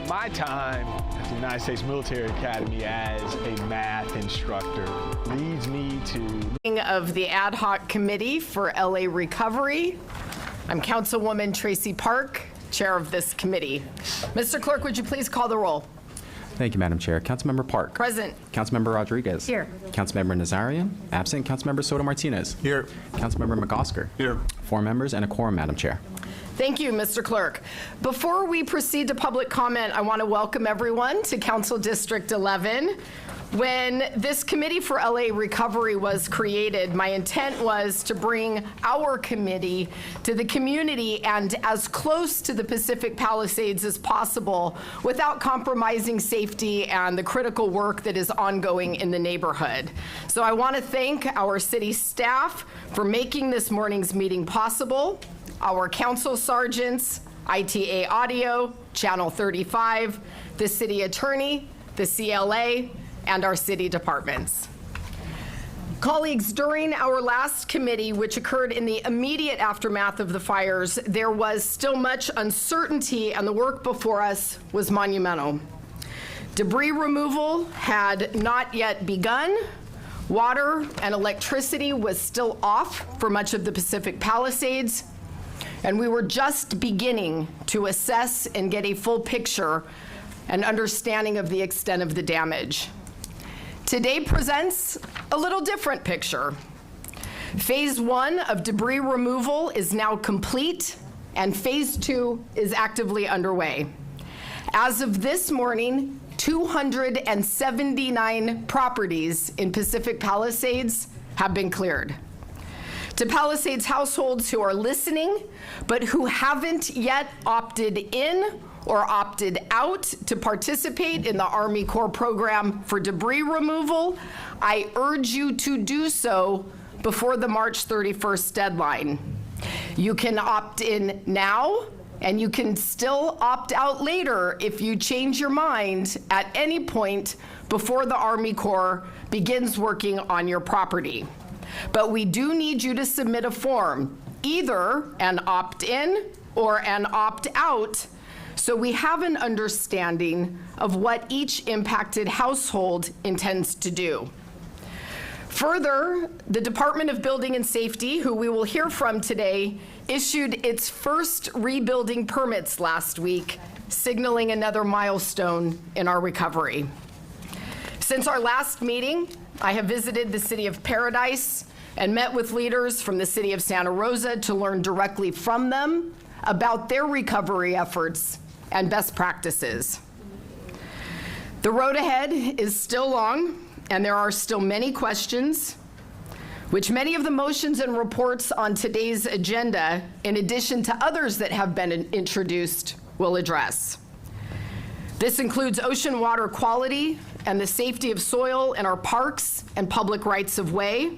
My time at the United States Military Academy as a math instructor leads me to of the Ad Hoc Committee for LA Recovery. I'm Councilwoman Tracy Park, chair of this committee. Mr. Clerk, would you please call the roll? Thank you, Madam Chair. Councilmember Park. Present. Councilmember Rodriguez. Here. Councilmember Nazarian. Absent. Councilmember Soto Martinez. Here. Councilmember McOsker. Here. 4 members and a quorum, Madam Chair. Thank you, Mr. Clerk. Before we proceed to public comment, I want to welcome everyone to Council District 11. When this Committee for LA Recovery was created, my intent was to bring our committee to the community and as close to the Pacific Palisades as possible without compromising safety and the critical work that is ongoing in the neighborhood. So I want to thank our city staff for making this morning's meeting possible, our council sergeants, ITA Audio, Channel 35, the city attorney, the CLA, and our city departments. Colleagues, during our last committee, which occurred in the immediate aftermath of the fires, there was still much uncertainty and the work before us was monumental. Debris removal had not yet begun. Water and electricity was still off for much of the Pacific Palisades, and we were just beginning to assess and get a full picture and understanding of the extent of the damage. Today presents a little different picture. Phase 1 of debris removal is now complete, and Phase 2 is actively underway. As of this morning, 279 properties in Pacific Palisades have been cleared. To Palisades households who are listening, but who haven't yet opted in or opted out to participate in the Army Corps program for debris removal, I urge you to do so before the March 31st deadline. You can opt in now, and you can still opt out later if you change your mind at any point before the Army Corps begins working on your property. But we do need you to submit a form, either an opt-in or an opt-out, so we have an understanding of what each impacted household intends to do. Further, the Department of Building and Safety, who we will hear from today, issued its first rebuilding permits last week, signaling another milestone in our recovery. Since our last meeting, I have visited the City of Paradise and met with leaders from the City of Santa Rosa to learn directly from them about their recovery efforts and best practices. The road ahead is still long, and there are still many questions, which many of the motions and reports on today's agenda, in addition to others that have been introduced, will address. This includes ocean water quality and the safety of soil in our parks and public rights of way.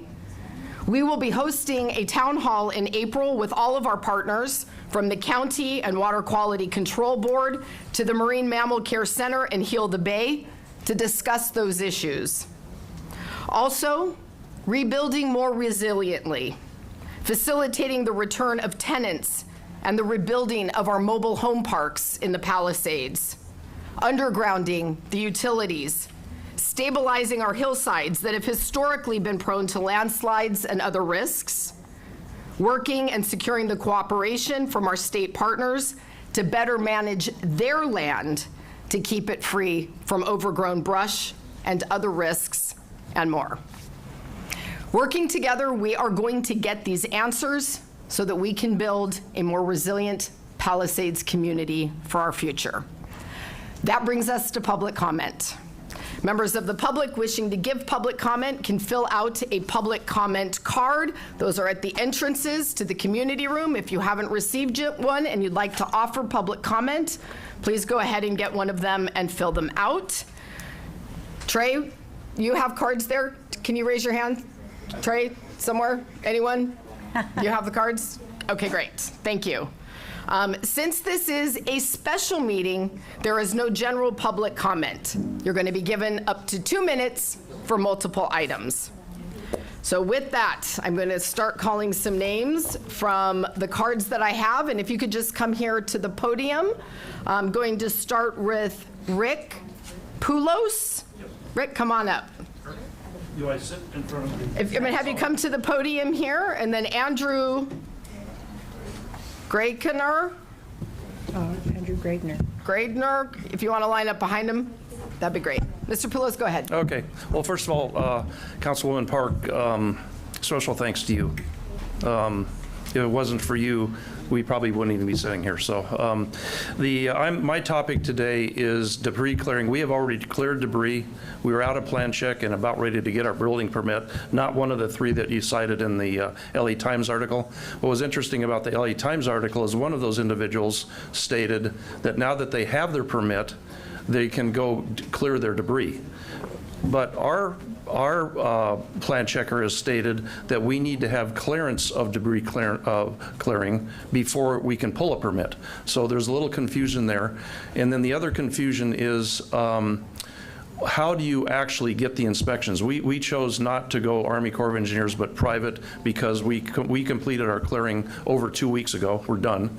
We will be hosting a town hall in April with all of our partners, from the County and Water Quality Control Board to the Marine Mammal Care Center and Heal the Bay, to discuss those issues. Also, rebuilding more resiliently, facilitating the return of tenants and the rebuilding of our mobile home parks in the Palisades, undergrounding the utilities, stabilizing our hillsides that have historically been prone to landslides and other risks, working and securing the cooperation from our state partners to better manage their land to keep it free from overgrown brush and other risks, and more. Working together, we are going to get these answers so that we can build a more resilient Palisades community for our future. That brings us to public comment. Members of the public wishing to give public comment can fill out a public comment card. Those are at the entrances to the community room. If you haven't received one and you'd like to offer public comment, please go ahead and get one of them and fill them out. Trey, you have cards there? Can you raise your hand? Trey, somewhere? Anyone? You have the cards? Okay, great. Thank you. Since this is a special meeting, there is no general public comment. You're going to be given up to 2 minutes for multiple items. So with that, I'm going to start calling some names from the cards that I have, and if you could just come here to the podium. I'm going to start with Rick Poulos. Rick, come on up. Do I sit in front of you? I'm going to have you come to the podium here, and then Andrew Grekener. Andrew Gradner, if you want to line up behind him, that'd be great. Mr. Poulos, go ahead. Okay. Well, first of all, Councilwoman Park, special thanks to you. If it wasn't for you, we probably wouldn't even be sitting here. So my topic today is debris clearing. We have already cleared debris. We were out of plan check and about ready to get our building permit, not one of the three that you cited in the LA Times article. What was interesting about the LA Times article is one of those individuals stated that now that they have their permit, they can go clear their debris. But our plan checker has stated that we need to have clearance of debris clearing before we can pull a permit. So there's a little confusion there. And then the other confusion is how do you actually get the inspections? We chose not to go Army Corps of Engineers, but private, because we completed our clearing over 2 weeks ago. We're done.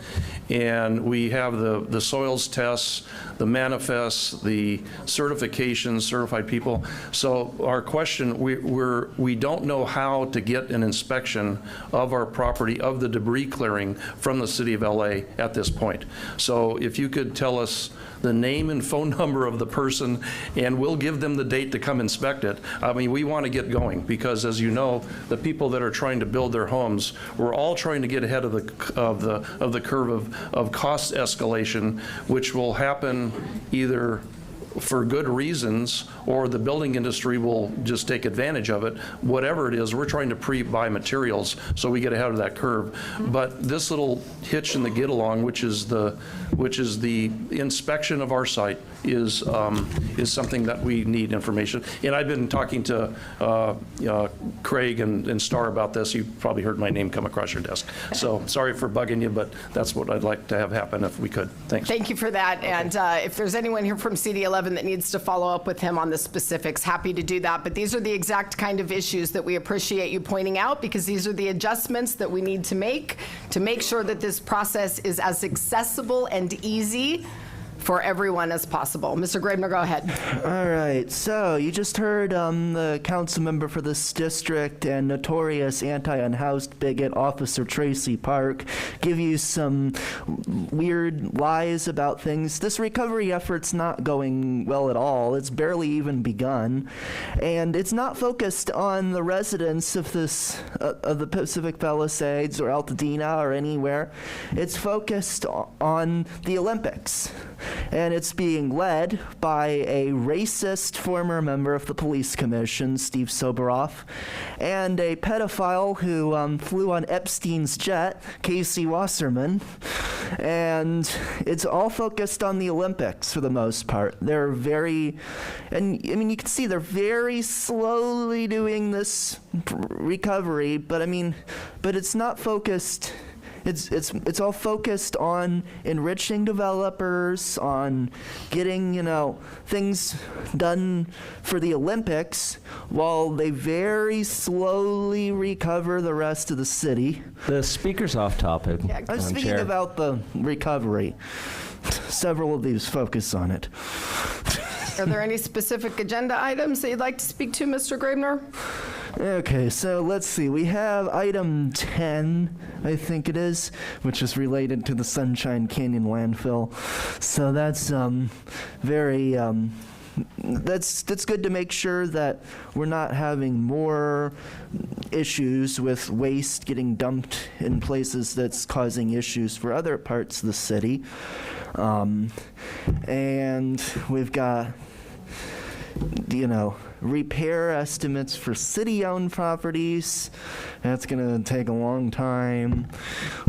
And we have the soils tests, the manifests, the certifications, certified people. So our question, we don't know how to get an inspection of our property, of the debris clearing from the city of LA at this point. So if you could tell us the name and phone number of the person, and we'll give them the date to come inspect it. I mean, we want to get going, because as you know, the people that are trying to build their homes, we're all trying to get ahead of the curve of cost escalation, which will happen either for good reasons, or the building industry will just take advantage of it. Whatever it is, we're trying to pre-buy materials so we get ahead of that curve. But this little hitch in the get-along, which is the inspection of our site, is something that we need information. And I've been talking to Craig and Starr about this. You probably heard my name come across your desk. So sorry for bugging you, but that's what I'd like to have happen if we could. Thanks. Thank you for that. Okay. And if there's anyone here from CD11 that needs to follow up with him on the specifics, happy to do that. But these are the exact kind of issues that we appreciate you pointing out, because these are the adjustments that we need to make sure that this process is as accessible and easy for everyone as possible. Mr. Graebner, go ahead. All right, so you just heard the council member for this district and notorious anti-unhoused bigot, Officer Tracy Park, give you some weird lies about things. This recovery effort's not going well at all. It's barely even begun, and it's not focused on the residents of the Pacific Palisades or Altadena or anywhere. It's focused on the Olympics. And it's being led by a racist former member of the police commission, Steve Soboroff, and a pedophile who flew on Epstein's jet, Casey Wasserman. And it's all focused on the Olympics for the most part. They're very, and I mean, you can see they're very slowly doing this recovery, but it's not focused. It's all focused on enriching developers, on getting, things done for the Olympics, while they very slowly recover the rest of the city. The speaker's off topic. Yeah, I'm speaking about the recovery. Several of these focus on it. Are there any specific agenda items that you'd like to speak to, Mr. Graebner? Okay, so let's see. We have item 10, I think it is, which is related to the Sunshine Canyon landfill. So that's that's good to make sure that we're not having more issues with waste getting dumped in places that's causing issues for other parts of the city. And we've got, repair estimates for city-owned properties. That's going to take a long time.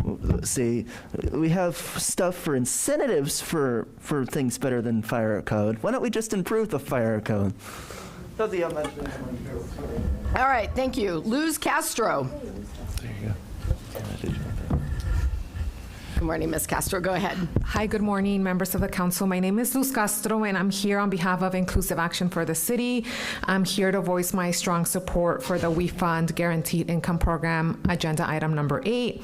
Let's see, we have stuff for incentives for things better than fire code. Why don't we just improve the fire code? All right, thank you. Luz Castro. There you go. Good morning, Ms. Castro. Go ahead. Hi, good morning, members of the council. My name is Luz Castro, and I'm here on behalf of Inclusive Action for the City. I'm here to voice my strong support for the We Fund Guaranteed Income Program, agenda item number 8.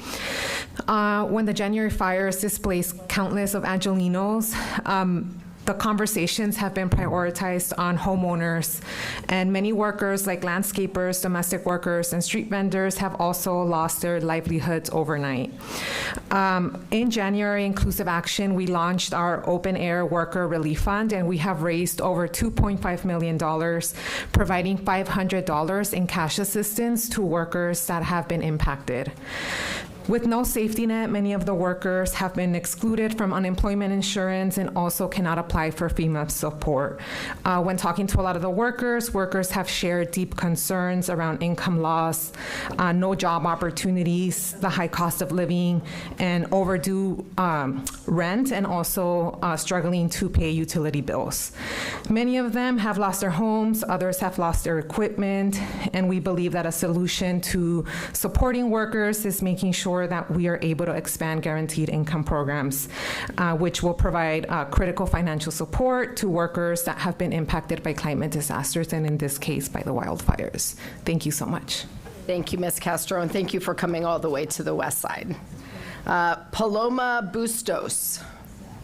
When the January fires displaced countless of Angelinos, the conversations have been prioritized on homeowners, and many workers like landscapers, domestic workers, and street vendors have also lost their livelihoods overnight. In January, Inclusive Action, we launched our Open Air Worker Relief Fund, and we have raised over $2.5 million, providing $500 in cash assistance to workers that have been impacted. With no safety net, many of the workers have been excluded from unemployment insurance and also cannot apply for FEMA support. When talking to a lot of the workers have shared deep concerns around income loss, no job opportunities, the high cost of living, and overdue rent, and also struggling to pay utility bills. Many of them have lost their homes, others have lost their equipment, and we believe that a solution to supporting workers is making sure that we are able to expand guaranteed income programs, which will provide critical financial support to workers that have been impacted by climate disasters, and in this case, by the wildfires. Thank you so much. Thank you, Ms. Castro, and thank you for coming all the way to the west side. Paloma Bustos,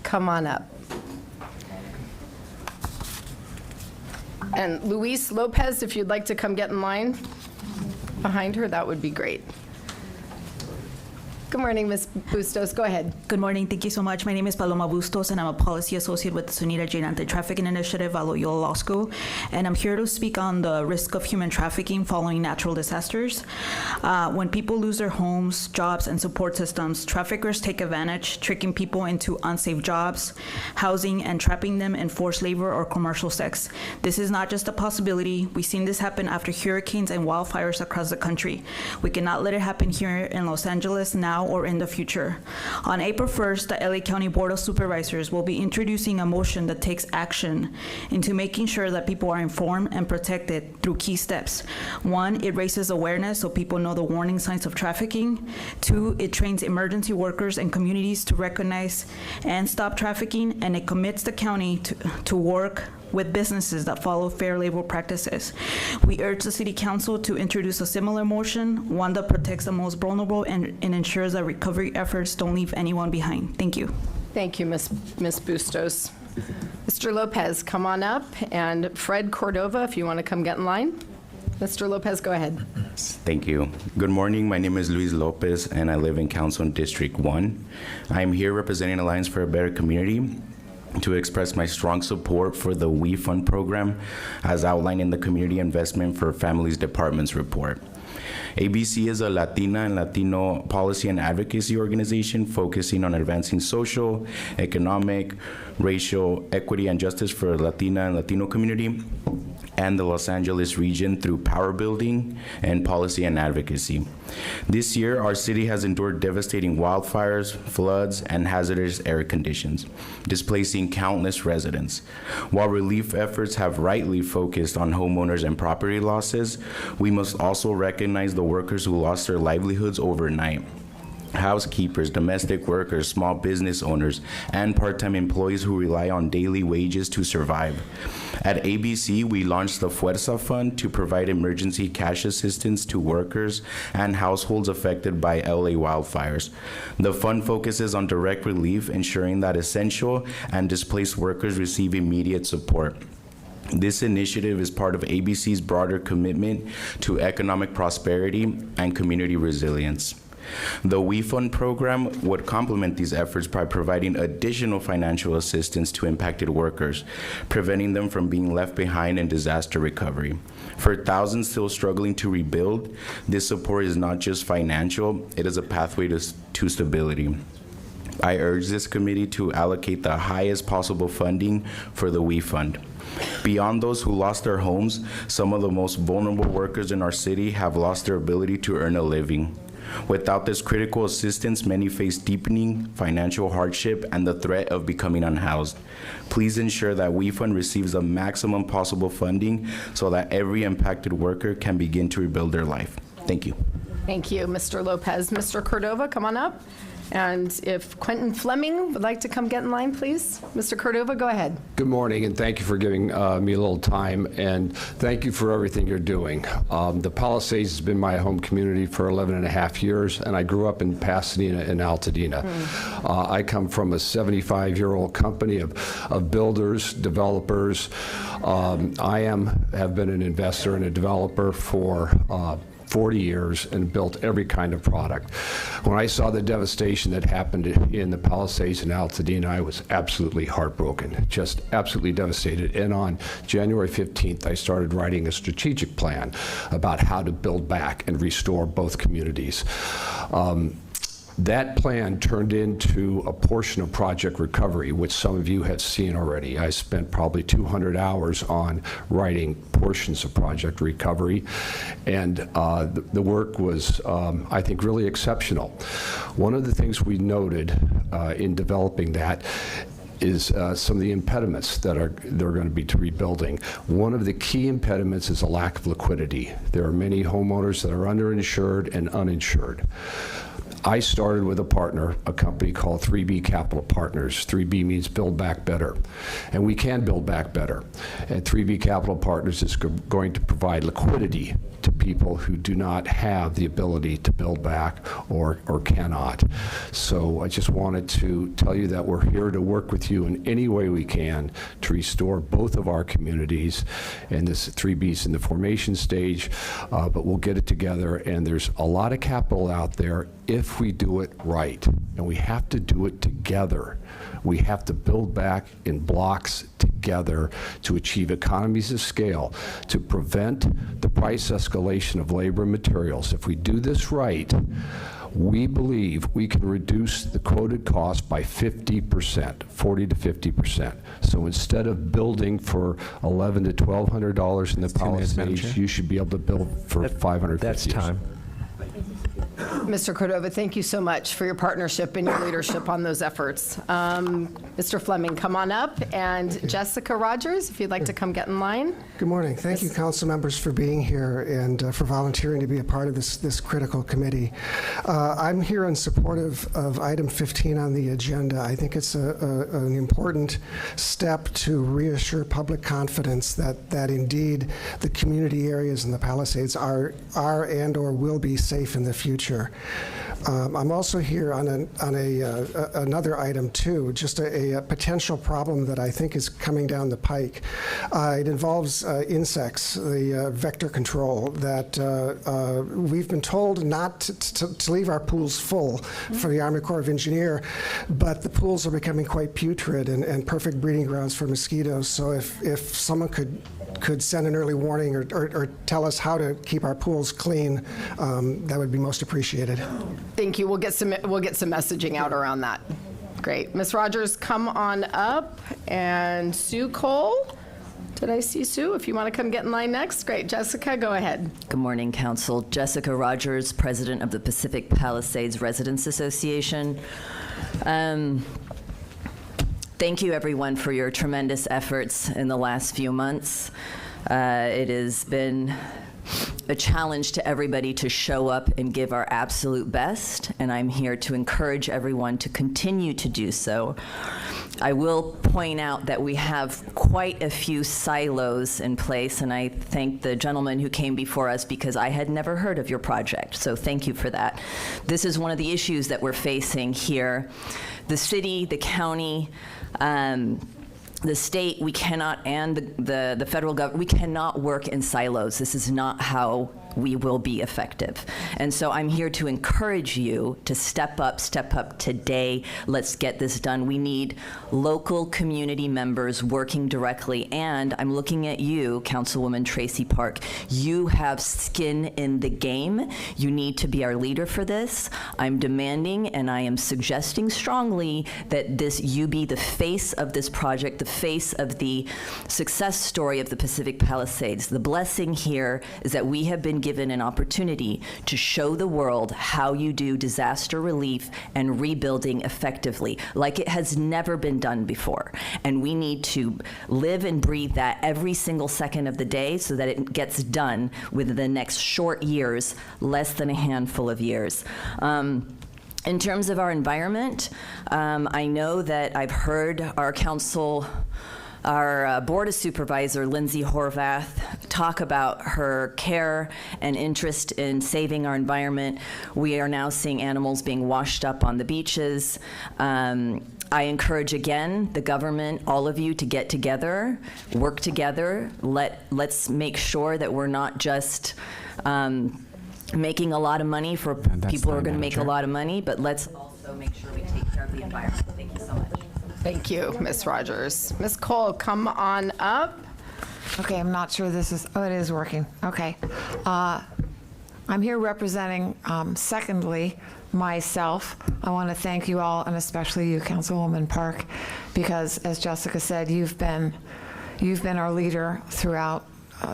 come on up. And Luis Lopez, if you'd like to come get in line behind her, that would be great. Good morning, Ms. Bustos. Go ahead. Good morning. Thank you so much. My name is Paloma Bustos, and I'm a policy associate with the Sunita Jain Anti-Trafficking Initiative at Loyola Law School. And I'm here to speak on the risk of human trafficking following natural disasters. When people lose their homes, jobs, and support systems, traffickers take advantage, tricking people into unsafe jobs, housing, and trapping them in forced labor or commercial sex. This is not just a possibility. We've seen this happen after hurricanes and wildfires across the country. We cannot let it happen here in Los Angeles now or in the future. On April 1st, the LA County Board of Supervisors will be introducing a motion that takes action into making sure that people are informed and protected through key steps. 1, it raises awareness so people know the warning signs of trafficking. 2, it trains emergency workers and communities to recognize and stop trafficking, and it commits the county to work with businesses that follow fair labor practices. We urge the City Council to introduce a similar motion, one that protects the most vulnerable and ensures that recovery efforts don't leave anyone behind. Thank you. Thank you, Ms. Bustos. Mr. Lopez, come on up, and Fred Cordova, if you want to come get in line. Mr. Lopez, go ahead. Thank you. Good morning. My name is Luis Lopez, and I live in Council in District 1. I am here representing Alliance for a Better Community to express my strong support for the We Fund program as outlined in the Community Investment for Families Department's report. ABC is a Latina and Latino policy and advocacy organization focusing on advancing social, economic, racial equity and justice for the Latina and Latino community and the Los Angeles region through power building and policy and advocacy. This year, our city has endured devastating wildfires, floods, and hazardous air conditions, displacing countless residents. While relief efforts have rightly focused on homeowners and property losses, we must also recognize the workers who lost their livelihoods overnight. Housekeepers, domestic workers, small business owners, and part-time employees who rely on daily wages to survive. At ABC, we launched the Fuerza Fund to provide emergency cash assistance to workers and households affected by LA wildfires. The fund focuses on direct relief, ensuring that essential and displaced workers receive immediate support. This initiative is part of ABC's broader commitment to economic prosperity and community resilience. The We Fund program would complement these efforts by providing additional financial assistance to impacted workers, preventing them from being left behind in disaster recovery. For thousands still struggling to rebuild, this support is not just financial, it is a pathway to stability. I urge this committee to allocate the highest possible funding for the We Fund. Beyond those who lost their homes, some of the most vulnerable workers in our city have lost their ability to earn a living. Without this critical assistance, many face deepening financial hardship and the threat of becoming unhoused. Please ensure that We Fund receives the maximum possible funding so that every impacted worker can begin to rebuild their life. Thank you. Thank you, Mr. Lopez. Mr. Cordova, come on up. And if Quentin Fleming would like to come get in line, please. Mr. Cordova, go ahead. Good morning, and thank you for giving me a little time, and thank you for everything you're doing. The Palisades has been my home community for 11 and a half years, and I grew up in Pasadena and Altadena. I come from a 75-year-old company of builders, developers. I have been an investor and a developer for 40 years and built every kind of product. When I saw the devastation that happened in the Palisades and Altadena, I was absolutely heartbroken, just absolutely devastated. And on January 15th, I started writing a strategic plan about how to build back and restore both communities. That plan turned into a portion of Project Recovery, which some of you have seen already. I spent probably 200 hours on writing portions of Project Recovery, and the work was, I think, really exceptional. One of the things we noted in developing that is some of the impediments that are going to be to rebuilding. One of the key impediments is a lack of liquidity. There are many homeowners that are underinsured and uninsured. I started with a partner, a company called 3B Capital Partners. 3B means Build Back Better, and we can build back better. And 3B Capital Partners is going to provide liquidity to people who do not have the ability to build back or cannot. So I just wanted to tell you that we're here to work with you in any way we can to restore both of our communities. And this 3B's in the formation stage, but we'll get it together. And there's a lot of capital out there if we do it right. And we have to do it together. We have to build back in blocks together to achieve economies of scale, to prevent the price escalation of labor and materials. If we do this right, we believe we can reduce the quoted cost by 50%, 40 to 50%. So instead of building for $1,100 to $1,200 in the Palisades, you should be able to build for $550. That's time. Mr. Cordova, thank you so much for your partnership and your leadership on those efforts. Mr. Fleming, come on up, and Jessica Rogers, if you'd like to come get in line. Good morning. Thank you, council members, for being here and for volunteering to be a part of this critical committee. I'm here in support of item 15 on the agenda. I think it's an important step to reassure public confidence that indeed the community areas in the Palisades are and or will be safe in the future. I'm also here on another item too, just a potential problem that I think is coming down the pike. It involves insects, the vector control that we've been told not to leave our pools full for the Army Corps of Engineers, but the pools are becoming quite putrid and perfect breeding grounds for mosquitoes. So if someone could send an early warning or tell us how to keep our pools clean, that would be most appreciated. Thank you. We'll get some messaging out around that. Great. Ms. Rogers, come on up. And Sue Cole. Did I see Sue? If you want to come get in line next. Great. Jessica, go ahead. Good morning, Council. Jessica Rogers, President of the Pacific Palisades Residents Association. Thank you, everyone, for your tremendous efforts in the last few months. It has been a challenge to everybody to show up and give our absolute best, and I'm here to encourage everyone to continue to do so. I will point out that we have quite a few silos in place, and I thank the gentleman who came before us because I had never heard of your project, so thank you for that. This is one of the issues that we're facing here. The city, the county, the state, we cannot, and the federal government, we cannot work in silos. This is not how we will be effective. And so I'm here to encourage you to step up today. Let's get this done. We need local community members working directly, and I'm looking at you, Councilwoman Tracy Park. You have skin in the game. You need to be our leader for this. I'm demanding, and I am suggesting strongly that you be the face of this project, the face of the success story of the Pacific Palisades. The blessing here is that we have been given an opportunity to show the world how you do disaster relief and rebuilding effectively, like it has never been done before. And we need to live and breathe that every single second of the day so that it gets done within the next short years, less than a handful of years. In terms of our environment, I know that I've heard our Board of Supervisor, Lindsay Horvath, talk about her care and interest in saving our environment. We are now seeing animals being washed up on the beaches. I encourage, again, the government, all of you, to get together, work together. Let's make sure that we're not just making a lot of money for people who are going to make a lot of money, but let's also make sure we take care of the environment. Thank you so much. Thank you, Ms. Rogers. Ms. Cole, come on up. Okay, I'm not sure this is, oh, it is working. Okay. I'm here representing, secondly, myself. I want to thank you all, and especially you, Councilwoman Park, because as Jessica said, you've been our leader throughout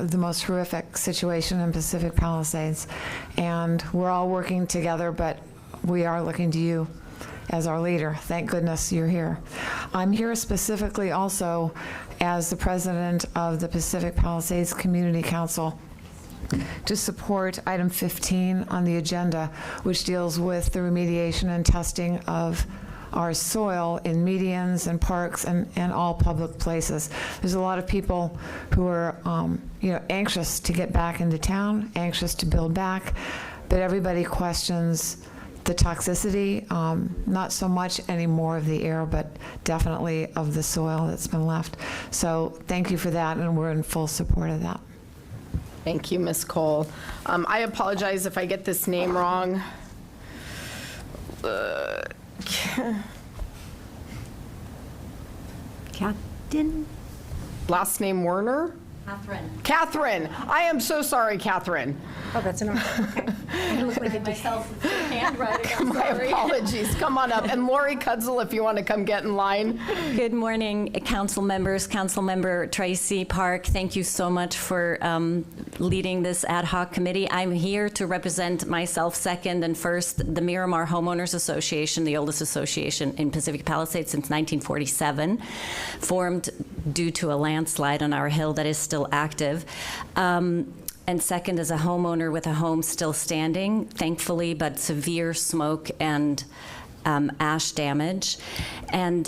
the most horrific situation in Pacific Palisades. And we're all working together, but we are looking to you as our leader. Thank goodness you're here. I'm here specifically also as the president of the Pacific Palisades Community Council to support item 15 on the agenda, which deals with the remediation and testing of our soil in medians and parks and all public places. There's a lot of people who are anxious to get back into town, anxious to build back, but everybody questions the toxicity, not so much anymore of the air, but definitely of the soil that's been left. So thank you for that, and we're in full support of that. Thank you, Ms. Cole. I apologize if I get this name wrong. Captain? Last name Werner? Catherine. I am so sorry, Catherine. Oh, that's an okay. I look like it myself. Handwriting. My apologies. Come on up. And Lori Kudzel, if you want to come get in line. Good morning, council members. Councilmember Tracy Park, thank you so much for leading this ad hoc committee. I'm here to represent myself second and first, the Miramar Homeowners Association, the oldest association in Pacific Palisades since 1947, formed due to a landslide on our hill that is still active. And second, as a homeowner with a home still standing, thankfully, but severe smoke and ash damage. And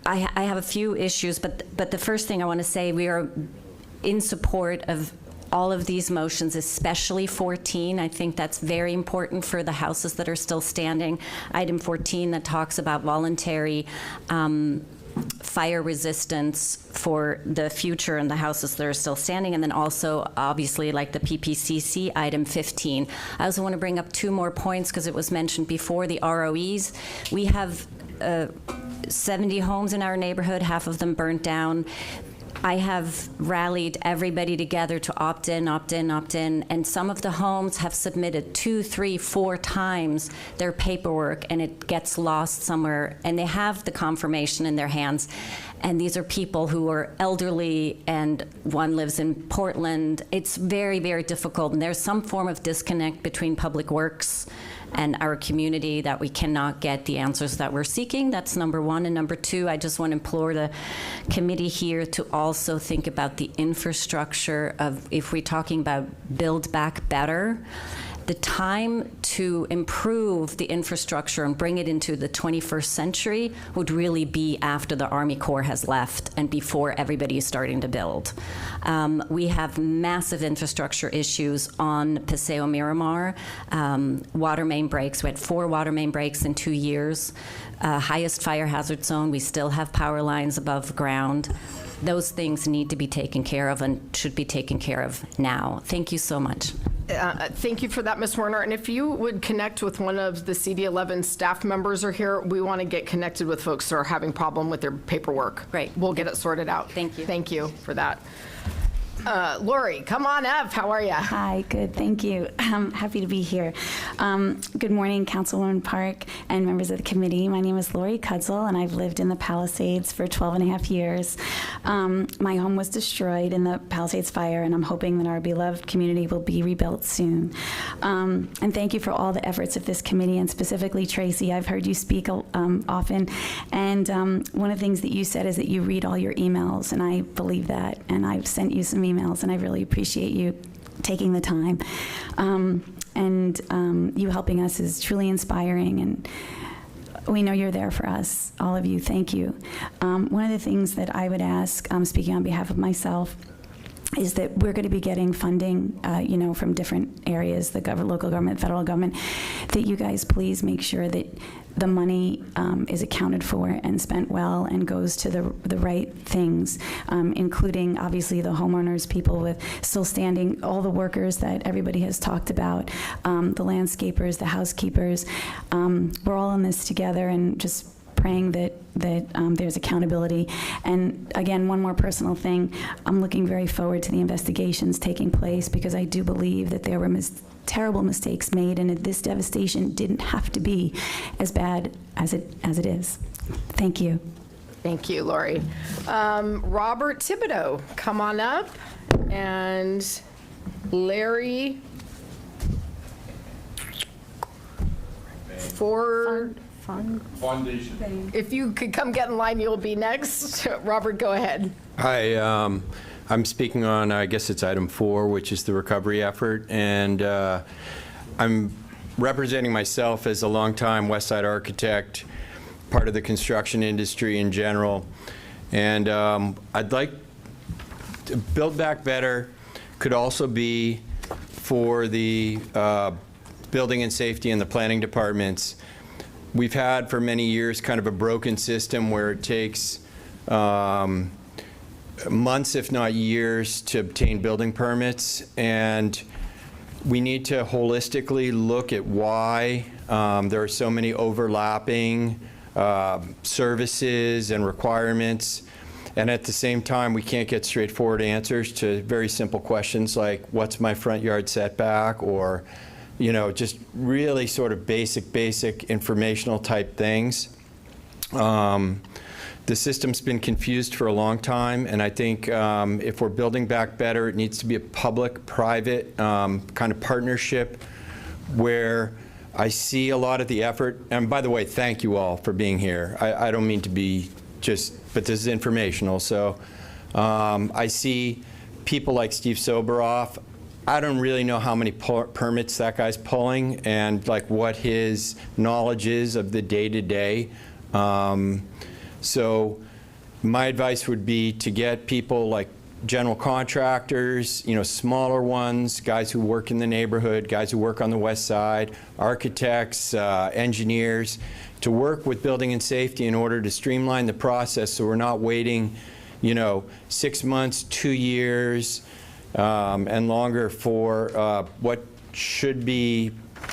I have a few issues, but the first thing I want to say, we are in support of all of these motions, especially 14. I think that's very important for the houses that are still standing. Item 14 that talks about voluntary fire resistance for the future and the houses that are still standing, and then also obviously like the PPCC item 15. I also want to bring up two more points because it was mentioned before, the ROEs. We have 70 homes in our neighborhood, half of them burnt down. I have rallied everybody together to opt in, and some of the homes have submitted 2, 3, 4 times their paperwork, and it gets lost somewhere, and they have the confirmation in their hands. And these are people who are elderly, and one lives in Portland. It's very, very difficult, and there's some form of disconnect between Public Works and our community that we cannot get the answers that we're seeking. That's number one. And number two, I just want to implore the committee here to also think about the infrastructure of, if we're talking about build back better, the time to improve the infrastructure and bring it into the 21st century would really be after the Army Corps has left and before everybody is starting to build. We have massive infrastructure issues on Paseo Miramar. Water main breaks. We had 4 water main breaks in 2 years. Highest fire hazard zone. We still have power lines above ground. Those things need to be taken care of and should be taken care of now. Thank you so much. Thank you for that, Ms. Werner. And if you would connect with one of the CD11 staff members are here, we want to get connected with folks who are having problem with their paperwork. Great. We'll get it sorted out. Thank you. Thank you for that. Lori, come on up. How are you? Hi, good, thank you. I'm happy to be here. Good morning, Councilwoman Park and members of the committee. My name is Lori Kudzel, and I've lived in the Palisades for 12 and a half years. My home was destroyed in the Palisades fire, and I'm hoping that our beloved community will be rebuilt soon. And thank you for all the efforts of this committee, and specifically Tracy. I've heard you speak often, and one of the things that you said is that you read all your emails, and I believe that, and I've sent you some emails, and I really appreciate you taking the time. and you helping us is truly inspiring, and we know you're there for us, all of you. Thank you. One of the things that I would ask, speaking on behalf of myself, is that we're going to be getting funding, from different areas, the local government, federal government, that you guys please make sure that the money is accounted for and spent well and goes to the right things, including obviously the homeowners, people with still standing, all the workers that everybody has talked about, the landscapers, the housekeepers. We're all in this together, and just praying that there's accountability. And again, one more personal thing, I'm looking very forward to the investigations taking place, because I do believe that there were terrible mistakes made, and this devastation didn't have to be as bad as it is. Thank you. Thank you, Lori. Robert Thibodeau, come on up. And Larry Foundation. If you could come get in line, you'll be next. Robert, go ahead. Hi, I'm speaking on, I guess it's item 4, which is the recovery effort, and I'm representing myself as a longtime West Side architect, part of the construction industry in general, and I'd like to Build Back Better could also be for the building and safety and the planning departments. We've had for many years kind of a broken system where it takes months, if not years, to obtain building permits, and we need to holistically look at why there are so many overlapping services and requirements, and at the same time we can't get straightforward answers to very simple questions like what's my front yard setback, or just really sort of basic informational type things. The system's been confused for a long time, and I think if we're building back better, it needs to be a public-private kind of partnership where I see a lot of the effort. And by the way, thank you all for being here. I don't mean to be but this is informational. So I see people like Steve Soberoff. I don't really know how many permits that guy's pulling and like what his knowledge is of the day-to-day. So my advice would be to get people like general contractors, smaller ones, guys who work in the neighborhood, guys who work on the west side, architects, engineers, to work with building and safety in order to streamline the process so we're not waiting, 6 months, 2 years, and longer for what should be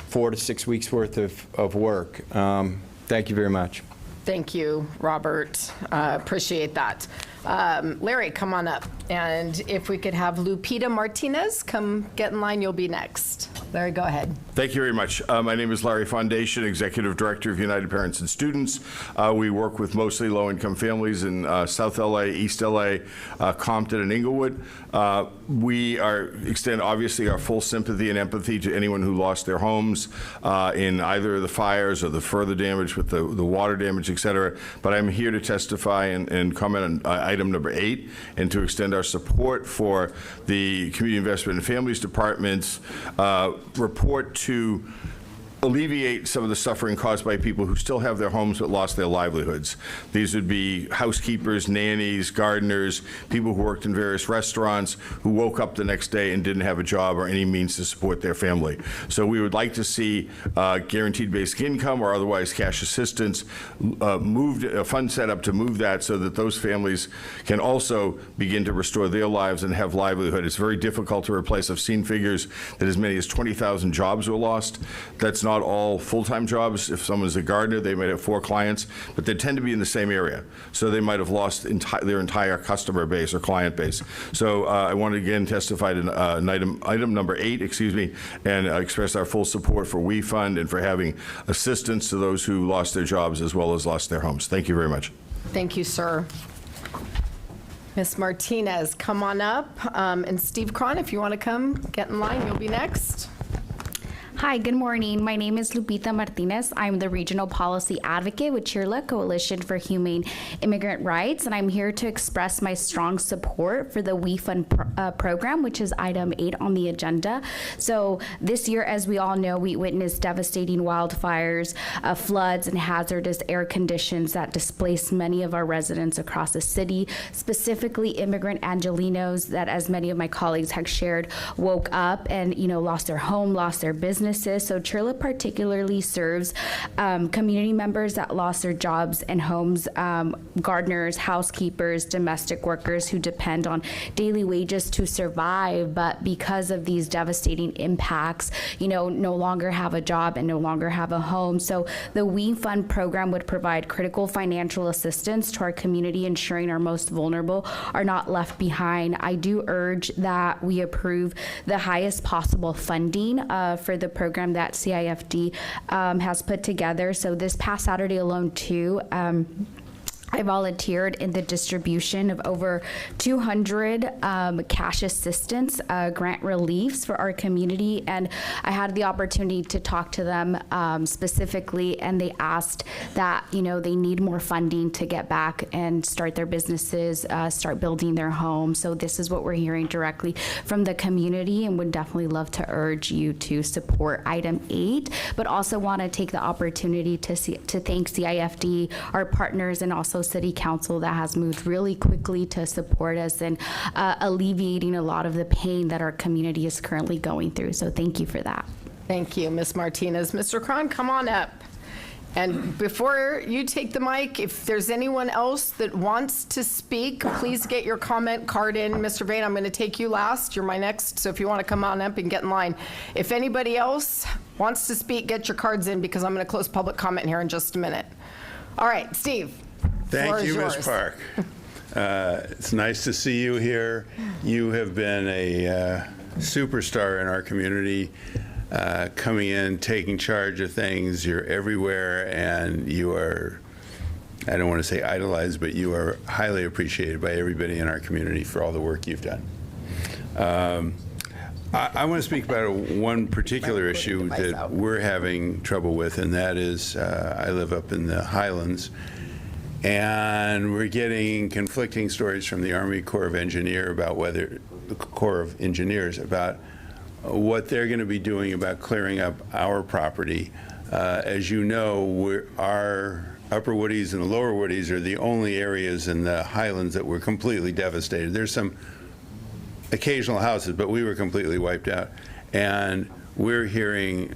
4 to 6 weeks worth of work. Thank you very much. Thank you, Robert. Appreciate that. Larry, come on up. And if we could have Lupita Martinez come get in line, you'll be next. Larry, go ahead. Thank you very much. My name is Larry Foundation, Executive Director of United Parents and Students. We work with mostly low-income families in South LA, East LA, Compton, and Inglewood. We extend, obviously, our full sympathy and empathy to anyone who lost their homes in either of the fires or the further damage with the water damage, et cetera. But I'm here to testify and comment on item number 8, and to extend our support for the Community Investment and Families Department's report to alleviate some of the suffering caused by people who still have their homes but lost their livelihoods. These would be housekeepers, nannies, gardeners, people who worked in various restaurants who woke up the next day and didn't have a job or any means to support their family. So we would like to see guaranteed basic income or otherwise cash assistance moved, a fund set up to move that so that those families can also begin to restore their lives and have livelihood. It's very difficult to replace. I've seen figures that as many as 20,000 jobs were lost. That's not all full-time jobs. If someone's a gardener, they might have 4 clients, but they tend to be in the same area. So they might have lost their entire customer base or client base. So I want to again testify to item number 8, and express our full support for We Fund and for having assistance to those who lost their jobs as well as lost their homes. Thank you very much. Thank you, sir. Ms. Martinez, come on up. And Steve Cron, if you want to come get in line, you'll be next. Hi, good morning. My name is Lupita Martinez. I'm the Regional Policy Advocate with CHIRLA, Coalition for Humane Immigrant Rights, and I'm here to express my strong support for the We Fund program, which is item 8 on the agenda. So this year, as we all know, we witnessed devastating wildfires, floods, and hazardous air conditions that displaced many of our residents across the city, specifically immigrant Angelenos that, as many of my colleagues have shared, woke up and, lost their home, lost their businesses. So CHIRLA particularly serves community members that lost their jobs and homes, gardeners, housekeepers, domestic workers who depend on daily wages to survive, but because of these devastating impacts, no longer have a job and no longer have a home. So the We Fund program would provide critical financial assistance to our community, ensuring our most vulnerable are not left behind. I do urge that we approve the highest possible funding for the program that CIFD has put together. So this past Saturday alone, too, I volunteered in the distribution of over 200 cash assistance grant reliefs for our community, and I had the opportunity to talk to them specifically, and they asked that they need more funding to get back and start their businesses, start building their homes. So this is what we're hearing directly from the community, and would definitely love to urge you to support item 8, but also want to take the opportunity to thank CIFD, our partners, and also City Council that has moved really quickly to support us in alleviating a lot of the pain that our community is currently going through. So thank you for that. Thank you, Ms. Martinez. Mr. Cron, come on up. And before you take the mic, if there's anyone else that wants to speak, please get your comment card in. Mr. Vane, I'm going to take you last. You're my next, so if you want to come on up and get in line. If anybody else wants to speak, get your cards in, because I'm going to close public comment here in just a minute. All right, Steve. Thank you, Ms. Park. It's nice to see you here. You have been a superstar in our community, coming in, taking charge of things. You're everywhere, and you are, I don't want to say idolized, but you are highly appreciated by everybody in our community for all the work you've done. I want to speak about one particular issue that we're having trouble with, and that is I live up in the Highlands, and we're getting conflicting stories from the Army Corps of Engineers about what they're going to be doing about clearing up our property. As you know, our upper Woodies and the lower Woodies are the only areas in the Highlands that were completely devastated. There's some occasional houses, but we were completely wiped out. And we're hearing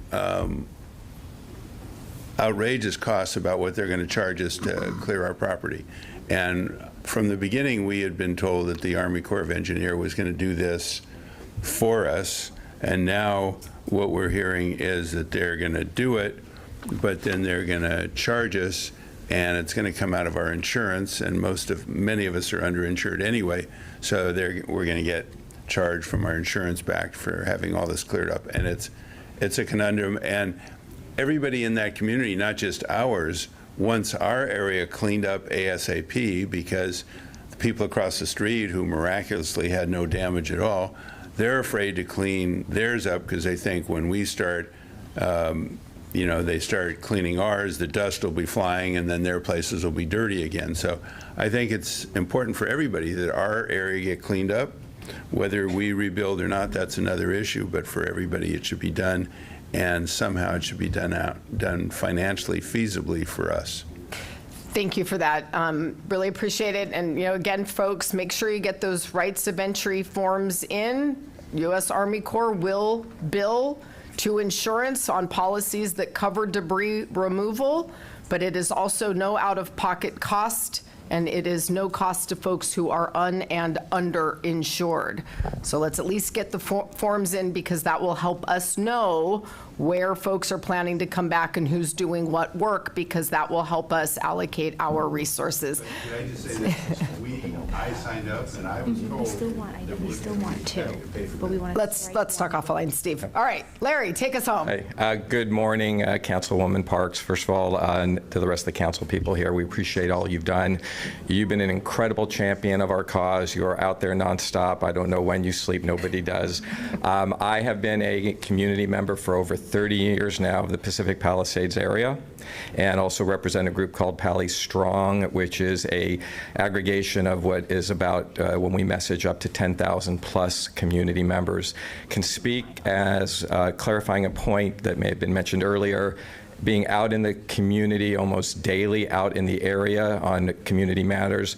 outrageous costs about what they're going to charge us to clear our property. And from the beginning, we had been told that the Army Corps of Engineers was going to do this for us. And now what we're hearing is that they're going to do it, but then they're going to charge us, and it's going to come out of our insurance. And many of us are underinsured anyway, so we're going to get charged from our insurance back for having all this cleared up. And it's a conundrum. And everybody in that community, not just ours, wants our area cleaned up ASAP, because the people across the street who miraculously had no damage at all, they're afraid to clean theirs up, because they think when we start, they start cleaning ours, the dust will be flying, and then their places will be dirty again. So I think it's important for everybody that our area get cleaned up. Whether we rebuild or not, that's another issue, but for everybody it should be done, and somehow it should be done financially feasibly for us. Thank you for that. Really appreciate it. And again, folks, make sure you get those rights of entry forms in. U.S. Army Corps will bill to insurance on policies that cover debris removal, but it is also no out-of-pocket cost, and it is no cost to folks who are and underinsured. So let's at least get the forms in, because that will help us know where folks are planning to come back and who's doing what work, because that will help us allocate our resources. Could I just say this? I signed up, and I was told We still want to, but we want to. Let's talk offline, Steve. All right, Larry, take us home. Hey, good morning, Councilwoman Parks. First of all, to the rest of the council people here, we appreciate all you've done. You've been an incredible champion of our cause. You are out there nonstop. I don't know when you sleep. Nobody does. I have been a community member for over 30 years now of the Pacific Palisades area, and also represent a group called Pali Strong, which is a aggregation of what is about, when we message up to 10,000 plus community members. Can speak as clarifying a point that may have been mentioned earlier, being out in the community almost daily, out in the area on community matters.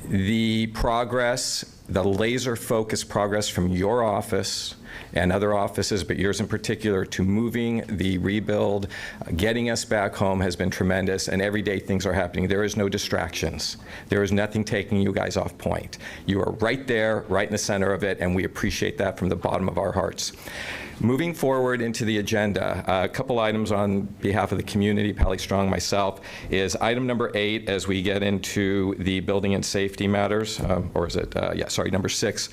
The progress, the laser-focused progress from your office and other offices, but yours in particular, to moving the rebuild, getting us back home has been tremendous, and every day things are happening. There is no distractions. There is nothing taking you guys off point. You are right there, right in the center of it, and we appreciate that from the bottom of our hearts. Moving forward into the agenda, a couple items on behalf of the community, Pali Strong, myself, is item number 8 as we get into the building and safety matters, or is it, number 6.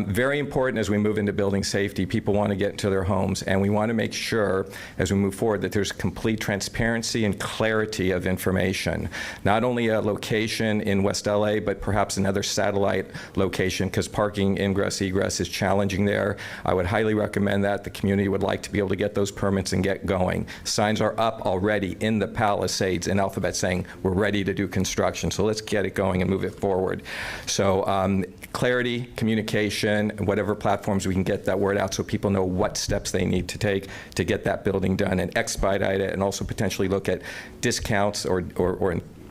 Very important as we move into building safety, people want to get into their homes, and we want to make sure as we move forward that there's complete transparency and clarity of information. Not only a location in West LA, but perhaps another satellite location, because parking ingress egress is challenging there. I would highly recommend that. The community would like to be able to get those permits and get going. Signs are up already in the Palisades in alphabet saying we're ready to do construction, so let's get it going and move it forward. So clarity, communication, whatever platforms we can get that word out so people know what steps they need to take to get that building done and expedite it, and also potentially look at discounts or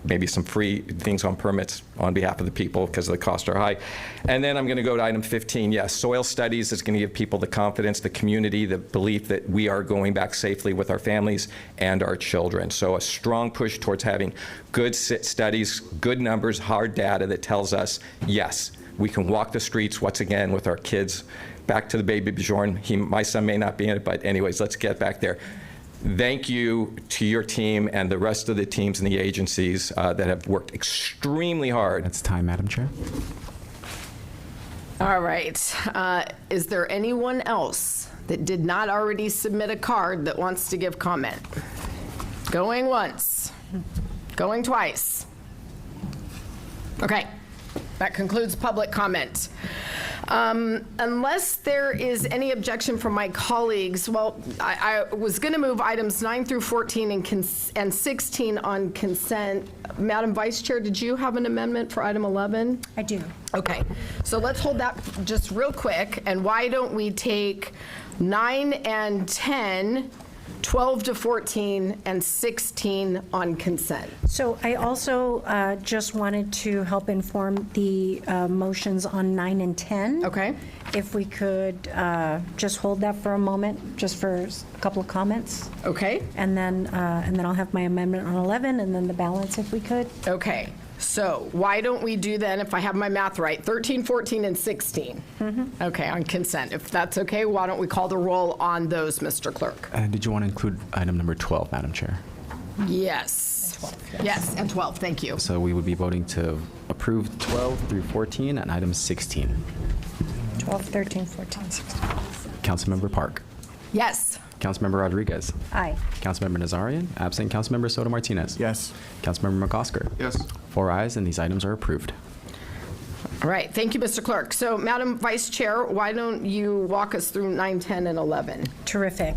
maybe some free things on permits on behalf of the people because the costs are high. And then I'm going to go to item 15. Yes, soil studies is going to give people the confidence, the community, the belief that we are going back safely with our families and our children. So a strong push towards having good studies, good numbers, hard data that tells us, yes, we can walk the streets once again with our kids. Back to the baby Bjorn. My son may not be in it, but anyways, let's get back there. Thank you to your team and the rest of the teams and the agencies that have worked extremely hard. That's time, Madam Chair. All right. Is there anyone else that did not already submit a card that wants to give comment? Going once. Going twice. Okay. That concludes public comment. Unless there is any objection from my colleagues, well, I was going to move items 9 through 14 and 16 on consent. Madam Vice Chair, did you have an amendment for item 11? I do. Okay, so let's hold that just real quick, and why don't we take 9 and 10, 12 to 14, and 16 on consent. So I also just wanted to help inform the motions on 9 and 10. Okay. If we could just hold that for a moment, just for a couple of comments. Okay. And then I'll have my amendment on 11, and then the balance if we could. Okay. So why don't we do then, if I have my math right, 13, 14, and 16? Mm-hmm. Okay, on consent. If that's okay, why don't we call the roll on those, Mr. Clerk? Did you want to include item number 12, Madam Chair? Yes. 12, yes, and 12, thank you. So we would be voting to approve 12 through 14 and item 16. 12, 13, 14, 16. Councilmember Park. Yes. Councilmember Rodriguez. Aye. Councilmember Nazarian. Absent. Councilmember Soto Martinez. Yes. Councilmember McOsker. Yes. 4 ayes, and these items are approved. All right, thank you, Mr. Clerk. So, Madam Vice Chair, why don't you walk us through 9, 10, and 11? Terrific.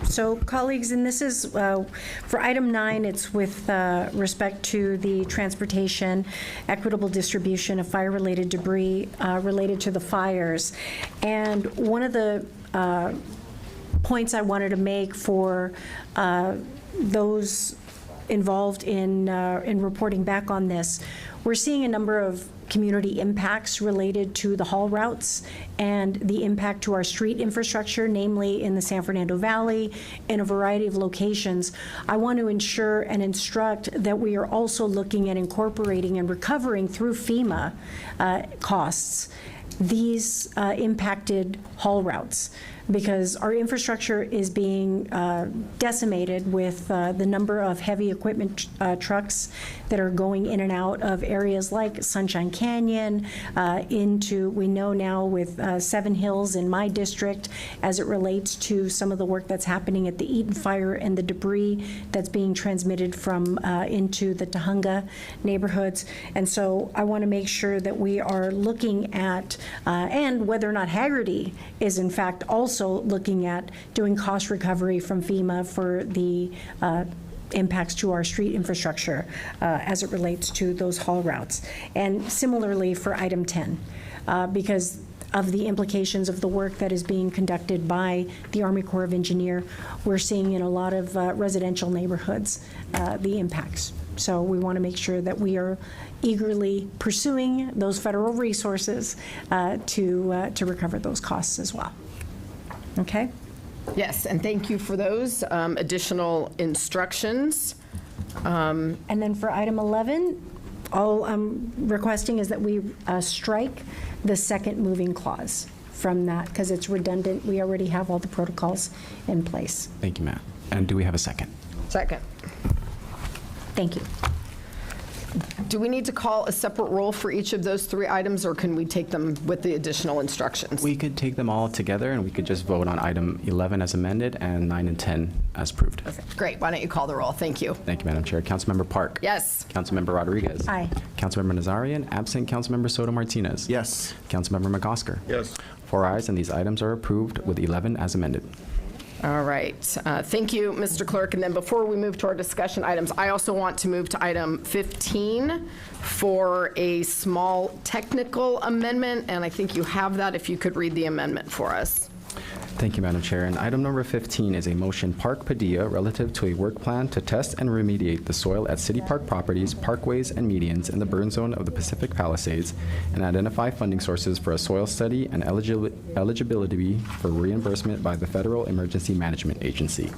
So, colleagues, and this is for item 9, it's with respect to the transportation, equitable distribution of fire-related debris related to the fires. And one of the points I wanted to make for those involved in reporting back on this, we're seeing a number of community impacts related to the haul routes and the impact to our street infrastructure, namely in the San Fernando Valley, in a variety of locations. I want to ensure and instruct that we are also looking at incorporating and recovering through FEMA costs these impacted haul routes, because our infrastructure is being decimated with the number of heavy equipment trucks that are going in and out of areas like Sunshine Canyon, we know now with Seven Hills in my district, as it relates to some of the work that's happening at the Eaton Fire and the debris that's being transmitted from into the Tahunga neighborhoods. And so I want to make sure that we are looking at, and whether or not Haggerty is in fact also also looking at doing cost recovery from FEMA for the impacts to our street infrastructure as it relates to those haul routes. And similarly for item 10, because of the implications of the work that is being conducted by the Army Corps of Engineers, we're seeing in a lot of residential neighborhoods the impacts. So we want to make sure that we are eagerly pursuing those federal resources to recover those costs as well. Okay? Yes, and thank you for those additional instructions. And then for item 11, all I'm requesting is that we strike the second moving clause from that because it's redundant. We already have all the protocols in place. Thank you, Matt. And do we have a second? Second. Thank you. Do we need to call a separate roll for each of those 3 items, or can we take them with the additional instructions? We could take them all together, and we could just vote on item 11 as amended and 9 and 10 as approved. Okay, great. Why don't you call the roll? Thank you. Thank you, Madam Chair. Councilmember Park. Yes. Councilmember Rodriguez. Aye. Councilmember Nazarian. Absent Councilmember Soto Martinez. Yes. Councilmember McOsker. Yes. 4 ayes, and these items are approved with 11 as amended. All right. Thank you, Mr. Clerk. And then before we move to our discussion items, I also want to move to item 15 for a small technical amendment, and I think you have that if you could read the amendment for us. Thank you, Madam Chair. And item number 15 is a motion Park Padilla relative to a work plan to test and remediate the soil at city park properties, parkways, and medians in the burn zone of the Pacific Palisades and identify funding sources for a soil study and eligibility for reimbursement by the Federal Emergency Management Agency.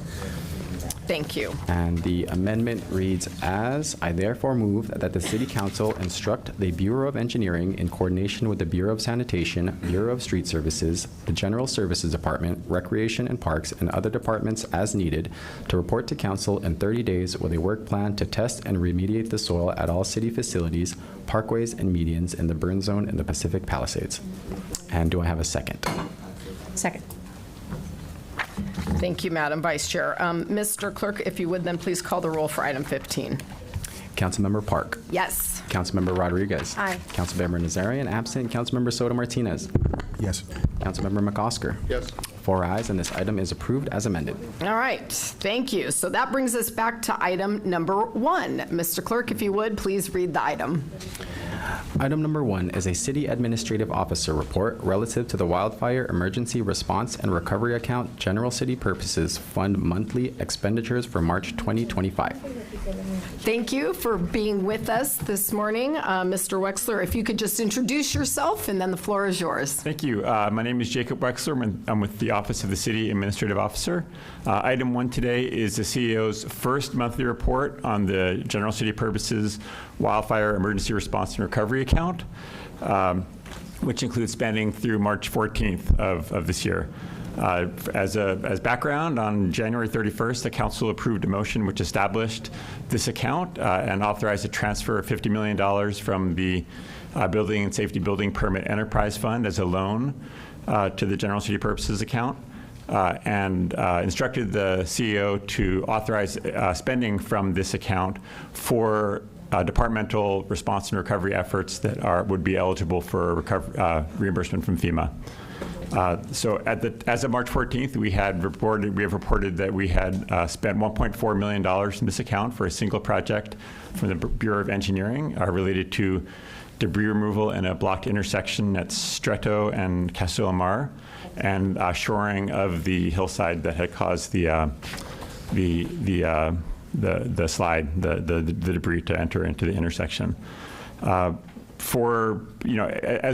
Thank you. And the amendment reads as, I therefore move that the City Council instruct the Bureau of Engineering in coordination with the Bureau of Sanitation, Bureau of Street Services, the General Services Department, Recreation and Parks, and other departments as needed to report to Council in 30 days with a work plan to test and remediate the soil at all city facilities, parkways, and medians in the burn zone in the Pacific Palisades. And do I have a second? Second. Thank you, Madam Vice Chair. Mr. Clerk, if you would then please call the roll for item 15. Councilmember Park. Yes. Councilmember Rodriguez. Aye. Councilmember Nazarian. Absent. Councilmember Soto Martinez. Yes. Councilmember McOsker. Yes. 4 ayes, and this item is approved as amended. All right. Thank you. So that brings us back to item number 1. Mr. Clerk, if you would, please read the item. Item number 1 is a City Administrative Officer report relative to the Wildfire Emergency Response and Recovery Account General City Purposes Fund monthly expenditures for March 2025. Thank you for being with us this morning. Mr. Wexler, if you could just introduce yourself, and then the floor is yours. Thank you. My name is Jacob Wexler. I'm with the Office of the City Administrative Officer. Item 1 today is the CEO's first monthly report on the General City Purposes Wildfire Emergency Response and Recovery Account, which includes spending through March 14th of this year. As background, on January 31st, the Council approved a motion which established this account and authorized a transfer of $50 million from the Building and Safety Building Permit Enterprise Fund as a loan to the General City Purposes account, and instructed the CEO to authorize spending from this account for departmental response and recovery efforts that would be eligible for reimbursement from FEMA. So as of March 14th, we have reported that we had spent $1.4 million in this account for a single project from the Bureau of Engineering related to debris removal in a blocked intersection at Stretto and Castillo Mar, and shoring of the hillside that had caused the slide, the debris to enter into the intersection. As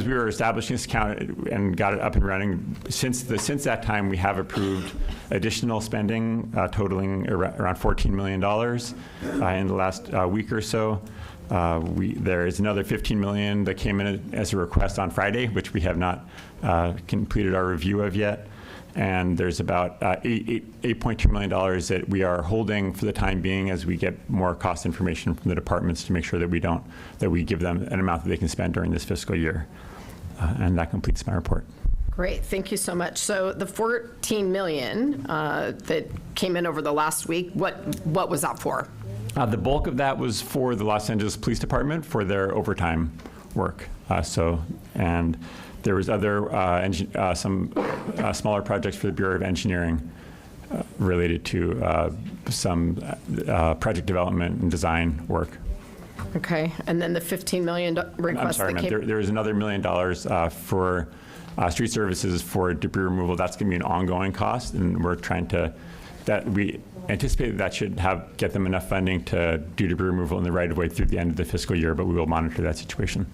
we were establishing this account and got it up and running, since that time we have approved additional spending totaling around $14 million in the last week or so. There is another $15 million that came in as a request on Friday, which we have not completed our review of yet. And there's about $8.2 million that we are holding for the time being as we get more cost information from the departments to make sure that we give them an amount that they can spend during this fiscal year. And that completes my report. Great, thank you so much. So the $14 million that came in over the last week, what was that for? The bulk of that was for the Los Angeles Police Department for their overtime work. And There was other, some smaller projects for the Bureau of Engineering related to some project development and design work. Okay, and then the $15 million request I'm sorry, that ma'am. came. There is another $1 million for street services for debris removal. That's going to be an ongoing cost, and we're trying to, we anticipate that should get them enough funding to do debris removal in the right-of-way through the end of the fiscal year, but we will monitor that situation.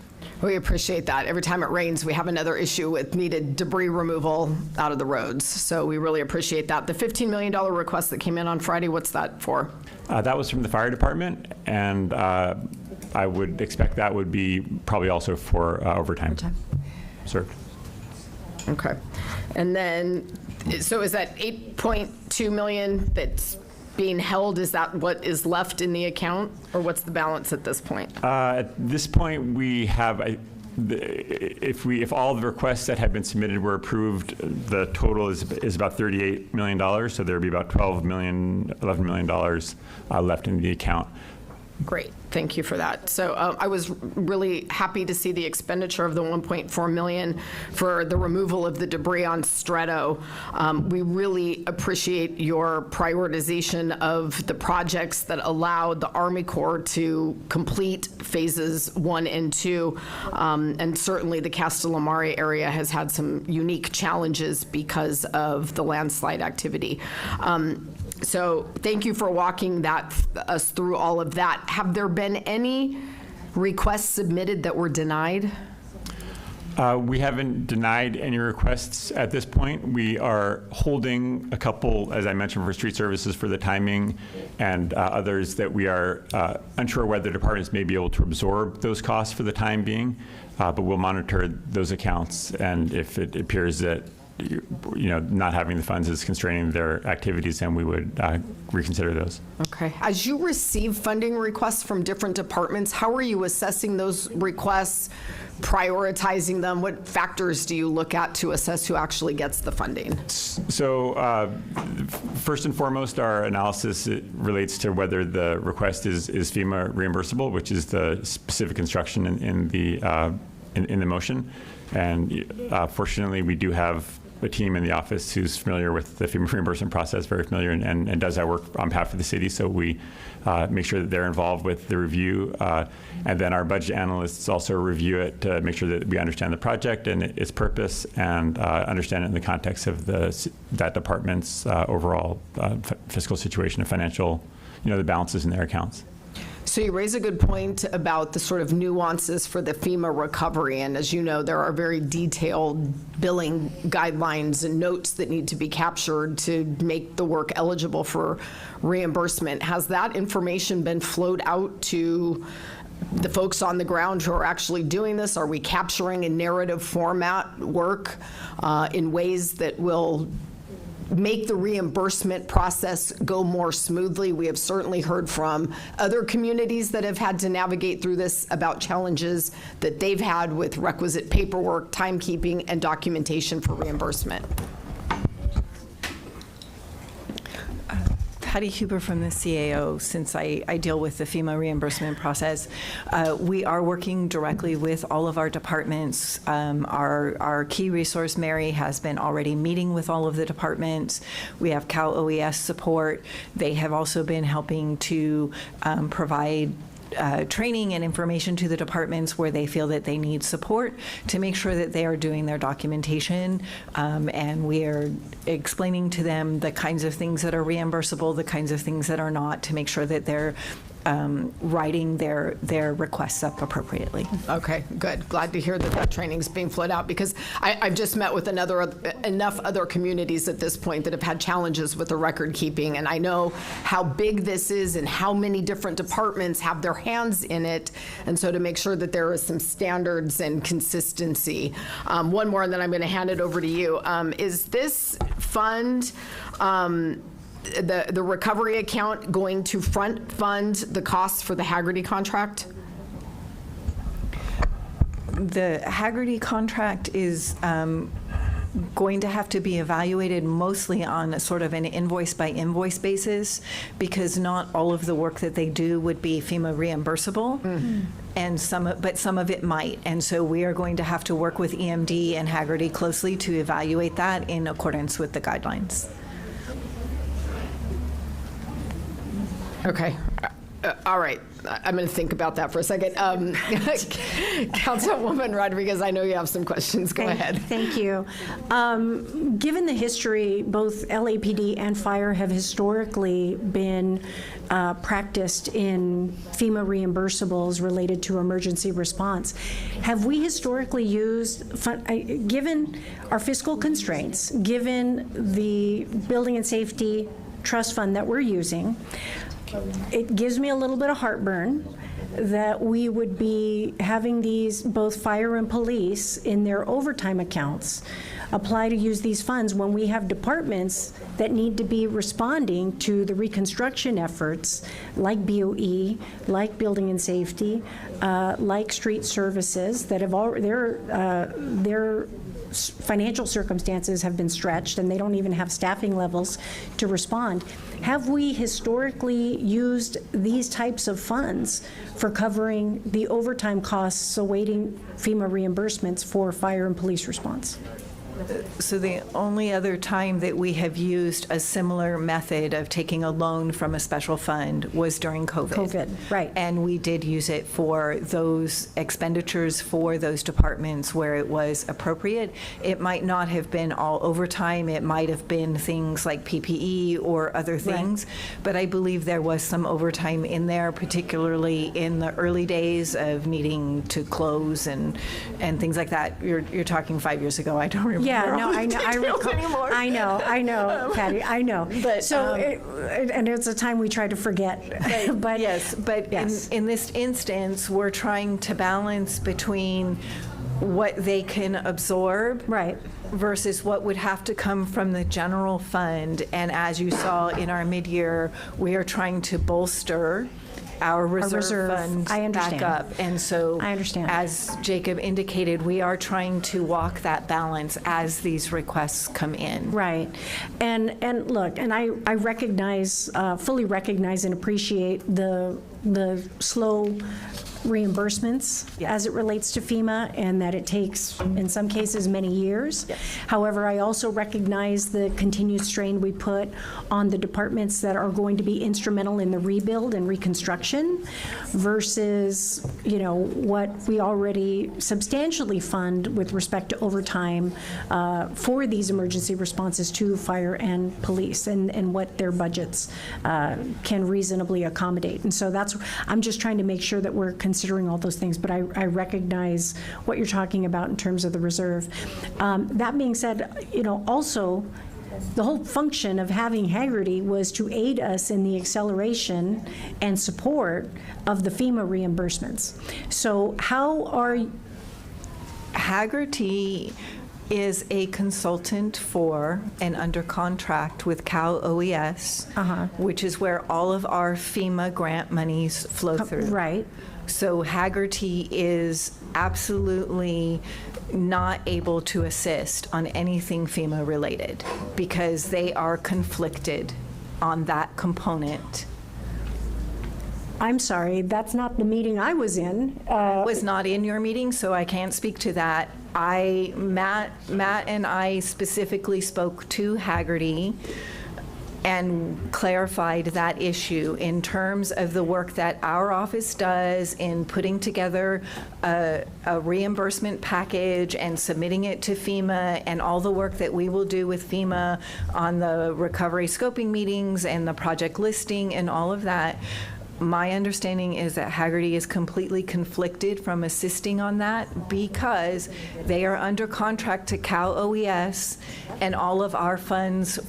We appreciate that. Every time it rains, we have another issue with needed debris removal out of the roads. So we really appreciate that. The $15 million request that came in on Friday, what's that for? That was from the fire department, and I would expect that would be probably also for overtime served. Okay. And then, so is that 8.2 million that's being held? Is that what is left in the account, or what's the balance at this point? At this point, we have, if all the requests that have been submitted were approved, the total is about $38 million. So there would be about $11 million left in the account. Great, thank you for that. So I was really happy to see the expenditure of the $1.4 million for the removal of the debris on Stretto. We really appreciate your prioritization of the projects that allowed the Army Corps to complete phases 1 and 2. And certainly the Castellamare area has had some unique challenges because of the landslide activity. So thank you for walking us through all of that. Have there been any requests submitted that were denied? We haven't denied any requests at this point. We are holding a couple, as I mentioned, for street services for the timing, and others that we are unsure whether departments may be able to absorb those costs for the time being, but we'll monitor those accounts, and if it appears that not having the funds is constraining their activities, and we would reconsider those. Okay. As you receive funding requests from different departments, how are you assessing those requests, prioritizing them? What factors do you look at to assess who actually gets the funding? So first and foremost, our analysis relates to whether the request is FEMA reimbursable, which is the specific instruction in the motion. And fortunately, we do have a team in the office who's familiar with the FEMA reimbursement process, very familiar, and does that work on behalf of the city. So we make sure that they're involved with the review. And then our budget analysts also review it to make sure that we understand the project and its purpose, and understand it in the context of that department's overall fiscal situation and financial, the balances in their accounts. So you raise a good point about the sort of nuances for the FEMA recovery. And as you know, there are very detailed billing guidelines and notes that need to be captured to make the work eligible for reimbursement. Has that information been flowed out to the folks on the ground who are actually doing this? Are we capturing in narrative format work in ways that will make the reimbursement process go more smoothly? We have certainly heard from other communities that have had to navigate through this about challenges that they've had with requisite paperwork, timekeeping, and documentation for reimbursement. Patty Huber from the CAO. Since I deal with the FEMA reimbursement process, we are working directly with all of our departments. Our key resource, Mary, has been already meeting with all of the departments. We have Cal OES support. They have also been helping to provide training and information to the departments where they feel that they need support to make sure that they are doing their documentation. And we are explaining to them the kinds of things that are reimbursable, the kinds of things that are not, to make sure that they're writing their requests up appropriately. Okay, good. Glad to hear that that training is being flowed out, because I've just met with enough other communities at this point that have had challenges with the record keeping, and I know how big this is and how many different departments have their hands in it, and so to make sure that there is some standards and consistency. One more, and then I'm going to hand it over to you. Is this fund, the recovery account, going to front fund the costs for the Haggerty contract? The Haggerty contract is going to have to be evaluated mostly on a sort of an invoice by invoice basis, because not all of the work that they do would be FEMA reimbursable. and but some of it might. And so we are going to have to work with EMD and Hagerty closely to evaluate that in accordance with the guidelines. Okay. All right. I'm going to think about that for a second. Councilwoman Rodriguez, I know you have some questions. Go ahead. Thank you. Given the history, both LAPD and fire have historically been practiced in FEMA reimbursables related to emergency response. Have we historically used, given our fiscal constraints, given the building and safety trust fund that we're using, it gives me a little bit of heartburn that we would be having these, both fire and police, in their overtime accounts, apply to use these funds when we have departments that need to be responding to the reconstruction efforts, like BOE, like building and safety, like street services, that have their financial circumstances have been stretched and they don't even have staffing levels to respond. Have we historically used these types of funds for covering the overtime costs awaiting FEMA reimbursements for fire and police response? So the only other time that we have used a similar method of taking a loan from a special fund was during COVID. Right. And we did use it for those expenditures for those departments where it was appropriate. It might not have been all overtime. It might have been things like PPE or other things. Right. But I believe there was some overtime in there, particularly in the early days of needing to close and things like that. You're talking 5 years ago. I don't remember. Yeah, no, I know. I know, Patty. I know. But so, and it's a time we try to forget. But yes, but yes. In this instance, we're trying to balance between what they can absorb, right, versus what would have to come from the general fund. And as you saw in our mid-year, we are trying to bolster our reserve funds back up. And so, I understand. As Jacob indicated, we are trying to walk that balance as these requests come in. Right. And look, and I recognize, fully recognize and appreciate the slow reimbursements as it relates to FEMA, and that it takes, in some cases, many years. Yes. However, I also recognize the continued strain we put on the departments that are going to be instrumental in the rebuild and reconstruction versus, what we already substantially fund with respect to overtime for these emergency responses to fire and police, and what their budgets can reasonably accommodate. And so I'm just trying to make sure that we're considering all those things, but I recognize what you're talking about in terms of the reserve. That being said, also, the whole function of having Hagerty was to aid us in the acceleration and support of the FEMA reimbursements. So how are Hagerty is a consultant for and under contract with Cal OES, which is where all of our FEMA grant monies flow through. Right. So Hagerty is absolutely not able to assist on anything FEMA related because they are conflicted on that component. I'm sorry, that's not the meeting I was in. I was not in your meeting, so I can't speak to that. Matt and I specifically spoke to Hagerty and clarified that issue in terms of the work that our office does in putting together a reimbursement package and submitting it to FEMA, and all the work that we will do with FEMA on the recovery scoping meetings and the project listing and all of that. My understanding is that Hagerty is completely conflicted from assisting on that because they are under contract to Cal OES and all of our funds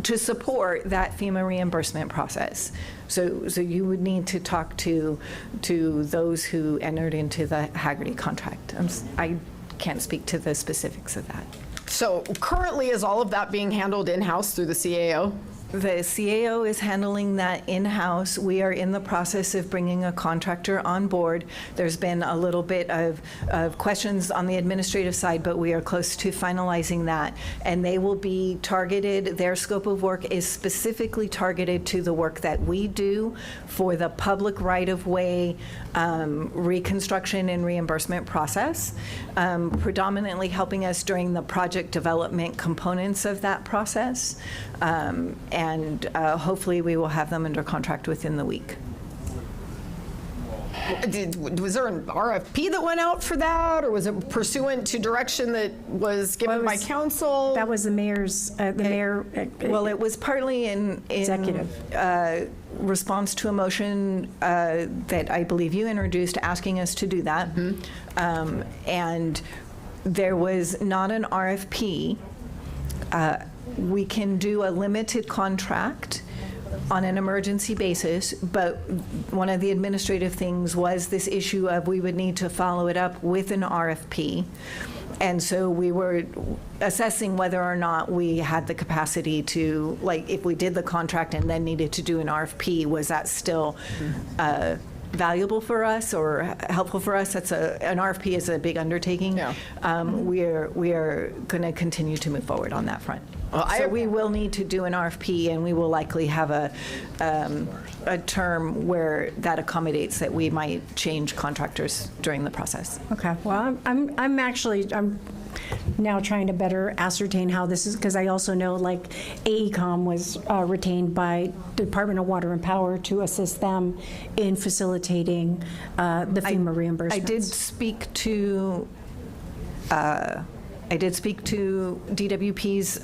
to support that FEMA reimbursement process. So you would need to talk to those who entered into the Hagerty contract. I can't speak to the specifics of that. So currently, is all of that being handled in-house through the CAO? The CAO is handling that in-house. We are in the process of bringing a contractor on board. There's been a little bit of questions on the administrative side, but we are close to finalizing that. And they will be targeted, their scope of work is specifically targeted to the work that we do for the public right-of-way reconstruction and reimbursement process, predominantly helping us during the project development components of that process. And hopefully we will have them under contract within the week. Was there an RFP that went out for that, or was it pursuant to direction that was given by council? That was the mayor's, Well, it was partly in executive response to a motion that I believe you introduced asking us to do that. And there was not an RFP. We can do a limited contract on an emergency basis, but one of the administrative things was this issue of we would need to follow it up with an RFP. And so we were assessing whether or not we had the capacity to, like, if we did the contract and then needed to do an RFP, was that still valuable for us or helpful for us? An RFP is a big undertaking. Yeah. We are going to continue to move forward on that front. Well, so we will need to do an RFP, and we will likely have a term where that accommodates that we might change contractors during the process. Okay. Well, I'm now trying to better ascertain how this is, because I also know like AECOM was retained by the Department of Water and Power to assist them in facilitating the FEMA reimbursements. I did speak to DWP's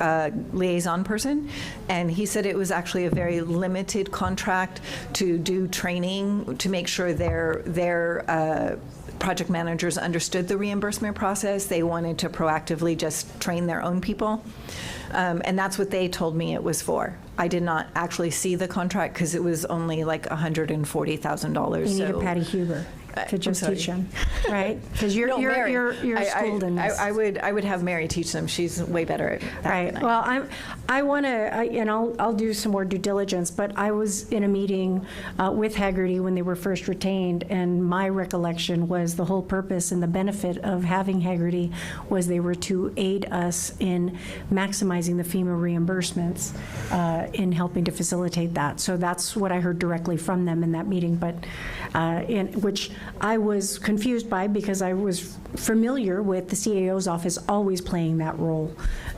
liaison person, and he said it was actually a very limited contract to do training to make sure their project managers understood the reimbursement process. They wanted to proactively just train their own people. And that's what they told me it was for. I did not actually see the contract because it was only like $140,000. You needed Patty Huber to just teach them, right? Because you're schooled in this. I would have Mary teach them. She's way better at that. Right. Than Well, I want to, and I'll do some more due diligence. But I was in a meeting with Haggerty when they were first retained, and my recollection was the whole purpose and the benefit of having Haggerty was they were to aid us in maximizing the FEMA reimbursements in helping to facilitate that. So that's what I heard directly from them in that meeting. But which I was confused by because I was familiar with the CAO's office always playing that role.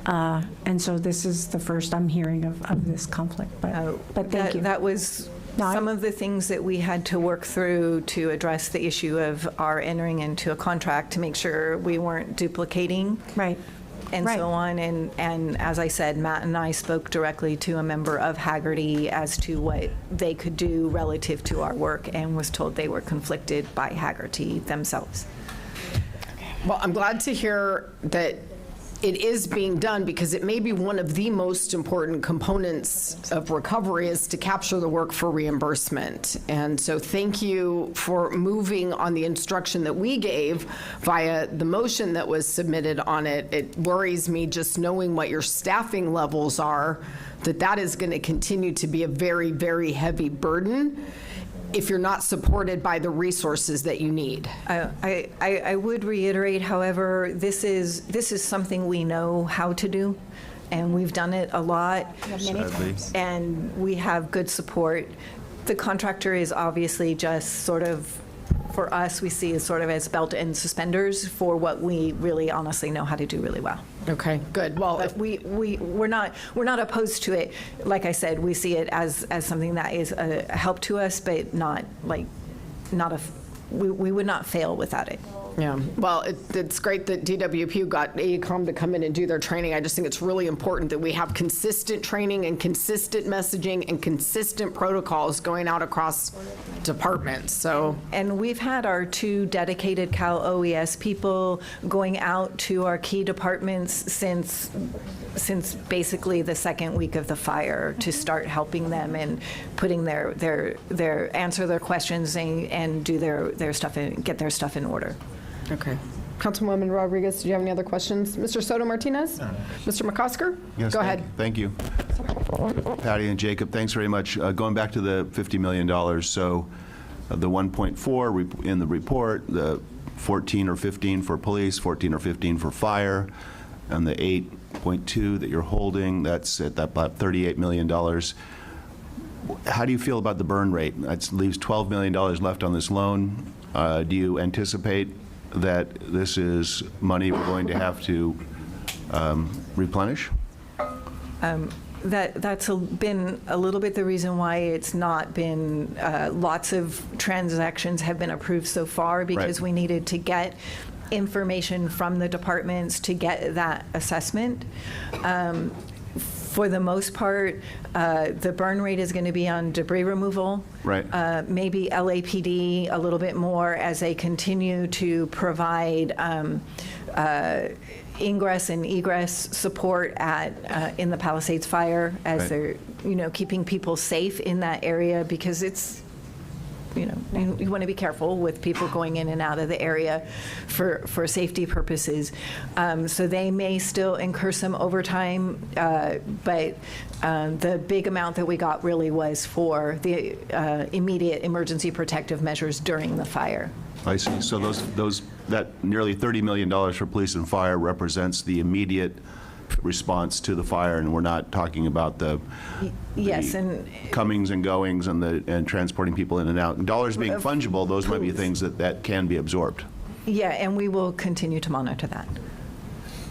And so this is the first I'm hearing of this conflict. But thank you. That was some of the things that we had to work through to address the issue of our entering into a contract to make sure we weren't duplicating. Right. And so on. And as I said, Matt and I spoke directly to a member of Haggerty as to what they could do relative to our work and was told they were conflicted by Haggerty themselves. Well, I'm glad to hear that it is being done because it may be one of the most important components of recovery is to capture the work for reimbursement. And so thank you for moving on the instruction that we gave via the motion that was submitted on it. It worries me just knowing what your staffing levels are, that is going to continue to be a very, very heavy burden if you're not supported by the resources that you need. I would reiterate, however, this is something we know how to do, and we've done it a lot, and we have good support. The contractor is obviously just sort of, for us, we see as sort of as belt and suspenders for what we really honestly know how to do really well. Okay, good. Well, but we're not opposed to it. Like I said, we see it as something that is a help to us, but we would not fail without it. Yeah, well, it's great that DWP got AECOM to come in and do their training. I just think it's really important that we have consistent training and consistent messaging and consistent protocols going out across departments. And we've had our 2 dedicated Cal OES people going out to our key departments since basically the second week of the fire to start helping them and putting their answer their questions and do their stuff and get their stuff in order. Okay. Councilwoman Rodriguez, do you have any other questions? Mr. Soto Martinez? No. Mr. McCosker? Yes, Go ahead. Thank you. Patty and Jacob, thanks very much. Going back to the $50 million, so the 1.4 in the report, the 14 or 15 for police, 14 or 15 for fire, and the 8.2 that you're holding, that's at about $38 million. How do you feel about the burn rate? That leaves $12 million left on this loan. Do you anticipate that this is money we're going to have to replenish? That's been a little bit the reason why it's not been, lots of transactions have been approved so far, because we needed to get information from the departments to get that assessment. For the most part, the burn rate is going to be on debris removal. Right. Maybe LAPD a little bit more as they continue to provide ingress and egress support in the Palisades fire, as they're keeping people safe in that area, because it's you want to be careful with people going in and out of the area for safety purposes. So they may still incur some overtime, but the big amount that we got really was for the immediate emergency protective measures during the fire. I see. So that nearly $30 million for police and fire represents the immediate response to the fire, and we're not talking about the comings and goings and transporting people in and out. Dollars being fungible, those might be things that can be absorbed. Yeah, and we will continue to monitor that.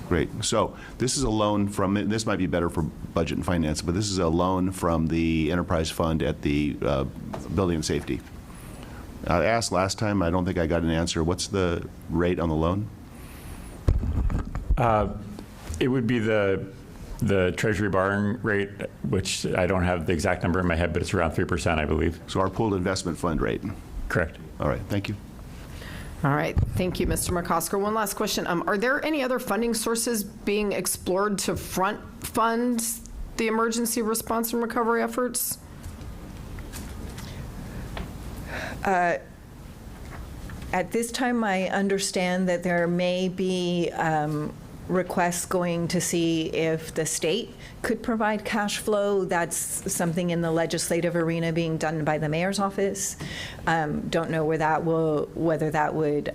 Great. So this is a loan from, this might be better for budget and finance, but this is a loan from the enterprise fund at the building and safety. I asked last time, I don't think I got an answer. What's the rate on the loan? It would be the Treasury borrowing rate, which I don't have the exact number in my head, but it's around 3%, I believe. So our pooled investment fund rate? Correct. All right, thank you. All right, thank you, Mr. McCosker. One last question. Are there any other funding sources being explored to front fund the emergency response and recovery efforts? At this time, I understand that there may be requests going to see if the state could provide cash flow. That's something in the legislative arena being done by the mayor's office. Don't know whether that would,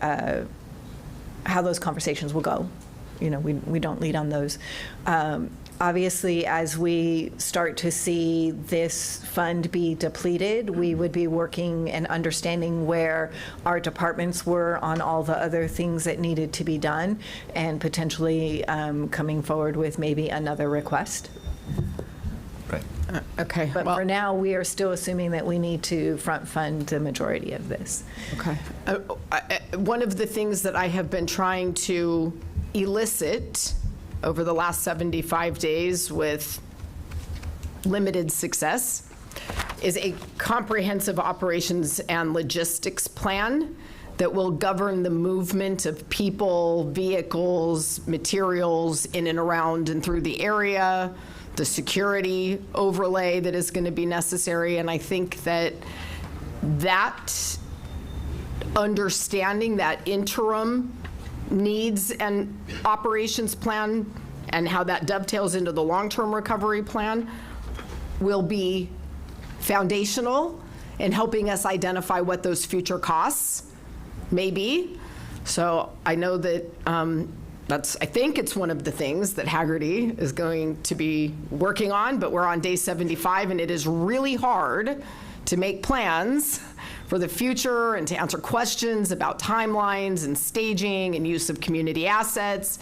how those conversations will go. We don't lead on those. Obviously, as we start to see this fund be depleted, we would be working and understanding where our departments were on all the other things that needed to be done, and potentially coming forward with maybe another request. Right. Okay. But for now, we are still assuming that we need to front fund the majority of this. Okay. One of the things that I have been trying to elicit over the last 75 days with limited success is a comprehensive operations and logistics plan that will govern the movement of people, vehicles, materials in and around and through the area, the security overlay that is going to be necessary. And I think that understanding that interim needs and operations plan and how that dovetails into the long-term recovery plan will be foundational in helping us identify what those future costs may be. So I know that I think it's one of the things that Hagerty is going to be working on, but we're on day 75, and it is really hard to make plans for the future and to answer questions about timelines and staging and use of community assets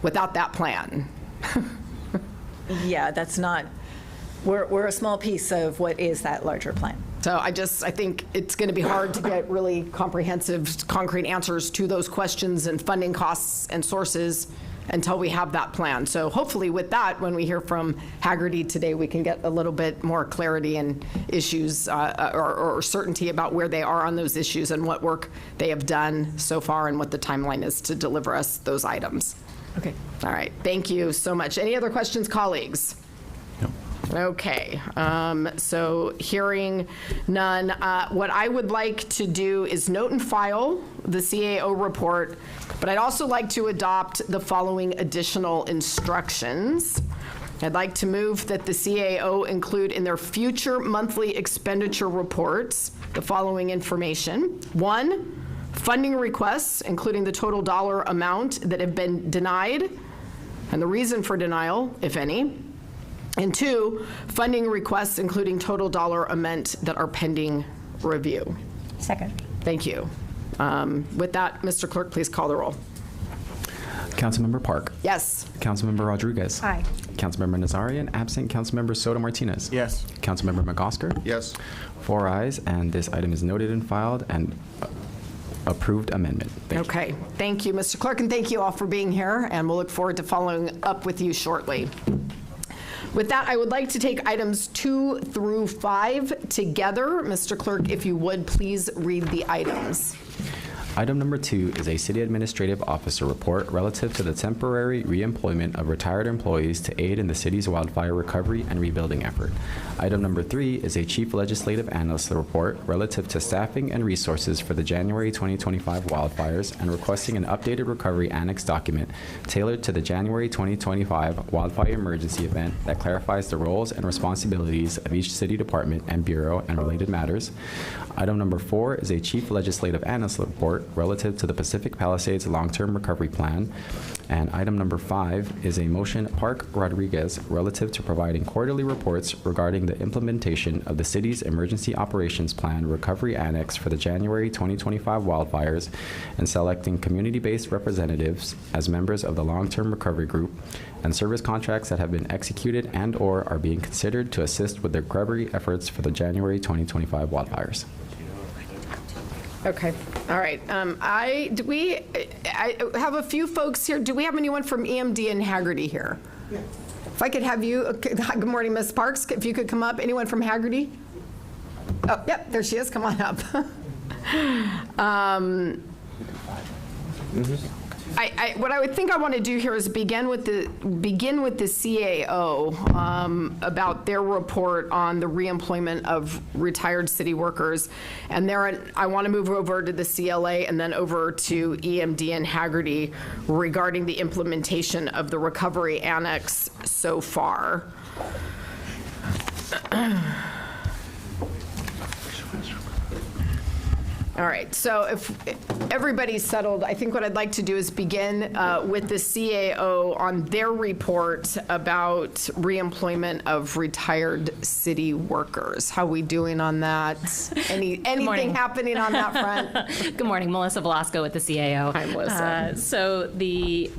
without that plan. Yeah, that's not, we're a small piece of what is that larger plan. So I think it's going to be hard to get really comprehensive, concrete answers to those questions and funding costs and sources until we have that plan. So hopefully with that, when we hear from Hagerty today, we can get a little bit more clarity and issues or certainty about where they are on those issues and what work they have done so far and what the timeline is to deliver us those items. Okay. All right. Thank you so much. Any other questions, colleagues? Okay, so hearing none, what I would like to do is note and file the CAO report, but I'd also like to adopt the following additional instructions. I'd like to move that the CAO include in their future monthly expenditure reports the following information. 1, funding requests, including the total dollar amount that have been denied and the reason for denial, if any. And 2, funding requests, including total dollar amount that are pending review. Second. Thank you. With that, Mr. Clerk, please call the roll. Councilmember Park. Yes. Councilmember Rodriguez. Aye. Councilmember Nazarian, absent. Councilmember Soto Martinez. Yes. Councilmember McOsker. Yes. 4 ayes, and this item is noted and filed and approved amendment. Thank you. Okay. Thank you, Mr. Clerk, and thank you all for being here, and we'll look forward to following up with you shortly. With that, I would like to take items 2 through 5 together. Mr. Clerk, if you would, please read the items. Item number 2 is a city administrative officer report relative to the temporary reemployment of retired employees to aid in the city's wildfire recovery and rebuilding effort. Item number 3 is a chief legislative analyst report relative to staffing and resources for the January 2025 wildfires and requesting an updated recovery annex document tailored to the January 2025 wildfire emergency event that clarifies the roles and responsibilities of each city department and bureau and related matters. Item number 4 is a chief legislative analyst report relative to the Pacific Palisades Long-Term Recovery Plan. And item number 5 is a motion Park Rodriguez relative to providing quarterly reports regarding the implementation of the city's Emergency Operations Plan Recovery Annex for the January 2025 wildfires and selecting community-based representatives as members of the Long-Term Recovery Group and service contracts that have been executed and/or are being considered to assist with the recovery efforts for the January 2025 wildfires. Okay, all right. I have a few folks here. Do we have anyone from EMD and Haggerty here? Yeah. If I could have you, okay, good morning, Ms. Parks. If you could come up. Anyone from Haggerty? Oh, yep, there she is. Come on up. What I would think I want to do here is begin with the CAO about their report on the reemployment of retired city workers, and there I want to move over to the CLA and then over to EMD and Haggerty regarding the implementation of the recovery annex so far. All right, so if everybody's settled, I think what I'd like to do is begin with the CAO on their report about reemployment of retired city workers. How are we doing on that? Anything happening on that front? Good morning, Melissa Velasco with the CAO. Hi, Melissa. So the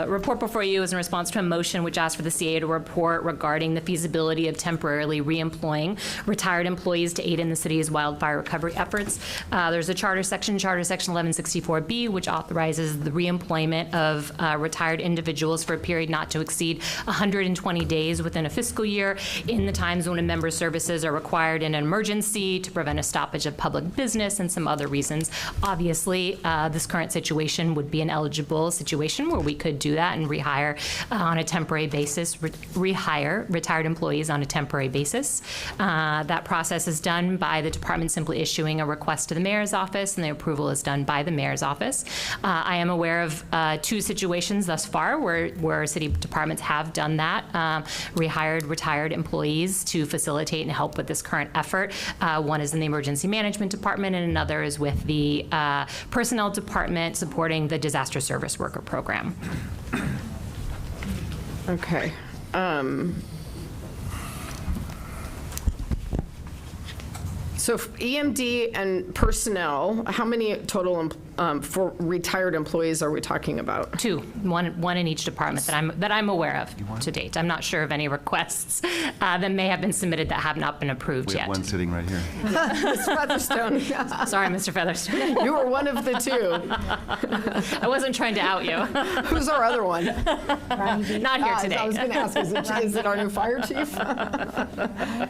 report before you is in response to a motion which asked for the CAO to report regarding the feasibility of temporarily reemploying retired employees to aid in the city's wildfire recovery efforts. There's a charter section 1164B, which authorizes the reemployment of retired individuals for a period not to exceed 120 days within a fiscal year in the times when a member's services are required in an emergency to prevent a stoppage of public business and some other reasons. Obviously, this current situation would be an eligible situation where we could do that and rehire on a temporary basis, rehire retired employees on a temporary basis. That process is done by the department simply issuing a request to the mayor's office, and the approval is done by the mayor's office. I am aware of 2 situations thus far where city departments have done that, rehired retired employees to facilitate and help with this current effort. One is in the emergency management department, and another is with the personnel department supporting the disaster service worker program. Okay. So EMD and personnel, how many total for retired employees are we talking about? 2, one in each department that I'm aware of to date. I'm not sure of any requests that may have been submitted that have not been approved We yet. have one sitting right here. Ms. Featherstone. Sorry, Mr. Featherstone. You were one of the 2. I wasn't trying to out you. Who's our other one? Not here today. I was going to ask, is it our new fire chief?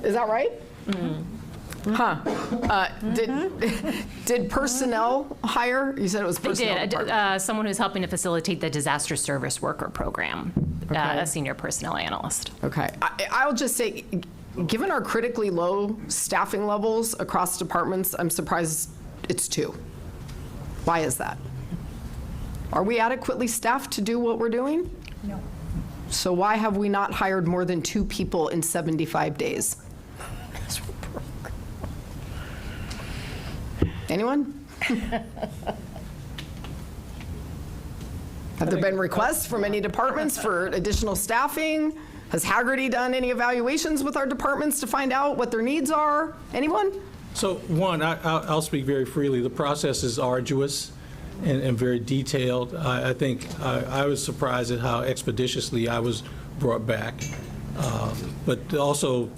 Is that right? Mm. Huh. Did personnel hire? You said it was personnel. They did. Someone who's helping to facilitate the disaster service worker program, a senior personnel analyst. Okay. I'll just say, given our critically low staffing levels across departments, I'm surprised it's 2. Why is that? Are we adequately staffed to do what we're doing? No. So why have we not hired more than 2 people in 75 days? Anyone? Have there been requests from any departments for additional staffing? Has Haggerty done any evaluations with our departments to find out what their needs are? Anyone? So, one, I'll speak very freely. The process is arduous and very detailed. I think I was surprised at how expeditiously I was brought back. But also,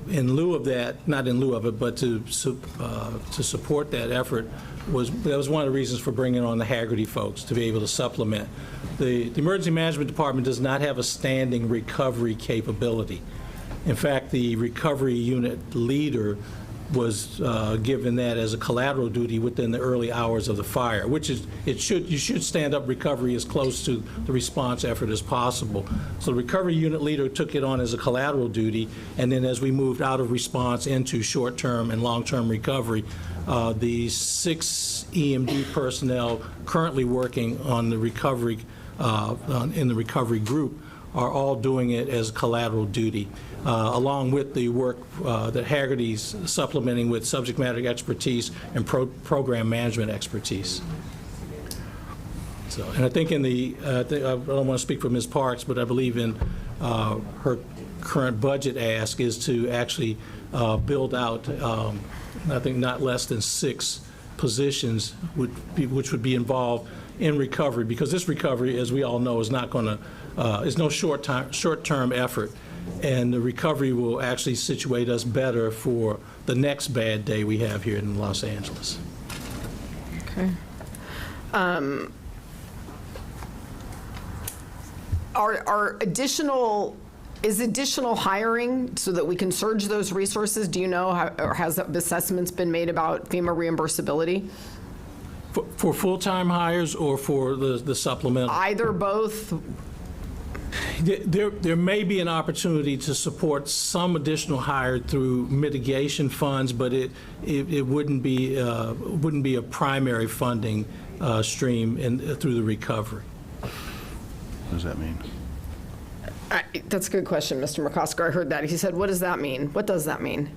in lieu of that, not in lieu of it, but to support that effort, that was one of the reasons for bringing on the Haggerty folks, to be able to supplement. The Emergency Management Department does not have a standing recovery capability. In fact, the recovery unit leader was given that as a collateral duty within the early hours of the fire, which is, you should stand up recovery as close to the response effort as possible. So the recovery unit leader took it on as a collateral duty, and then as we moved out of response into short-term and long-term recovery, the 6 EMD personnel currently working on the recovery, in the recovery group, are all doing it as collateral duty, along with the work that Haggerty's supplementing with subject matter expertise and program management expertise. So, and I think I don't want to speak for Ms. Parks, but I believe in her current budget ask is to actually build out, I think, not less than 6 positions which would be involved in recovery, because this recovery, as we all know, is not going to is no short-term effort, and the recovery will actually situate us better for the next bad day we have here in Los Angeles. Okay. Is additional hiring so that we can surge those resources? Do you know, or has assessments been made about FEMA reimbursability? For full-time hires or for the supplemental? Either, both. There may be an opportunity to support some additional hire through mitigation funds, but it wouldn't be a primary funding stream through the recovery. What does that mean? That's a good question, Mr. McCosker. I heard that. He said, what does that mean? What does that mean?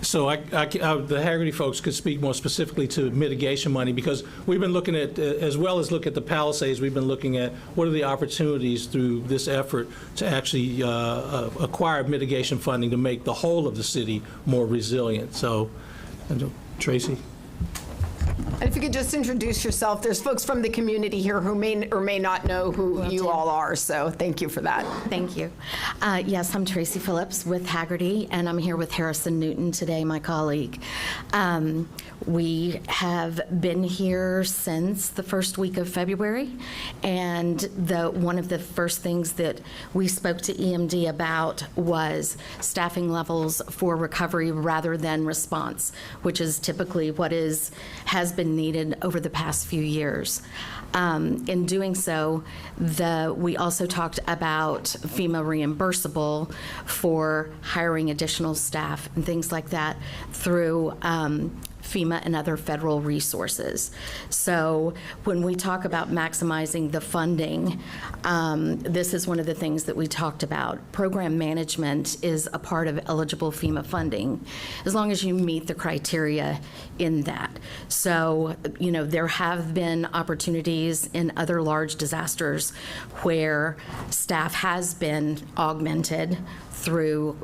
So the Haggerty folks could speak more specifically to mitigation money, because we've been looking at, as well as look at the Palisades, we've been looking at what are the opportunities through this effort to actually acquire mitigation funding to make the whole of the city more resilient. So, Tracy? And if you could just introduce yourself. There's folks from the community here who may or may not know who you all are, so thank you for that. Thank you. Yes, I'm Tracy Phillips with Haggerty, and I'm here with Harrison Newton today, my colleague. We have been here since the first week of February, and one of the first things that we spoke to EMD about was staffing levels for recovery rather than response, which is typically what has been needed over the past few years. In doing so, we also talked about FEMA reimbursable for hiring additional staff and things like that through FEMA and other federal resources. So when we talk about maximizing the funding, this is one of the things that we talked about. Program management is a part of eligible FEMA funding, as long as you meet the criteria in that. So, there have been opportunities in other large disasters where staff has been augmented through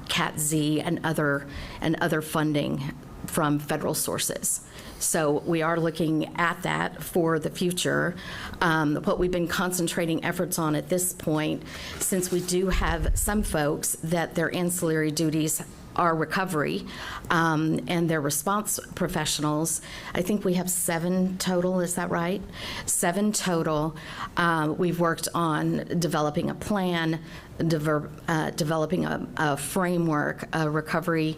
CAT-Z and other funding from federal sources. So we are looking at that for the future. What we've been concentrating efforts on at this point, since we do have some folks that their ancillary duties are recovery, and their response professionals, I think we have 7 total, is that right? 7 total. We've worked on developing a plan, developing a framework, a recovery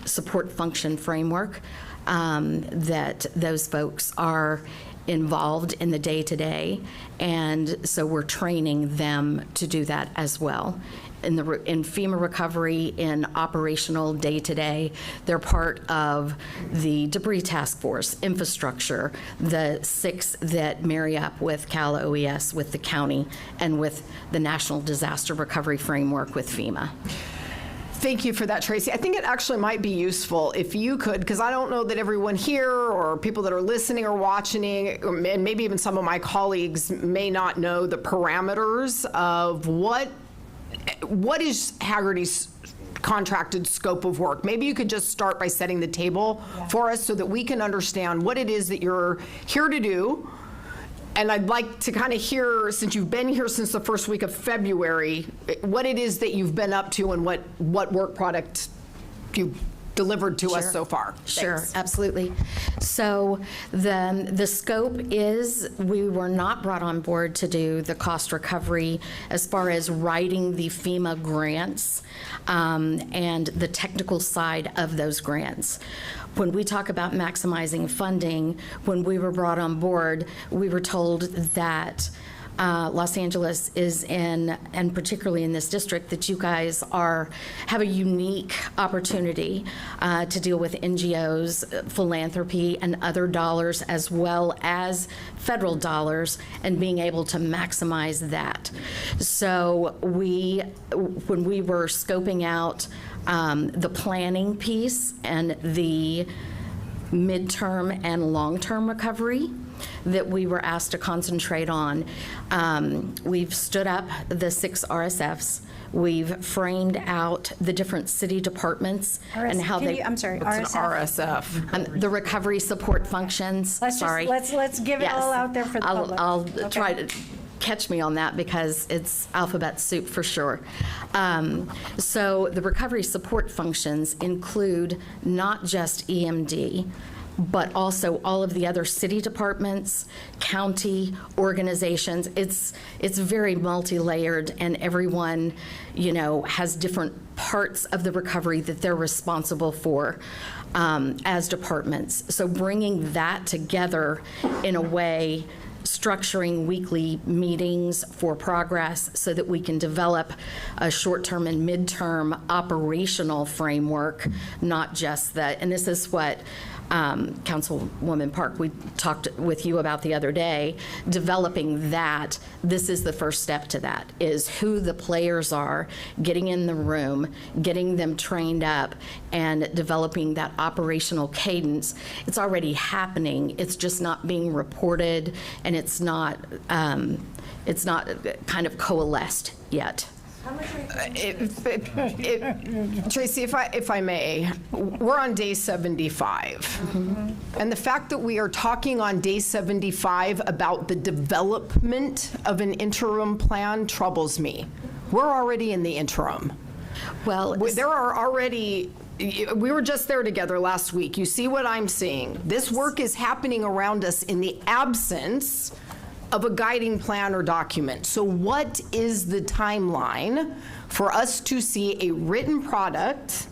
support function framework that those folks are involved in the day-to-day, and so we're training them to do that as well. in FEMA recovery in operational day-to-day. They're part of the debris task force, infrastructure, the 6 that marry up with Cal OES, with the county, and with the National Disaster Recovery Framework with FEMA. Thank you for that, Tracy. I think it actually might be useful if you could, because I don't know that everyone here or people that are listening or watching, and maybe even some of my colleagues may not know the parameters of what is Hagerty's contracted scope of work. Maybe you could just start by setting the table for us so that we can understand what it is that you're here to do. And I'd like to kind of hear, since you've been here since the first week of February, what it is that you've been up to and what work product you've delivered to us so far. Sure, Thanks. absolutely. So the scope is, we were not brought on board to do the cost recovery as far as writing the FEMA grants and the technical side of those grants. When we talk about maximizing funding, when we were brought on board, we were told that Los Angeles is in, and particularly in this district, that you guys have a unique opportunity to deal with NGOs, philanthropy, and other dollars, as well as federal dollars, and being able to maximize that. So when we were scoping out the planning piece and the midterm and long-term recovery that we were asked to concentrate on, we've stood up the 6 RSFs. We've framed out the different city departments and how they. I'm sorry, What's RSF? an RSF? The recovery support functions. Sorry. Let's give it all out there for the public. I'll try to catch me on that because it's alphabet soup for sure. So the recovery support functions include not just EMD, but also all of the other city departments, county organizations. It's very multi-layered, and everyone, has different parts of the recovery that they're responsible for as departments. So bringing that together in a way, structuring weekly meetings for progress so that we can develop a short-term and mid-term operational framework, not just that. And this is what Councilwoman Park, we talked with you about the other day, developing that. This is the first step to that, is who the players are, getting in the room, getting them trained up, and developing that operational cadence. It's already happening. It's just not being reported, and it's not kind of coalesced yet. Tracy, if I may, we're on day 75. And the fact that we are talking on day 75 about the development of an interim plan troubles me. We're already in the interim. Well, there are already. We were just there together last week. You see what I'm seeing. This work is happening around us in the absence of a guiding plan or document. So what is the timeline for us to see a written product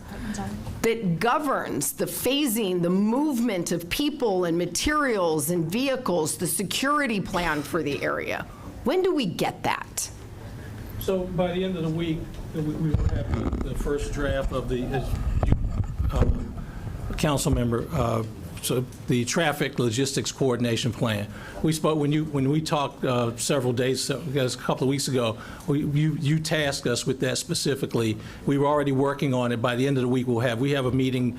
that governs the phasing, the movement of people and materials and vehicles, the security plan for the area? When do we get that? So by the end of the week, we will have the first draft of the, council member, so the traffic logistics coordination plan. We spoke when we talked several days, a couple of weeks ago. You tasked us with that specifically. We were already working on it. By the end of the week, we have a meeting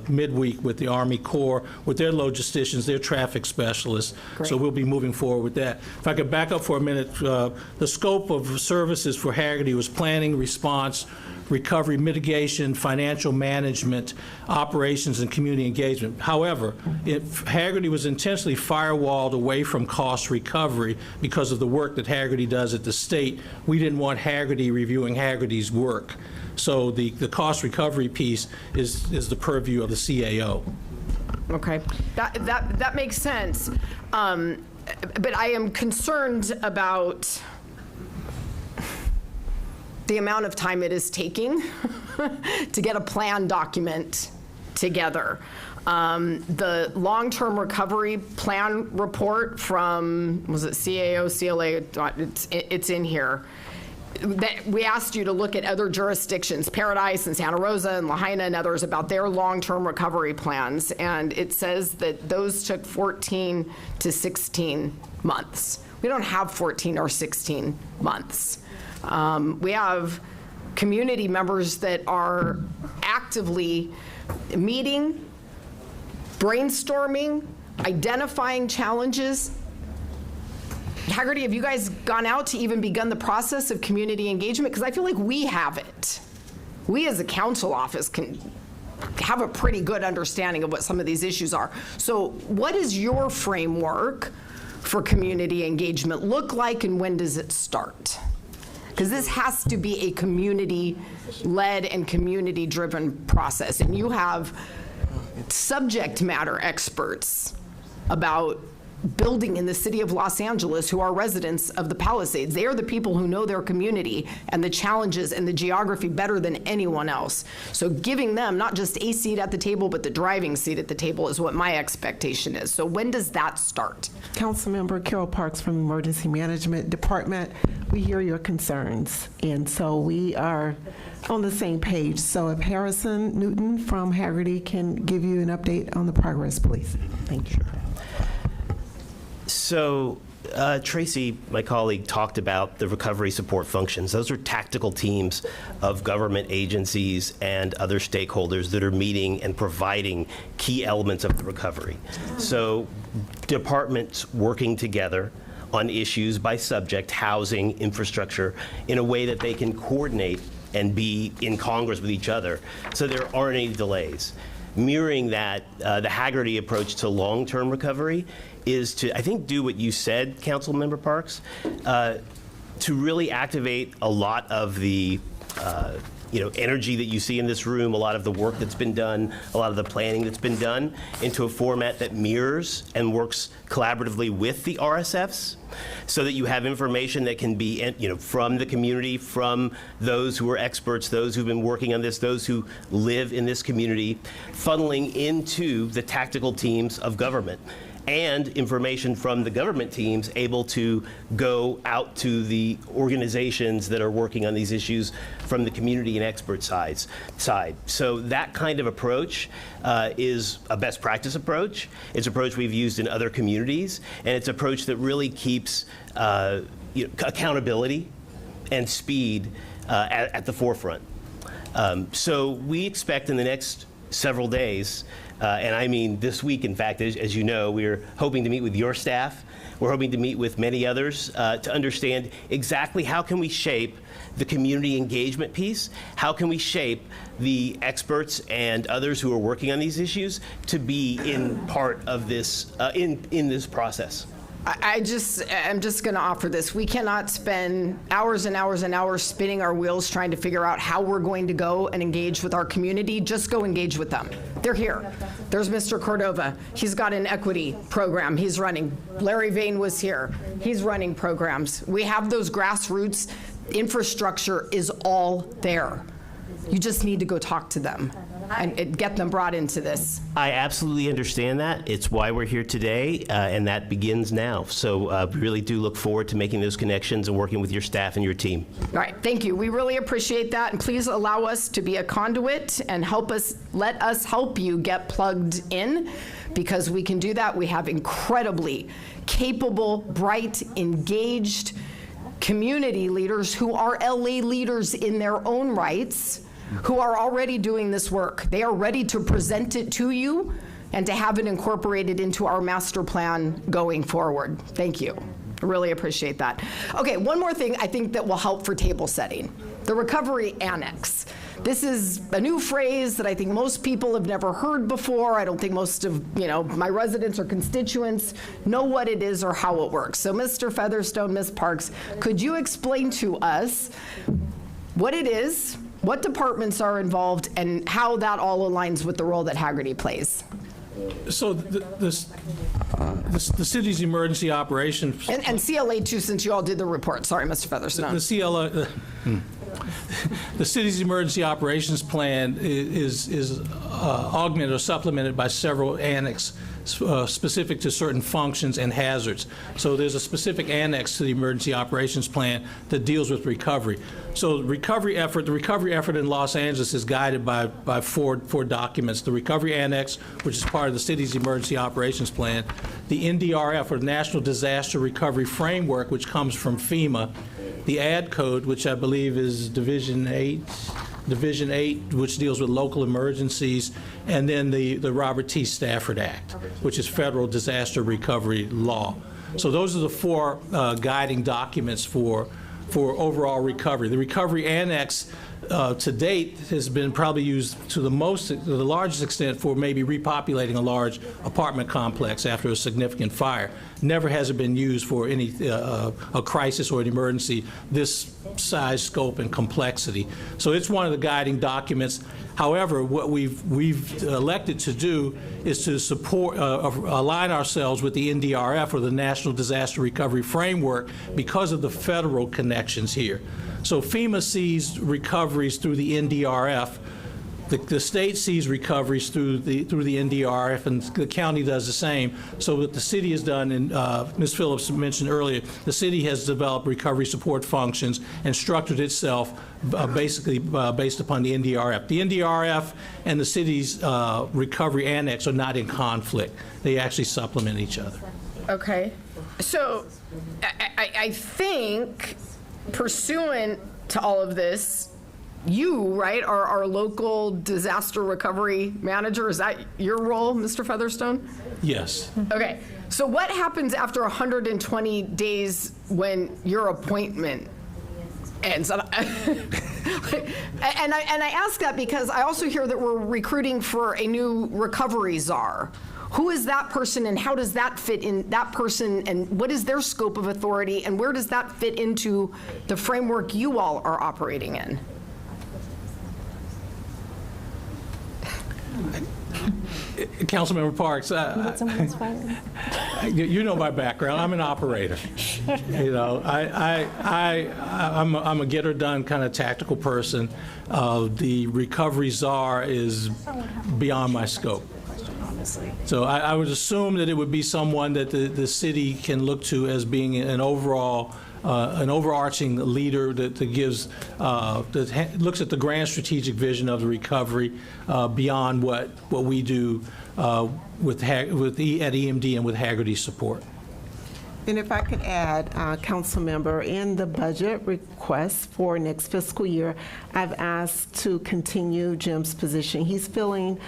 midweek with the Army Corps, with their logisticians, their traffic specialists. Great. So we'll be moving forward with that. If I could back up for a minute, the scope of services for Hagerty was planning, response, recovery, mitigation, financial management, operations, and community engagement. However, Hagerty was intentionally firewalled away from cost recovery because of the work that Hagerty does at the state. We didn't want Hagerty reviewing Hagerty's work. So the cost recovery piece is the purview of the CAO. Okay, that makes sense. But I am concerned about the amount of time it is taking to get a plan document together. The long-term recovery plan report from, was it CAO, CLA, it's in here. we asked you to look at other jurisdictions, Paradise and Santa Rosa and Lahaina and others, about their long-term recovery plans, and it says that those took 14 to 16 months. We don't have 14 or 16 months. We have community members that are actively meeting, brainstorming, identifying challenges. Haggerty, have you guys gone out to even begun the process of community engagement? Because I feel like we haven't. We as a council office can have a pretty good understanding of what some of these issues are. So what does your framework for community engagement look like, and when does it start? Because this has to be a community-led and community-driven process. And you have subject matter experts about building in the city of Los Angeles who are residents of the Palisades. They are the people who know their community and the challenges and the geography better than anyone else. So giving them not just a seat at the table, but the driving seat at the table is what my expectation is. So when does that start? Councilmember Carol Parks from the Emergency Management Department. We hear your concerns, and so we are on the same page. So if Harrison Newton from Haggerty can give you an update on the progress, please. Thank you. So Tracy, my colleague, talked about the recovery support functions. Those are tactical teams of government agencies and other stakeholders that are meeting and providing key elements of the recovery. So departments working together on issues by subject, housing, infrastructure, in a way that they can coordinate and be in Congress with each other so there aren't any delays. Mirroring that, the Haggerty approach to long-term recovery is to, I think, do what you said, Councilmember Parks, to really activate a lot of the energy that you see in this room, a lot of the work that's been done, a lot of the planning that's been done, into a format that mirrors and works collaboratively with the RSFs, so that you have information that can be, from the community, from those who are experts, those who've been working on this, those who live in this community, funneling into the tactical teams of government. And information from the government teams able to go out to the organizations that are working on these issues from the community and expert side. So that kind of approach is a best practice approach. It's an approach we've used in other communities, and it's an approach that really keeps accountability and speed at the forefront. So we expect in the next several days, and I mean this week, in fact, as you know, we're hoping to meet with your staff. We're hoping to meet with many others to understand exactly how can we shape the community engagement piece, how can we shape the experts and others who are working on these issues to be in part of this, in this process. I'm just going to offer this. We cannot spend hours and hours and hours spinning our wheels trying to figure out how we're going to go and engage with our community. Just go engage with them. They're here. There's Mr. Cordova. He's got an equity program he's running. Larry Vane was here. He's running programs. We have those grassroots. Infrastructure is all there. You just need to go talk to them and get them brought into this. I absolutely understand that. It's why we're here today, and that begins now. So we really do look forward to making those connections and working with your staff and your team. All right, thank you. We really appreciate that, and please allow us to be a conduit and let us help you get plugged in, because we can do that. We have incredibly capable, bright, engaged community leaders who are LA leaders in their own rights, who are already doing this work. They are ready to present it to you and to have it incorporated into our master plan going forward. Thank you. I really appreciate that. Okay, one more thing I think that will help for table setting. The recovery annex. This is a new phrase that I think most people have never heard before. I don't think most of my residents or constituents know what it is or how it works. So Mr. Featherstone, Ms. Parks, could you explain to us what it is, what departments are involved, and how that all aligns with the role that Haggerty plays? So the city's emergency operations... And CLA too, since you all did the report. Sorry, Mr. Featherstone. The city's emergency operations plan is augmented or supplemented by several annex specific to certain functions and hazards. So there's a specific annex to the emergency operations plan that deals with recovery. So the recovery effort in Los Angeles is guided by four documents: the recovery annex, which is part of the city's emergency operations plan, the NDRF, or National Disaster Recovery Framework, which comes from FEMA, the AD code, which I believe is Division 8, which deals with local emergencies, and then the Robert T. Stafford Act, which is federal disaster recovery law. So those are the four guiding documents for overall recovery. The recovery annex to date has been probably used to the largest extent for maybe repopulating a large apartment complex after a significant fire. Never has it been used for any a crisis or an emergency this size, scope, and complexity. So it's one of the guiding documents. However, what we've elected to do is to support, align ourselves with the NDRF, or the National Disaster Recovery Framework, because of the federal connections here. So FEMA sees recoveries through the NDRF. The state sees recoveries through the NDRF, and the county does the same. So what the city has done, and Ms. Phillips mentioned earlier, the city has developed recovery support functions and structured itself basically based upon the NDRF. The NDRF and the city's recovery annex are not in conflict. They actually supplement each other. Okay. So I think, pursuant to all of this, you, right, are our local disaster recovery manager. Is that your role, Mr. Featherstone? Yes. Okay. So what happens after 120 days when your appointment ends? And I ask that because I also hear that we're recruiting for a new recovery czar. Who is that person, and how does that fit in, that person, and what is their scope of authority, and where does that fit into the framework you all are operating in? Councilmember Parks, you know my background. I'm an operator. You know, I'm a get-her-done kind of tactical person. The recovery czar is beyond my scope. So I would assume that it would be someone that the city can look to as being an overarching leader that gives that looks at the grand strategic vision of the recovery beyond what we do at EMD and with Hagerty support. And if I could add, Council Member, in the budget request for next fiscal year, I've asked to continue Jim's position. He's filling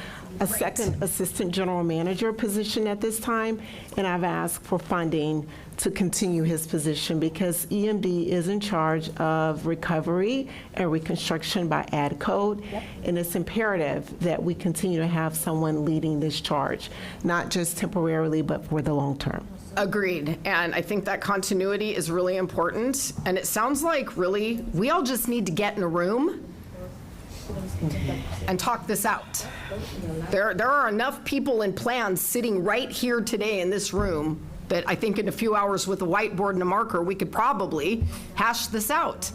a second assistant general manager position at this time, and I've asked for funding to continue his position because EMD is in charge of recovery and reconstruction by ad code, and it's imperative that we continue to have someone leading this charge, not just temporarily, but for the long term. Agreed. And I think that continuity is really important. And it sounds like, really, we all just need to get in a room and talk this out. There are enough people and plans sitting right here today in this room that I think in a few hours with a whiteboard and a marker, we could probably hash this out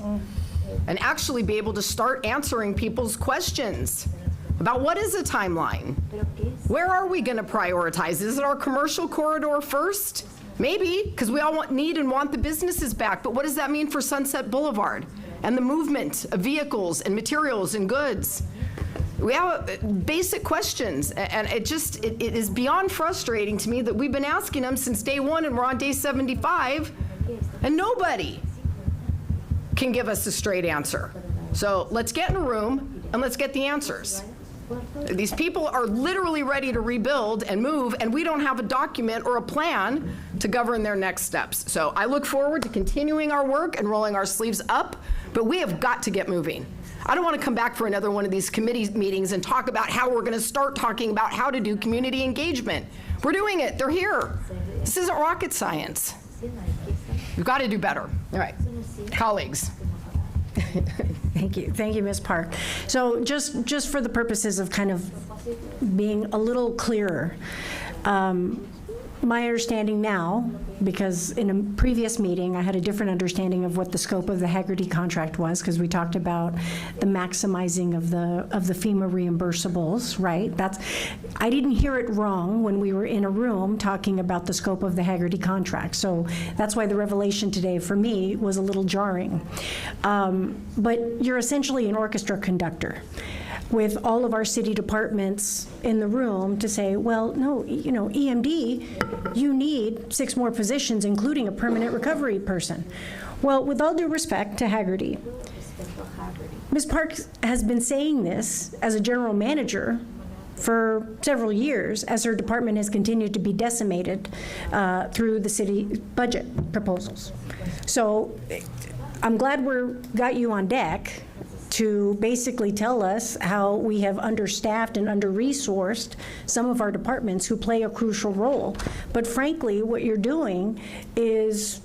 and actually be able to start answering people's questions about what is a timeline? Where are we going to prioritize? Is it our commercial corridor first? Maybe, because we all need and want the businesses back, but what does that mean for Sunset Boulevard and the movement of vehicles and materials and goods? We have basic questions, and it is beyond frustrating to me that we've been asking them since day one and we're on day 75, and nobody can give us a straight answer. So let's get in a room and let's get the answers. These people are literally ready to rebuild and move, and we don't have a document or a plan to govern their next steps. So I look forward to continuing our work and rolling our sleeves up, but we have got to get moving. I don't want to come back for another one of these committee meetings and talk about how we're going to start talking about how to do community engagement. We're doing it. They're here. This isn't rocket science. We've got to do better. All right, colleagues. Thank you, Ms. Park. So just for the purposes of kind of being a little clearer, my understanding now, because in a previous meeting, I had a different understanding of what the scope of the Haggerty contract was, because we talked about the maximizing of the FEMA reimbursables, right? I didn't hear it wrong when we were in a room talking about the scope of the Haggerty contract. So that's why the revelation today for me was a little jarring. But you're essentially an orchestra conductor with all of our city departments in the room to say, well, no, EMD, you need 6 more positions, including a permanent recovery person. Well, with all due respect to Haggerty, Ms. Parks has been saying this as a general manager for several years as her department has continued to be decimated through the city budget proposals. So I'm glad we got you on deck to basically tell us how we have understaffed and under-resourced some of our departments who play a crucial role. But frankly, what you're doing is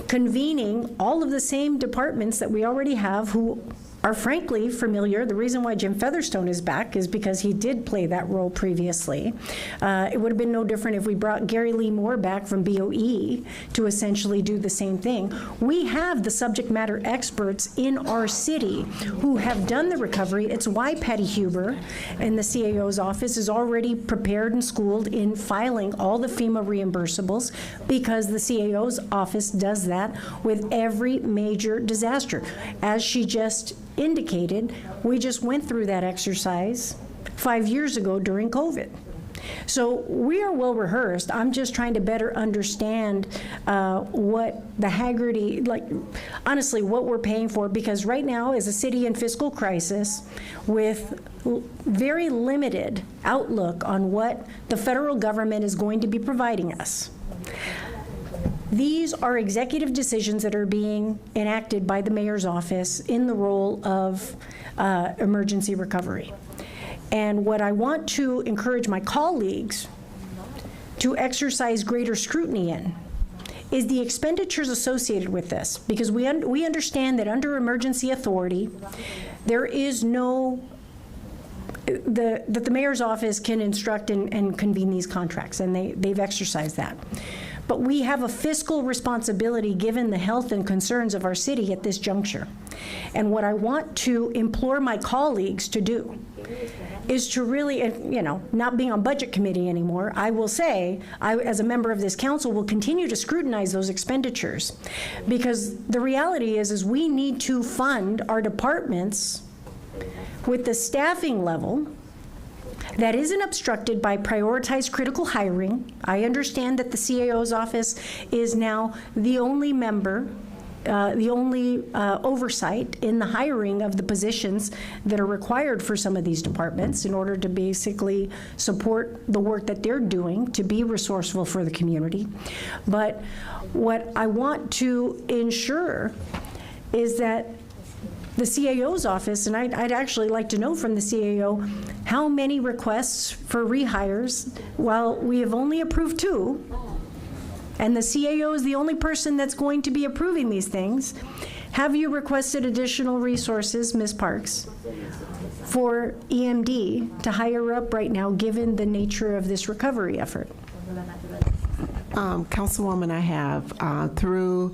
convening all of the same departments that we already have who are frankly familiar. The reason why Jim Featherstone is back is because he did play that role previously. It would have been no different if we brought Gary Lee Moore back from BOE to essentially do the same thing. We have the subject matter experts in our city who have done the recovery. It's why Patty Huber in the CAO's office is already prepared and schooled in filing all the FEMA reimbursables, because the CAO's office does that with every major disaster. As she just indicated, we just went through that exercise 5 years ago during COVID. So we are well rehearsed. I'm just trying to better understand what the Haggerty, honestly, what we're paying for, because right now as a city in fiscal crisis with very limited outlook on what the federal government is going to be providing us. These are executive decisions that are being enacted by the mayor's office in the role of emergency recovery. And what I want to encourage my colleagues to exercise greater scrutiny in is the expenditures associated with this, because we understand that under emergency authority, there is no that the mayor's office can instruct and convene these contracts, and they've exercised that. But we have a fiscal responsibility given the health and concerns of our city at this juncture. And what I want to implore my colleagues to do is to really, not being on budget committee anymore, I will say, I, as a member of this council, will continue to scrutinize those expenditures. Because the reality is we need to fund our departments with the staffing level that isn't obstructed by prioritized critical hiring. I understand that the CAO's office is now the only member, the only oversight in the hiring of the positions that are required for some of these departments in order to basically support the work that they're doing to be resourceful for the community. But what I want to ensure is that the CAO's office, and I'd actually like to know from the CAO how many requests for rehires, while we have only approved 2, and the CAO is the only person that's going to be approving these things, have you requested additional resources, Ms. Parks, for EMD to hire up right now, given the nature of this recovery effort? Councilwoman, I have, through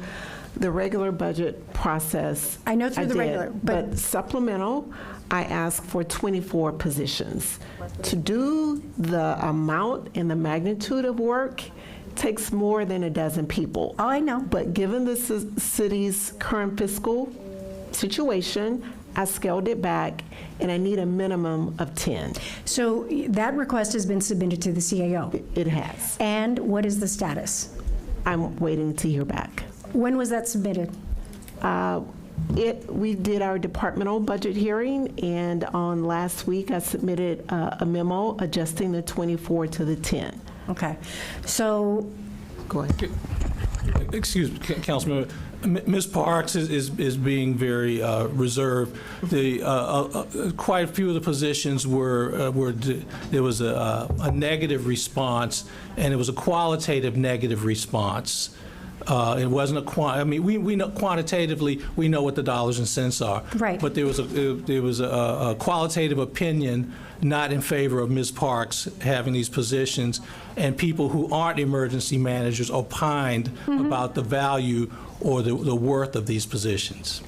the regular budget process. I know through the regular, but supplemental, I asked for 24 positions. To do the amount and the magnitude of work takes more than a dozen people. Oh, I know. But given the city's current fiscal situation, I scaled it back, and I need a minimum of 10. So that request has been submitted to the CAO? It has. And what is the status? I'm waiting to hear back. When was that submitted? We did our departmental budget hearing, and on last week I submitted a memo adjusting the 24 to the 10. Okay. So, go ahead. Excuse me, Councilmember. Ms. Parks is being very reserved. Quite a few of the positions were there was a negative response, and it was a qualitative negative response. It wasn't we know quantitatively, we know what the dollars and cents are. Right. But there was a qualitative opinion not in favor of Ms. Parks having these positions, and people who aren't emergency managers opined about the value or the worth of these positions.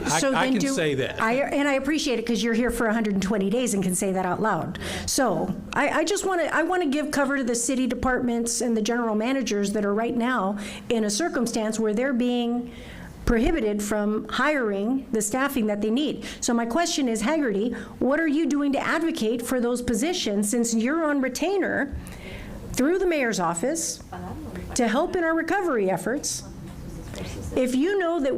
I can say that. And I appreciate it because you're here for 120 days and can say that out loud. So I just want to give cover to the city departments and the general managers that are right now in a circumstance where they're being prohibited from hiring the staffing that they need. So my question is, Haggerty, what are you doing to advocate for those positions since you're on retainer through the mayor's office to help in our recovery efforts? If you know that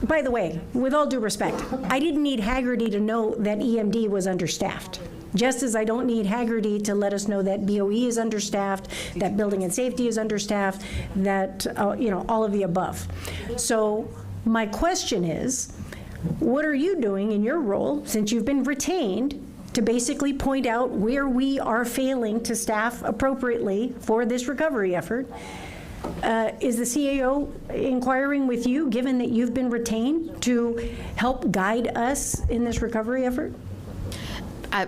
by the way, with all due respect, I didn't need Haggerty to know that EMD was understaffed. Just as I don't need Haggerty to let us know that BOE is understaffed, that building and safety is understaffed, that, all of the above. So my question is, what are you doing in your role, since you've been retained, to basically point out where we are failing to staff appropriately for this recovery effort? Is the CAO inquiring with you, given that you've been retained, to help guide us in this recovery effort?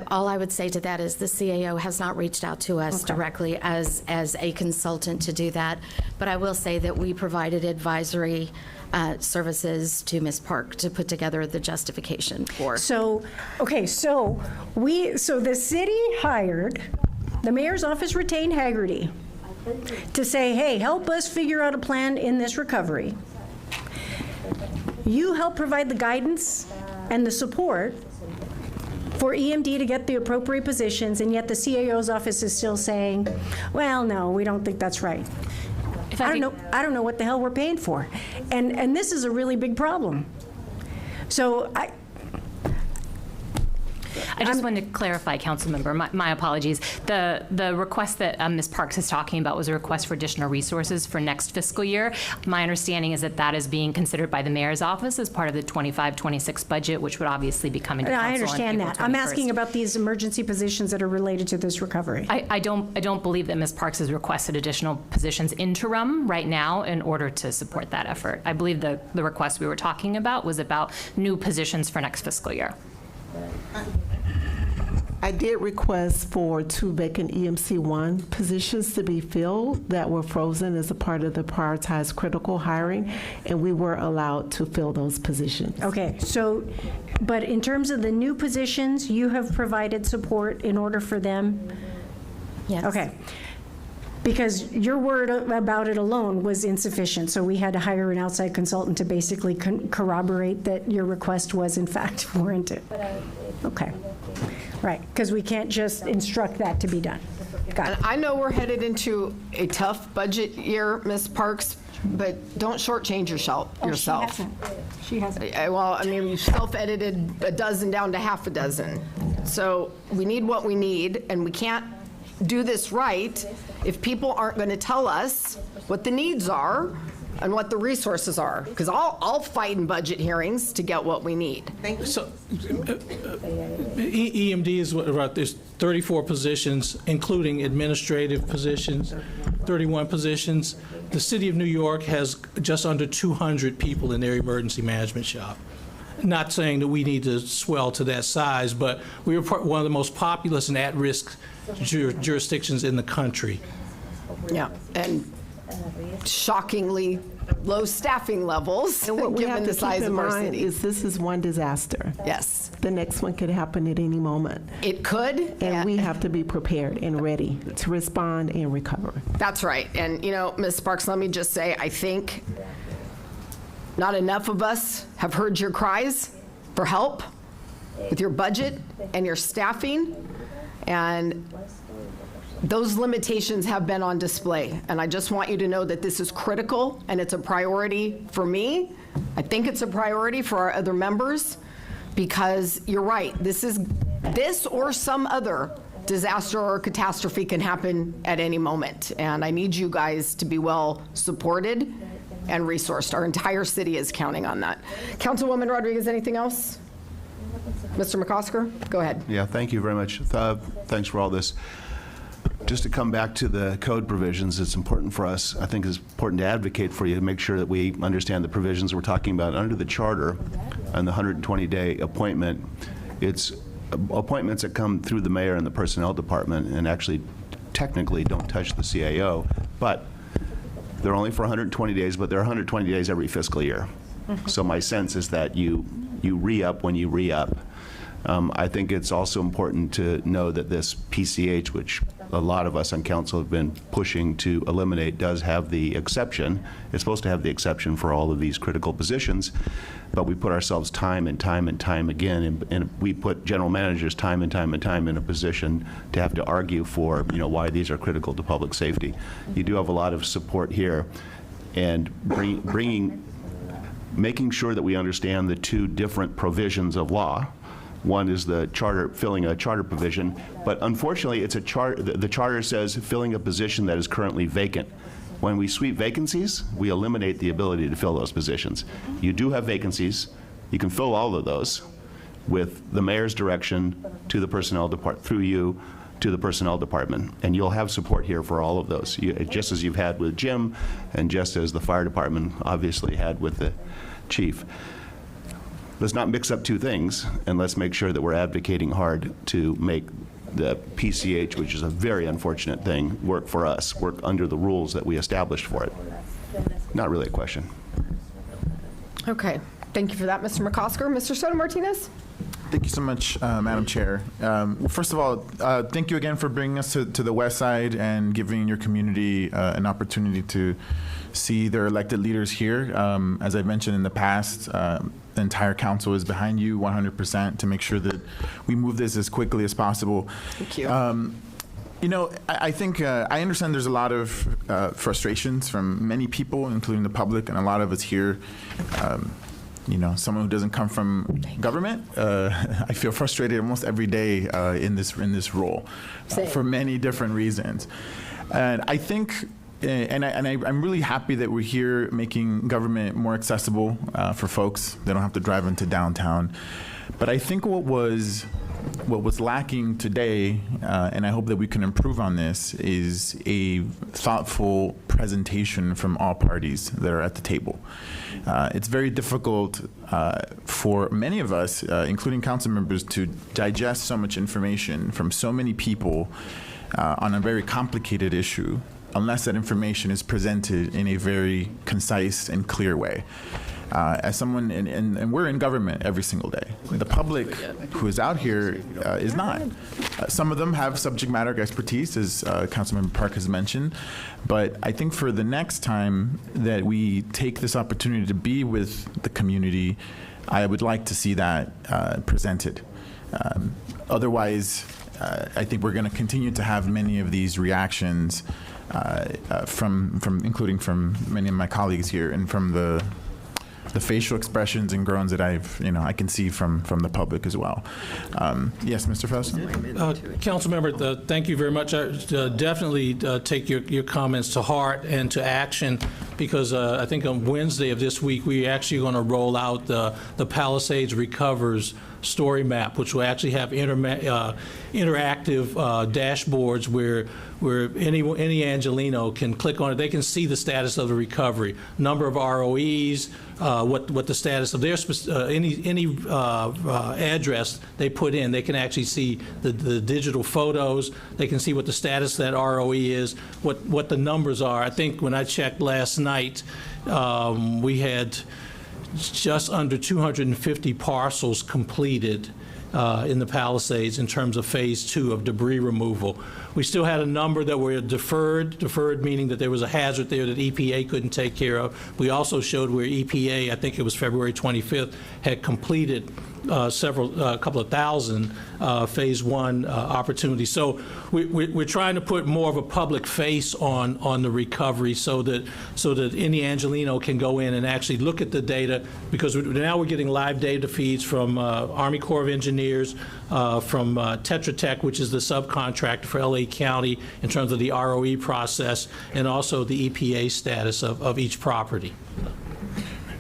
All I would say to that is the CAO has not reached out to us directly as a consultant to do that, but I will say that we provided advisory services to Ms. Park to put together the justification for. So the city hired, the mayor's office retained Haggerty to say, hey, help us figure out a plan in this recovery. You help provide the guidance and the support for EMD to get the appropriate positions, and yet the CAO's office is still saying, well, no, we don't think that's right. I don't know what the hell we're paying for. And this is a really big problem. So I just wanted to clarify, Councilmember, my apologies. The request that Ms. Parks is talking about was a request for additional resources for next fiscal year. My understanding is that that is being considered by the mayor's office as part of the 25-26 budget, which would obviously be coming to council. I understand that. I'm asking about these emergency positions that are related to this recovery. I don't believe that Ms. Parks has requested additional positions interim right now in order to support that effort. I believe the request we were talking about was about new positions for next fiscal year. I did request for 2 vacant EMC1 positions to be filled that were frozen as a part of the prioritized critical hiring, and we were allowed to fill those positions. Okay, so, but in terms of the new positions, you have provided support in order for them? Yes. Okay. Because your word about it alone was insufficient, so we had to hire an outside consultant to basically corroborate that your request was in fact warranted. Okay. Right, because we can't just instruct that to be done. Got it. I know we're headed into a tough budget year, Ms. Parks, but don't shortchange yourself. She hasn't. Well, I mean, you self-edited a dozen down to half a dozen. So we need what we need, and we can't do this right if people aren't going to tell us what the needs are and what the resources are, because I'll fight in budget hearings to get what we need. So EMD is about, there's 34 positions, including administrative positions, 31 positions. The city of New York has just under 200 people in their emergency management shop. Not saying that we need to swell to that size, but we are one of the most populous and at-risk jurisdictions in the country. Yeah, and shockingly low staffing levels And what we have given to the size keep in of our mind city. is this is one disaster. Yes. The next one could happen at any moment. It could. And we have to be prepared and ready to respond and recover. That's right. And, Ms. Sparks, let me just say, I think not enough of us have heard your cries for help with your budget and your staffing. And those limitations have been on display, and I just want you to know that this is critical, and it's a priority for me. I think it's a priority for our other members, because you're right, this or some other disaster or catastrophe can happen at any moment, and I need you guys to be well supported and resourced. Our entire city is counting on that. Councilwoman Rodriguez, anything else? Mr. McCosker, go ahead. Yeah, thank you very much. Thanks for all this. Just to come back to the code provisions, it's important for us, I think it's important to advocate for you to make sure that we understand the provisions we're talking about. Under the charter and the 120-day appointment, it's appointments that come through the mayor and the personnel department and actually technically don't touch the CAO, but they're only for 120 days, but they're 120 days every fiscal year. So my sense is that you re-up when you re-up. I think it's also important to know that this PCH, which a lot of us on council have been pushing to eliminate, does have the exception. It's supposed to have the exception for all of these critical positions, but we put ourselves time and time and time again, and we put general managers time and time and time in a position to have to argue for, why these are critical to public safety. You do have a lot of support here, and making sure that we understand the two different provisions of law. One is the charter, filling a charter provision, but unfortunately, it's a the charter says filling a position that is currently vacant. When we sweep vacancies, we eliminate the ability to fill those positions. You do have vacancies. You can fill all of those with the mayor's direction to the personnel department, through you to the personnel department, and you'll have support here for all of those, just as you've had with Jim, and just as the fire department obviously had with the chief. Let's not mix up two things, and let's make sure that we're advocating hard to make the PCH, which is a very unfortunate thing, work for us, work under the rules that we established for it. Not really a question. Okay, thank you for that, Mr. McCosker. Mr. Soto Martinez? Thank you so much, Madam Chair. First of all, thank you again for bringing us to the West Side and giving your community an opportunity to see their elected leaders here. As I've mentioned in the past, the entire council is behind you 100% to make sure that we move this as quickly as possible. Thank you. I think I understand there's a lot of frustrations from many people, including the public, and a lot of us here. Someone who doesn't come from government, I feel frustrated almost every day in this role for many different reasons. And I think, I'm really happy that we're here making government more accessible for folks. They don't have to drive into downtown. But I think what was lacking today, and I hope that we can improve on this, is a thoughtful presentation from all parties that are at the table. It's very difficult for many of us, including council members, to digest so much information from so many people on a very complicated issue, unless that information is presented in a very concise and clear way. As someone, and we're in government every single day. The public who is out here is not. Some of them have subject matter expertise, as Councilmember Park has mentioned, but I think for the next time that we take this opportunity to be with the community, I would like to see that presented. Otherwise, I think we're going to continue to have many of these reactions including from many of my colleagues here, and from the facial expressions and groans that I can see from the public as well. Yes, Mr. Felsen? Council member, thank you very much. I definitely take your comments to heart and to action, because I think on Wednesday of this week, we're actually going to roll out the Palisades Recovers story map, which will actually have interactive dashboards where any Angelino can click on it. They can see the status of the recovery, number of ROEs, what the status of their any address they put in. They can actually see the digital photos. They can see what the status of that ROE is, what the numbers are. I think when I checked last night, we had just under 250 parcels completed in the Palisades in terms of phase 2 of debris removal. We still had a number that were deferred meaning that there was a hazard there that EPA couldn't take care of. We also showed where EPA, I think it was February 25th, had completed a couple of thousand phase 1 opportunities. So we're trying to put more of a public face on the recovery so that any Angelino can go in and actually look at the data, because now we're getting live data feeds from Army Corps of Engineers, from Tetra Tech, which is the subcontractor for LA County in terms of the ROE process, and also the EPA status of each property.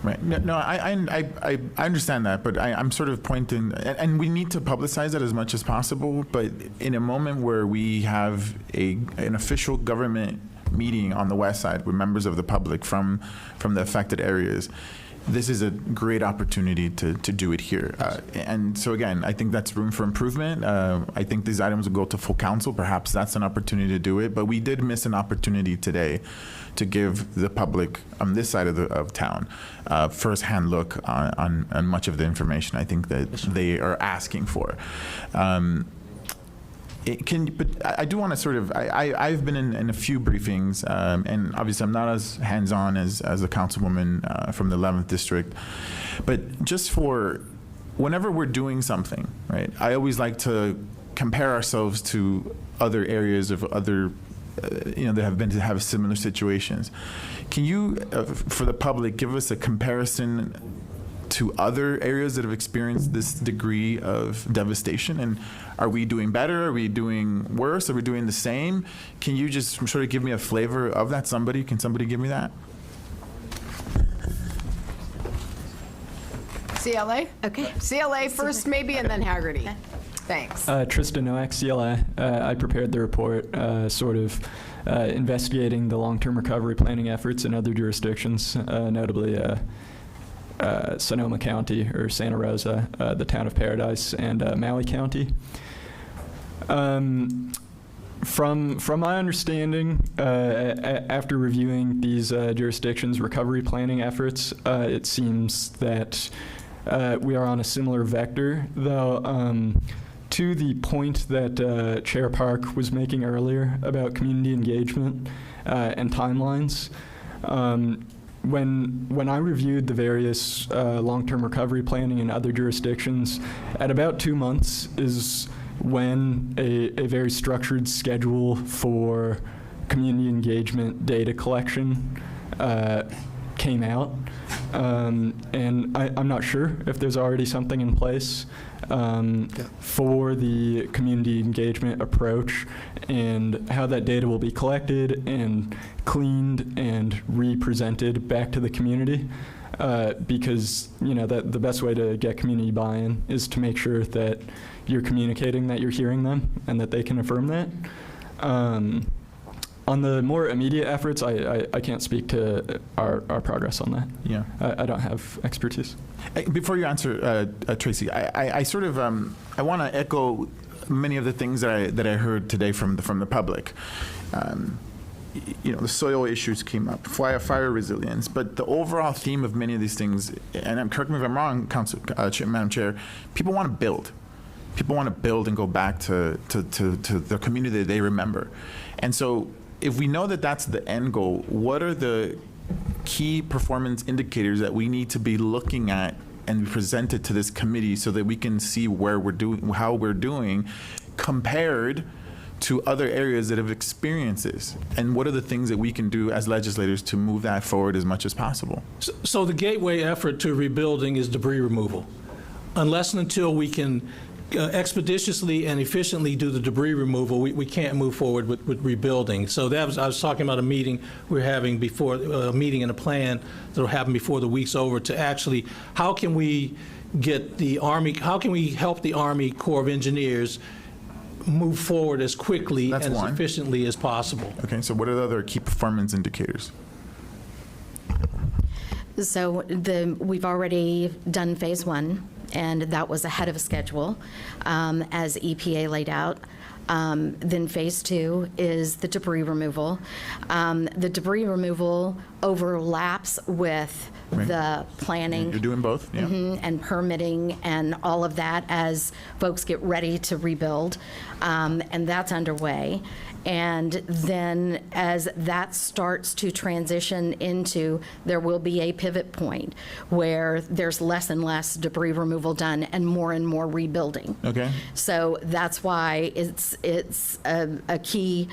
Right. No, I understand that, but I'm sort of pointing, and we need to publicize that as much as possible, but in a moment where we have an official government meeting on the west side with members of the public from the affected areas, this is a great opportunity to do it here. And so again, I think that's room for improvement. I think these items will go to full council. Perhaps that's an opportunity to do it, but we did miss an opportunity today to give the public on this side of town first-hand look on much of the information I think that they are asking for. But I do want to sort of, I've been in a few briefings, and obviously I'm not as hands-on as a councilwoman from the 11th district, but just for whenever we're doing something, right, I always like to compare ourselves to other areas of other that have similar situations. Can you, for the public, give us a comparison to other areas that have experienced this degree of devastation? And are we doing better? Are we doing worse? Are we doing the same? Can you just sort of give me a flavor of that? Can somebody give me that? CLA? Okay. CLA first maybe, and then Haggerty. Okay. Thanks. Tristan Noack, CLA. I prepared the report investigating the long-term recovery planning efforts in other jurisdictions, notably Sonoma County or Santa Rosa, the town of Paradise, and Maui County. From my understanding, after reviewing these jurisdictions' recovery planning efforts, it seems that we are on a similar vector, though to the point that Chair Park was making earlier about community engagement and timelines. When I reviewed the various long-term recovery planning in other jurisdictions, at about 2 months is when a very structured schedule for community engagement data collection came out. And I'm not sure if there's already something in place for the community engagement approach and how that data will be collected and cleaned and re-presented back to the community. Because that the best way to get community buy-in is to make sure that you're communicating that you're hearing them and that they can affirm that. On the more immediate efforts, I can't speak to our progress on that. Yeah, I don't have expertise. Before you answer, Tracy, I sort of I want to echo many of the things that I heard today from the public. The soil issues came up, fire resilience, but the overall theme of many of these things, and correct me if I'm wrong, Madam Chair, people want to build. People want to build and go back to the community that they remember. And so if we know that that's the end goal, what are the key performance indicators that we need to be looking at and presented to this committee so that we can see how we're doing compared to other areas that have experienced this? And what are the things that we can do as legislators to move that forward as much as possible? So the gateway effort to rebuilding is debris removal. Unless and until we can expeditiously and efficiently do the debris removal, we can't move forward with rebuilding. So I was talking about a meeting we're having before, a meeting and a plan that will happen before the week's over to actually, how can we help the Army Corps of Engineers move forward as quickly and as efficiently as possible. Okay, so what are the other key performance indicators? So we've already done phase 1, and that was ahead of schedule, as EPA laid out. Then phase 2 is the debris removal. The debris removal overlaps with the planning. You're doing both, yeah. And permitting and all of that as folks get ready to rebuild. And that's underway. And then as that starts to transition into, there will be a pivot point where there's less and less debris removal done and more rebuilding. Okay. So that's why it's a key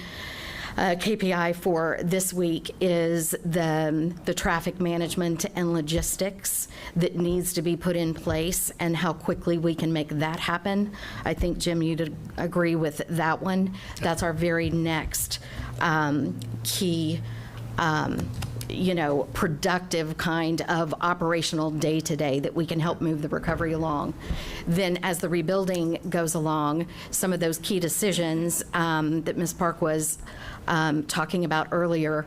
KPI for this week is the traffic management and logistics that needs to be put in place and how quickly we can make that happen. I think, Jim, you'd agree with that one. That's our very next key productive kind of operational day-to-day that we can help move the recovery along. Then as the rebuilding goes along, some of those key decisions that Ms. Park was talking about earlier,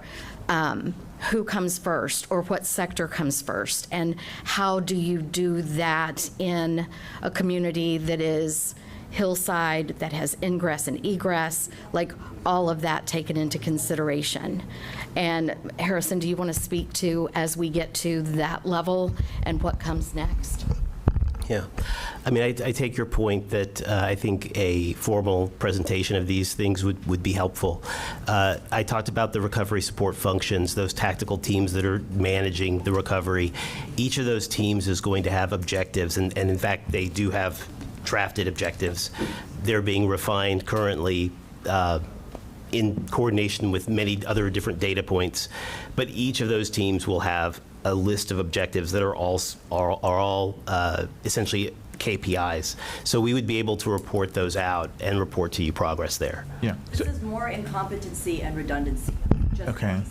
who comes first or what sector comes first, and how do you do that in a community that is hillside, that has ingress and egress, like all of that taken into consideration. And Harrison, do you want to speak to as we get to that level and what comes next? Yeah. I mean, I take your point that I think a formal presentation of these things would be helpful. I talked about the recovery support functions, those tactical teams that are managing the recovery. Each of those teams is going to have objectives, and in fact, they do have drafted objectives. They're being refined currently in coordination with many other different data points. But each of those teams will have a list of objectives that are all essentially KPIs. So we would be able to report those out and report to you progress there. Yeah. This is more incompetency and redundancy. Okay.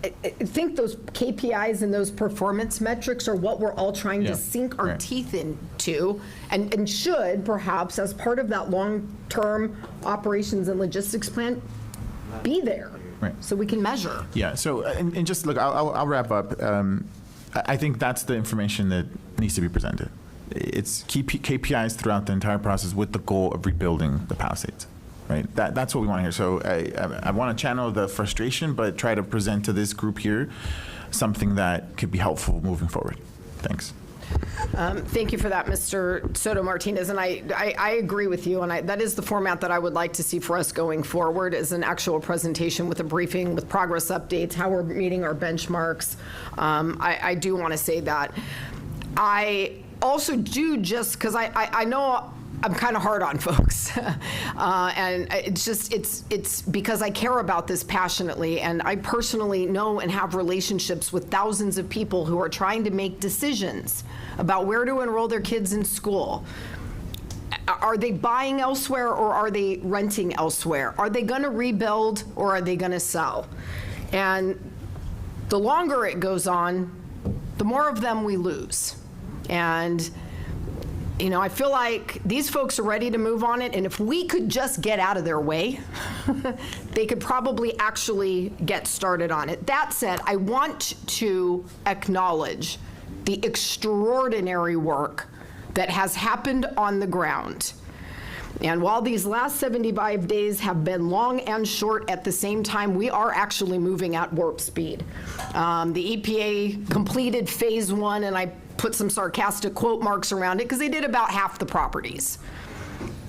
I think those KPIs and those performance metrics are what we're all trying Yeah. to sink our Right. teeth into, and should perhaps, as part of that long-term operations and logistics plan, be there. Right. So we can measure. Yeah, so, and just look, I'll wrap up. I think that's the information that needs to be presented. It's key KPIs throughout the entire process with the goal of rebuilding the Palisades, right? That's what we want to hear. So I want to channel the frustration, but try to present to this group here something that could be helpful moving forward. Thanks. Thank you for that, Mr. Soto Martinez, and I agree with you, and that is the format that I would like to see for us going forward, is an actual presentation with a briefing, with progress updates, how we're meeting our benchmarks. I do want to say that. I also do, just because I know I'm kind of hard on folks, and it's because I care about this passionately, and I personally know and have relationships with thousands of people who are trying to make decisions about where to enroll their kids in school. Are they buying elsewhere or are they renting elsewhere? Are they going to rebuild or are they going to sell? And the longer it goes on, the more of them we lose. And I feel like these folks are ready to move on it, and if we could just get out of their way, they could probably actually get started on it. That said, I want to acknowledge the extraordinary work that has happened on the ground. And while these last 75 days have been long and short at the same time, we are actually moving at warp speed. The EPA completed phase 1, and I put some sarcastic quote marks around it because they did about half the properties.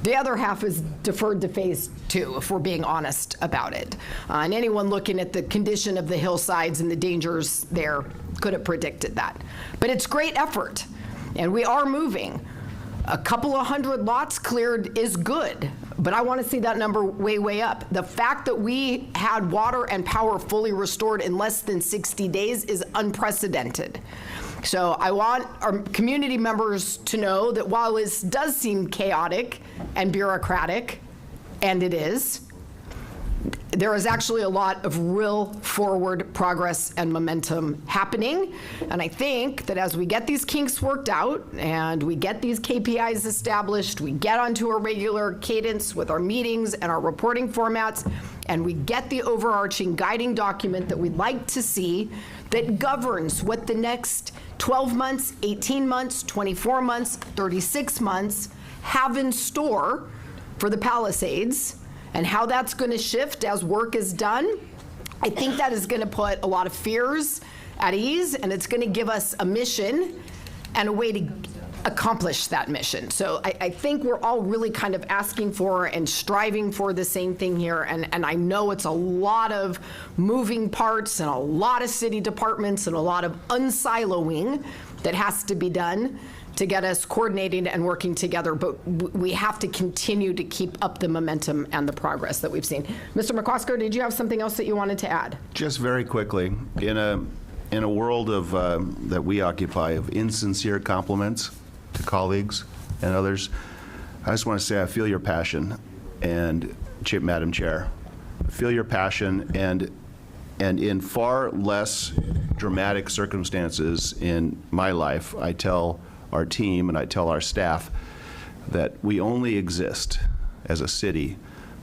The other half is deferred to phase 2, if we're being honest about it. And anyone looking at the condition of the hillsides and the dangers there could have predicted that. But it's great effort, and we are moving. A couple of hundred lots cleared is good, but I want to see that number way, way up. The fact that we had water and power fully restored in less than 60 days is unprecedented. So I want our community members to know that while this does seem chaotic and bureaucratic, and it is, there is actually a lot of real forward progress and momentum happening. And I think that as we get these kinks worked out and we get these KPIs established, we get onto a regular cadence with our meetings and our reporting formats, and we get the overarching guiding document that we'd like to see that governs what the next 12 months, 18 months, 24 months, 36 months have in store for the Palisades, and how that's going to shift as work is done. I think that is going to put a lot of fears at ease, and it's going to give us a mission and a way to accomplish that mission. So I think we're all really kind of asking for and striving for the same thing here, and I know it's a lot of moving parts and a lot of city departments and a lot of unsiloing that has to be done to get us coordinating and working together, but we have to continue to keep up the momentum and the progress that we've seen. Mr. McCosker, did you have something else that you wanted to add? Just very quickly, in a world of that we occupy of insincere compliments to colleagues and others, I just want to say I feel your passion, and Madam Chair, I feel your passion, and And in far less dramatic circumstances in my life, I tell our team and I tell our staff that we only exist as a city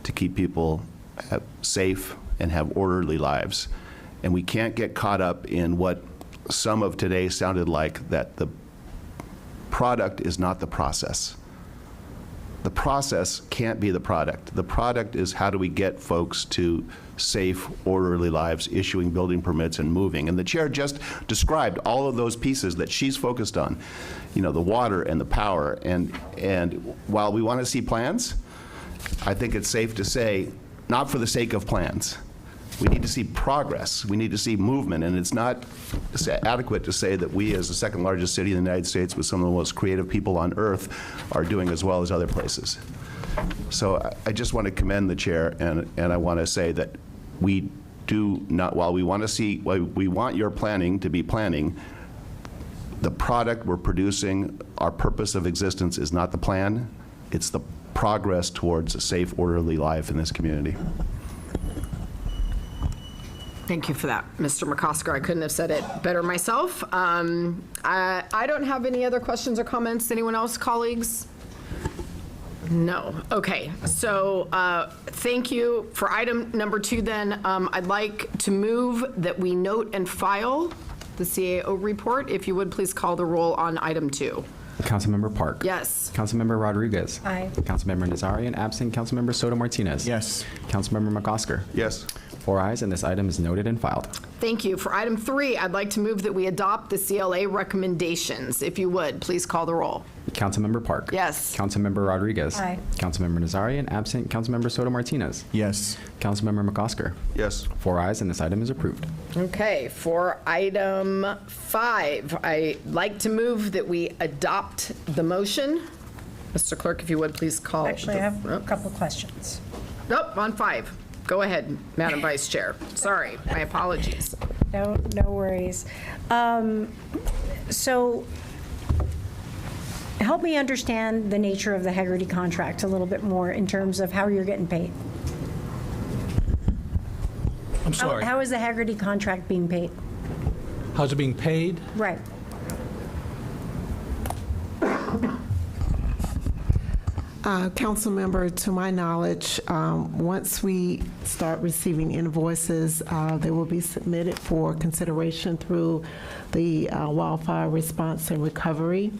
to keep people safe and have orderly lives. And we can't get caught up in what some of today sounded like, that the product is not the process. The process can't be the product. The product is how do we get folks to safe, orderly lives, issuing building permits and moving. And the chair just described all of those pieces that she's focused on, you know, the water and the power. And while we want to see plans, I think it's safe to say, not for the sake of plans. We need to see progress. We need to see movement. And it's not adequate to say that we, as the second largest city in the United States with some of the most creative people on earth, are doing as well as other places. So I just want to commend the chair, and I want to say that we do not, while we want your planning to be planning, the product we're producing, our purpose of existence is not the plan, it's the progress towards a safe, orderly life in this community. Thank you for that, Mr. McCosker. I couldn't have said it better myself. I don't have any other questions or comments. Anyone else, colleagues? No. Okay. So thank you. For item number 2, then, I'd like to move that we note and file the CAO report. If you would, please call the roll on item 2. Councilmember Park. Yes. Councilmember Rodriguez. Aye. Councilmember Nazarian, absent. Councilmember Soto Martinez. Yes. Councilmember McCosker. Yes. 4 ayes, and this item is noted and filed. Thank you. For item 3, I'd like to move that we adopt the CLA recommendations. If you would, please call the roll. Councilmember Park. Yes. Councilmember Rodriguez. Aye. Councilmember Nazarian, absent. Councilmember Soto Martinez. Yes. Councilmember McCosker. Yes. 4 ayes, and this item is approved. Okay. For item 5, I'd like to move that we adopt the motion. Mr. Clerk, if you would, please call. Actually, I have a couple of questions. Nope, on 5. Go ahead, Madam Vice Chair. Sorry, my apologies. No worries. So help me understand the nature of the Hagerty contract a little bit more in terms of how you're getting paid. I'm sorry. How is the Hagerty contract being paid? How's it being paid? Right. Councilmember, to my knowledge, once we start receiving invoices, they will be submitted for consideration through the Wildfire Response and Recovery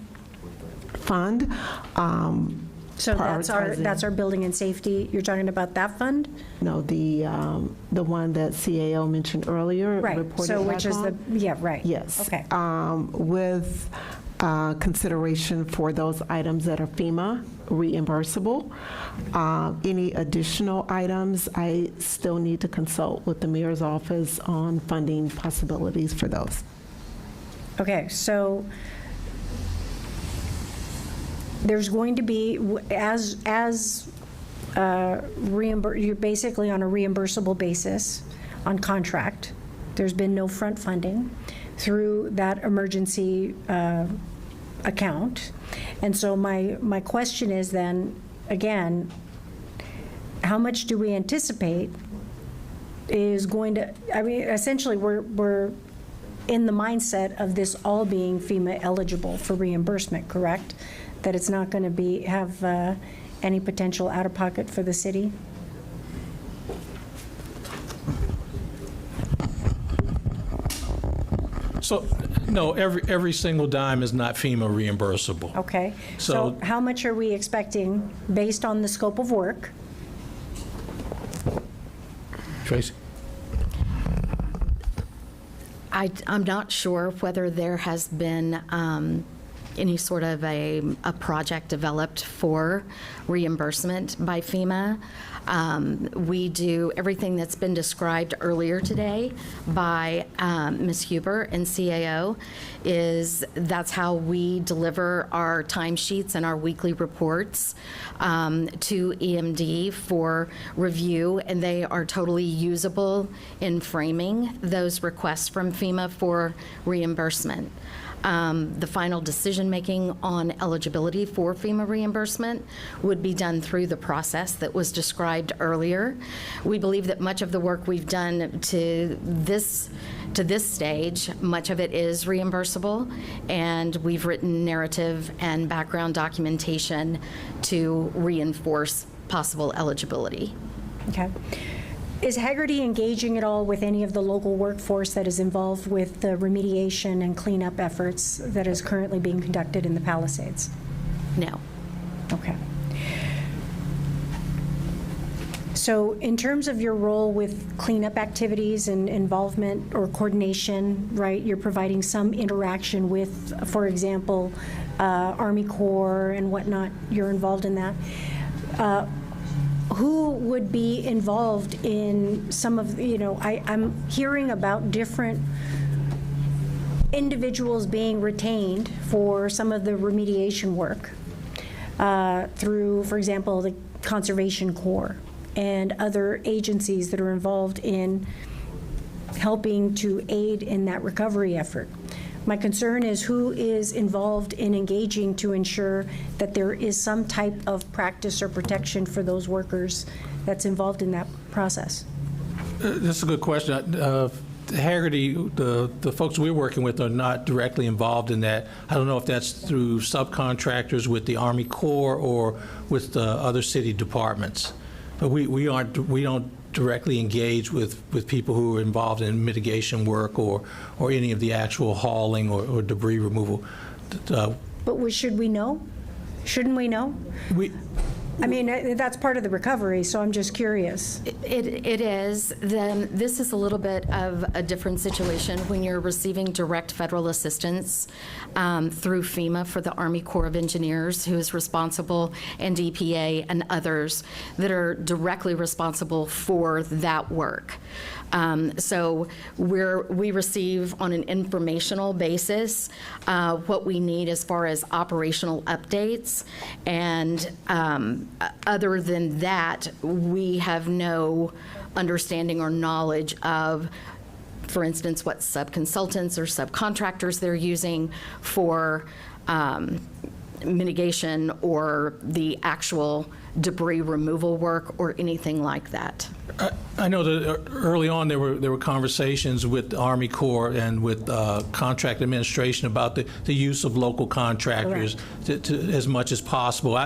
Fund. So that's our building and safety. You're talking about that fund? No, the one that CAO mentioned earlier. Right. reported So which back is on. yeah, right. Yes. Okay. With consideration for those items that are FEMA reimbursable. Any additional items, I still need to consult with the mayor's office on funding possibilities for those. Okay, so there's going to be, you're basically on a reimbursable basis on contract. There's been no front funding through that emergency account. And so my question is then, again, how much do we anticipate is going to, I mean, essentially we're in the mindset of this all being FEMA eligible for reimbursement, correct? That it's not going to have any potential out-of-pocket for the city? So, no, every single dime is not FEMA reimbursable. Okay. So how much are we expecting based on the scope of work? Tracy? I'm not sure whether there has been any sort of a project developed for reimbursement by FEMA. We do everything that's been described earlier today by Ms. Huber and CAO. That's how we deliver our timesheets and our weekly reports to EMD for review, and they are totally usable in framing those requests from FEMA for reimbursement. The final decision-making on eligibility for FEMA reimbursement would be done through the process that was described earlier. We believe that much of the work we've done to this stage, much of it is reimbursable, and we've written narrative and background documentation to reinforce possible eligibility. Okay. Is Hagerty engaging at all with any of the local workforce that is involved with the remediation and cleanup efforts that is currently being conducted in the Palisades? No. Okay. So in terms of your role with cleanup activities and involvement or coordination, right, you're providing some interaction with, for example, Army Corps and whatnot, you're involved in that. Who would be involved in some of, I'm hearing about different individuals being retained for some of the remediation work through, for example, the Conservation Corps and other agencies that are involved in helping to aid in that recovery effort. My concern is who is involved in engaging to ensure that there is some type of practice or protection for those workers that's involved in that process. That's a good question. Hagerty, the folks we're working with are not directly involved in that. I don't know if that's through subcontractors with the Army Corps or with the other city departments. But we don't directly engage with people who are involved in mitigation work or any of the actual hauling or debris removal. But should we know? Shouldn't we know? I mean, that's part of the recovery, so I'm just curious. It is. Then this is a little bit of a different situation when you're receiving direct federal assistance through FEMA for the Army Corps of Engineers, who is responsible, and EPA and others that are directly responsible for that work. So we receive on an informational basis what we need as far as operational updates, and other than that, we have no understanding or knowledge of, for instance, what subconsultants or subcontractors they're using for mitigation or the actual debris removal work or anything like that. I know that early on there were conversations with the Army Corps and with contract administration about the use of local contractors to as much as possible.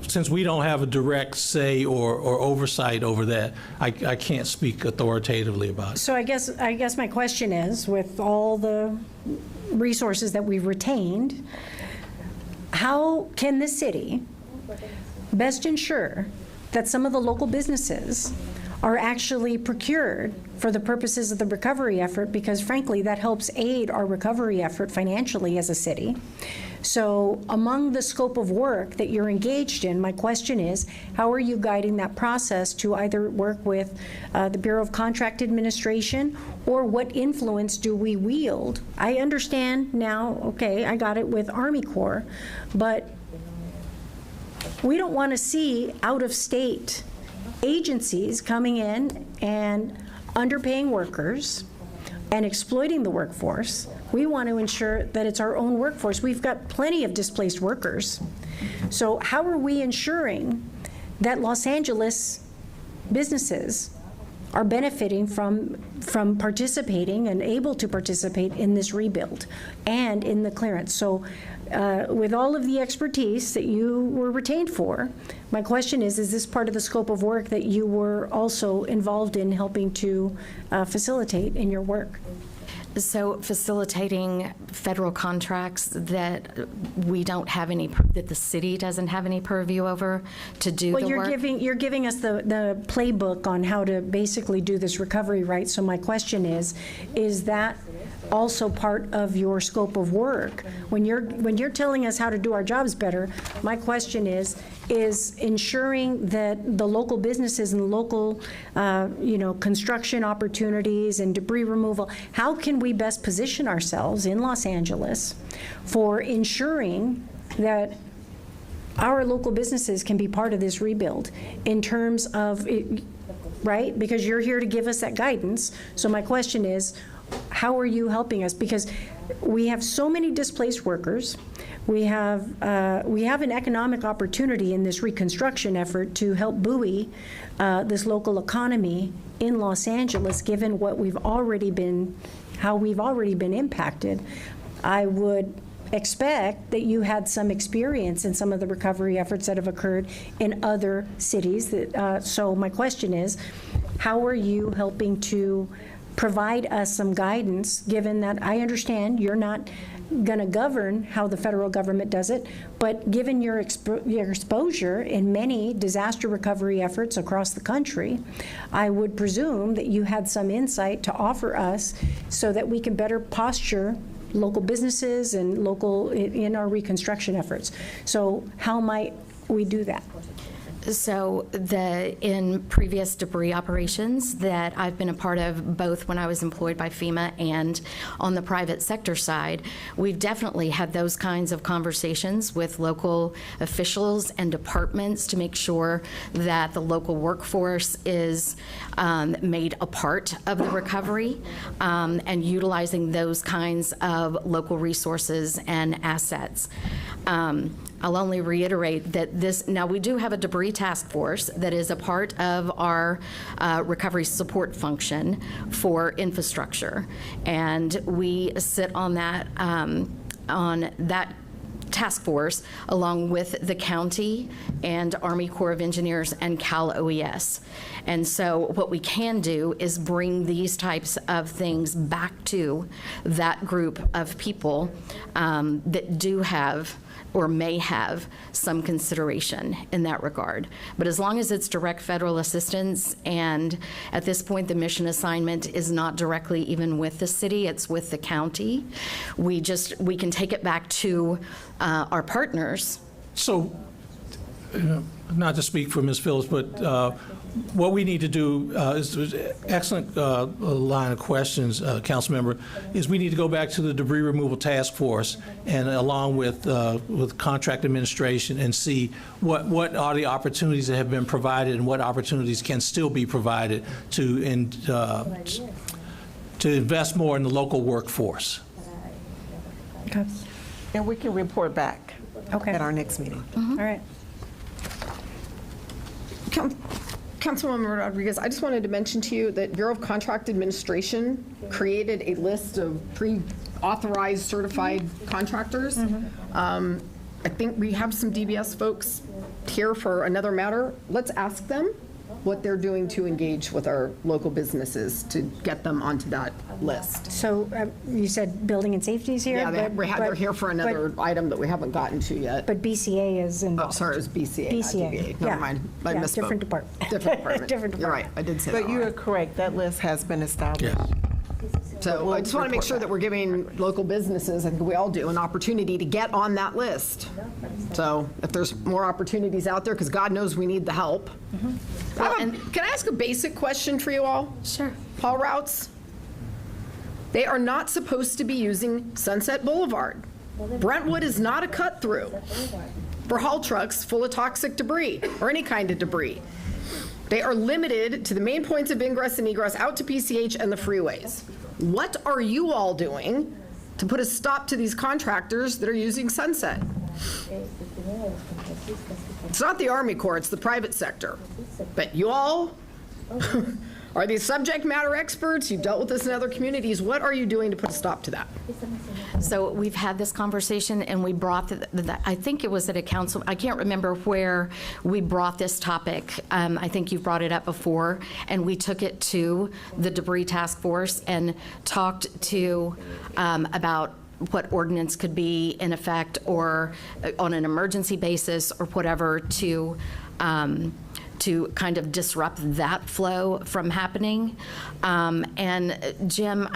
Since we don't have a direct say or oversight over that, I can't speak authoritatively about it. So I guess my question is, with all the resources that we've retained, how can the city best ensure that some of the local businesses are actually procured for the purposes of the recovery effort, because frankly, that helps aid our recovery effort financially as a city. So among the scope of work that you're engaged in, my question is, how are you guiding that process to either work with the Bureau of Contract Administration, or what influence do we wield? I understand now, okay, I got it with Army Corps, but we don't want to see out-of-state agencies coming in and underpaying workers and exploiting the workforce. We want to ensure that it's our own workforce. We've got plenty of displaced workers. So how are we ensuring that Los Angeles businesses are benefiting from participating and able to participate in this rebuild and in the clearance? So with all of the expertise that you were retained for, my question is this part of the scope of work that you were also involved in helping to facilitate in your work? So facilitating federal contracts that we don't have any, that the city doesn't have any purview over to do the work? You're giving us the playbook on how to basically do this recovery, right? So my question is that also part of your scope of work? When you're telling us how to do our jobs better, my question is ensuring that the local businesses and local, construction opportunities and debris removal, how can we best position ourselves in Los Angeles for ensuring that our local businesses can be part of this rebuild in terms of, right? Because you're here to give us that guidance. So my question is, how are you helping us? Because we have so many displaced workers. We have an economic opportunity in this reconstruction effort to help buoy this local economy in Los Angeles, given what how we've already been impacted. I would expect that you had some experience in some of the recovery efforts that have occurred in other cities. So my question is, how are you helping to provide us some guidance, given that I understand you're not going to govern how the federal government does it, but given your exposure in many disaster recovery efforts across the country, I would presume that you had some insight to offer us so that we can better posture local businesses and in our reconstruction efforts. So how might we do that? So in previous debris operations that I've been a part of, both when I was employed by FEMA and on the private sector side, we've definitely had those kinds of conversations with local officials and departments to make sure that the local workforce is made a part of the recovery, and utilizing those kinds of local resources and assets. I'll only reiterate that now we do have a debris task force that is a part of our recovery support function for infrastructure, and we sit on that task force along with the county and Army Corps of Engineers and Cal OES. And so what we can do is bring these types of things back to that group of people that do have or may have some consideration in that regard. But as long as it's direct federal assistance, and at this point the mission assignment is not directly even with the city, it's with the county, we can take it back to our partners. So, not to speak for Ms. Phillips, but what we need to do is excellent line of questions, Councilmember, is we need to go back to the debris removal task force and along with contract administration and see what are the opportunities that have been provided and what opportunities can still be provided to invest more in the local workforce. Okay. And we can report back at our next meeting. All right. Councilwoman Rodriguez, I just wanted to mention to you that Bureau of Contract Administration created a list of pre-authorized certified contractors. I think we have some DBS folks here for another matter. Let's ask them what they're doing to engage with our local businesses to get them onto that list. So you said building and safety is here? Yeah, they're here for another item that we haven't gotten to yet. But BCA is involved. Oh, sorry, it was BCA. BCA. Never mind. I misspoke. Different department. Different department. Different department. You're right. I did say that. But you are correct, that list has been established. Yes. So I just want to make sure that we're giving local businesses, I think we all do, an opportunity to get on that list. So if there's more opportunities out there, because God knows we need the help. Can I ask a basic question for you all? Sure. Haul routes, they are not supposed to be using Sunset Boulevard. Brentwood is not a cut-through for haul trucks full of toxic debris or any kind of debris. They are limited to the main points of ingress and egress out to PCH and the freeways. What are you all doing to put a stop to these contractors that are using Sunset? It's not the Army Corps, it's the private sector. But you all are these subject matter experts. You've dealt with this in other communities. What are you doing to put a stop to that? So we've had this conversation, and we brought I think it was at a council, I can't remember where we brought this topic. I think you've brought it up before, and we took it to the debris task force and talked to about what ordinance could be in effect or on an emergency basis or whatever to kind of disrupt that flow from happening. And Jim,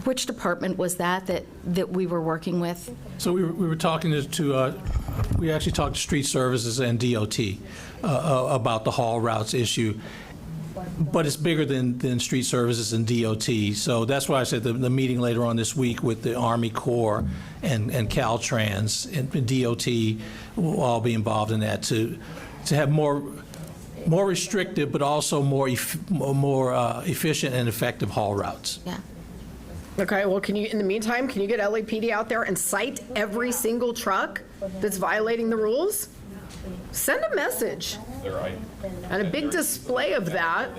which department was that we were working with? So we were talking we actually talked to Street Services and DOT about the haul routes issue. But it's bigger than Street Services and DOT. So that's why I said the meeting later on this week with the Army Corps and Caltrans and DOT will all be involved in that to have more restrictive, but also more efficient and effective haul routes. Yeah. Okay, well, can you, in the meantime, can you get LAPD out there and cite every single truck that's violating the rules? Send a message. And a big display of that.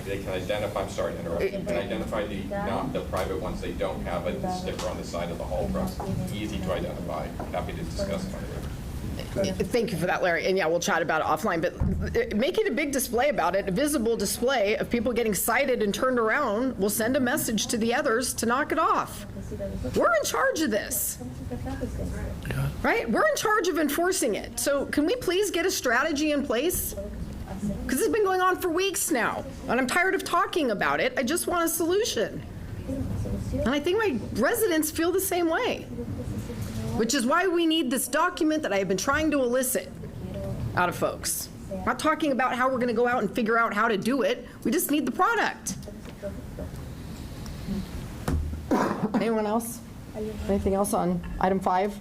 They can identify, I'm sorry to interrupt, you can identify the private ones. They don't have a sticker on the side of the haul truck. Easy to identify. Happy to discuss it. Thank you for that, Larry. And yeah, we'll chat about it offline, but make it a big display about it, a visible display of people getting cited and turned around. We'll send a message to the others to knock it off. We're in charge of this, right? We're in charge of enforcing it. So can we please get a strategy in place? Because it's been going on for weeks now, and I'm tired of talking about it. I just want a solution. And I think my residents feel the same way, which is why we need this document that I have been trying to elicit out of folks. I'm not talking about how we're going to go out and figure out how to do it. We just need the product. Anyone else? Anything else on item 5?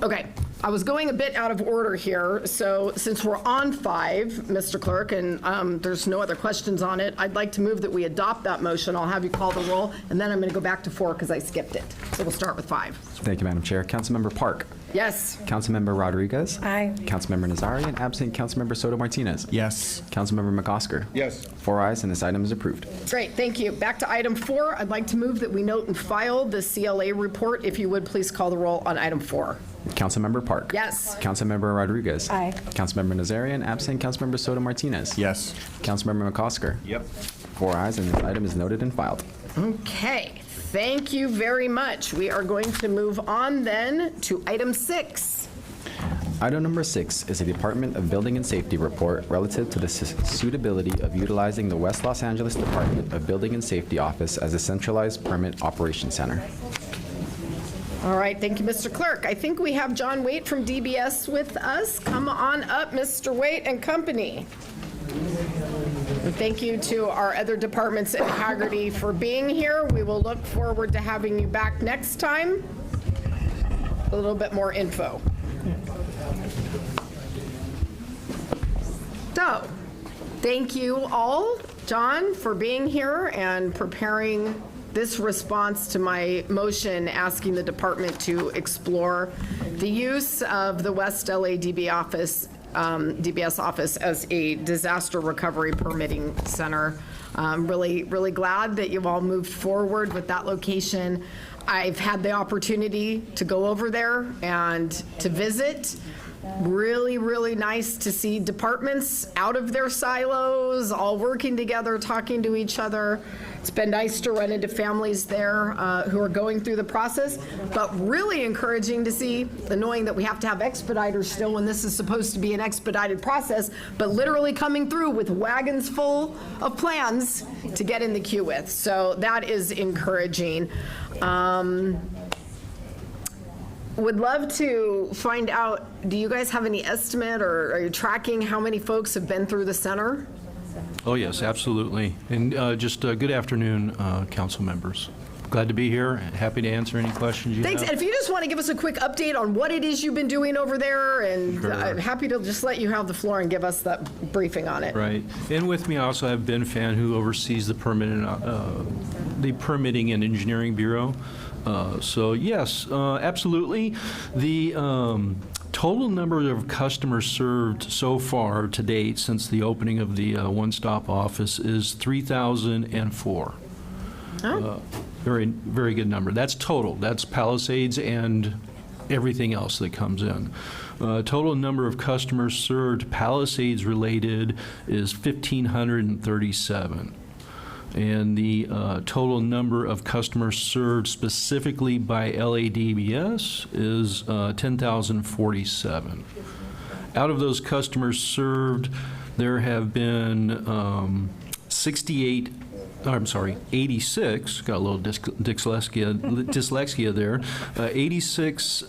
Okay. I was going a bit out of order here, so since we're on 5, Mr. Clerk, and there's no other questions on it, I'd like to move that we adopt that motion. I'll have you call the roll, and then I'm going to go back to 4 because I skipped it. So we'll start with 5. Thank you, Madam Chair. Councilmember Park. Yes. Councilmember Rodriguez. Aye. Councilmember Nazarian, absent. Councilmember Soto Martinez. Yes. Councilmember McOsker. Yes. 4 ayes, and this item is approved. Great, thank you. Back to item 4. I'd like to move that we note and file the CLA report. If you would, please call the roll on item 4. Councilmember Park. Yes. Councilmember Rodriguez. Aye. Councilmember Nazarian, absent. Councilmember Soto Martinez. Yes. Councilmember McOsker. Yep. 4 ayes, and this item is noted and filed. Okay, thank you very much. We are going to move on then to item 6. Item number 6 is a Department of Building and Safety report relative to the suitability of utilizing the West Los Angeles Department of Building and Safety Office as a centralized permit operations center. All right, thank you, Mr. Clerk. I think we have John Waite from DBS with us. Come on up, Mr. Waite and company. And thank you to our other departments in Hagerty for being here. We will look forward to having you back next time. A little bit more info. So, thank you all, John, for being here and preparing this response to my motion asking the department to explore the use of the West LA DBS office as a disaster recovery permitting center. I'm really glad that you've all moved forward with that location. I've had the opportunity to go over there and to visit. Really nice to see departments out of their silos, all working together, talking to each other. It's been nice to run into families there who are going through the process, but really encouraging to see, knowing that we have to have expediters still when this is supposed to be an expedited process, but literally coming through with wagons full of plans to get in the queue with. So that is encouraging. Would love to find out, do you guys have any estimate or are you tracking how many folks have been through the center? Oh, yes, absolutely. And just good afternoon, council members. Glad to be here. Happy to answer any questions you Thanks. have. And if you just want to give us a quick update on what it is you've been doing over there, and Sure. I'm happy to just let you have the floor and give us that briefing on it. Right. And with me, I also have Ben Fan, who oversees the Permitting and Engineering Bureau. So yes, absolutely. The total number of customers served so far to date since the opening of the one-stop office is 3,004. Oh. Very good number. That's total. That's Palisades and everything else that comes in. Total number of customers served Palisades related is 1,537. And the total number of customers served specifically by LADBS is 10,047. Out of those customers served, there have been 86, got a little dyslexia there, 86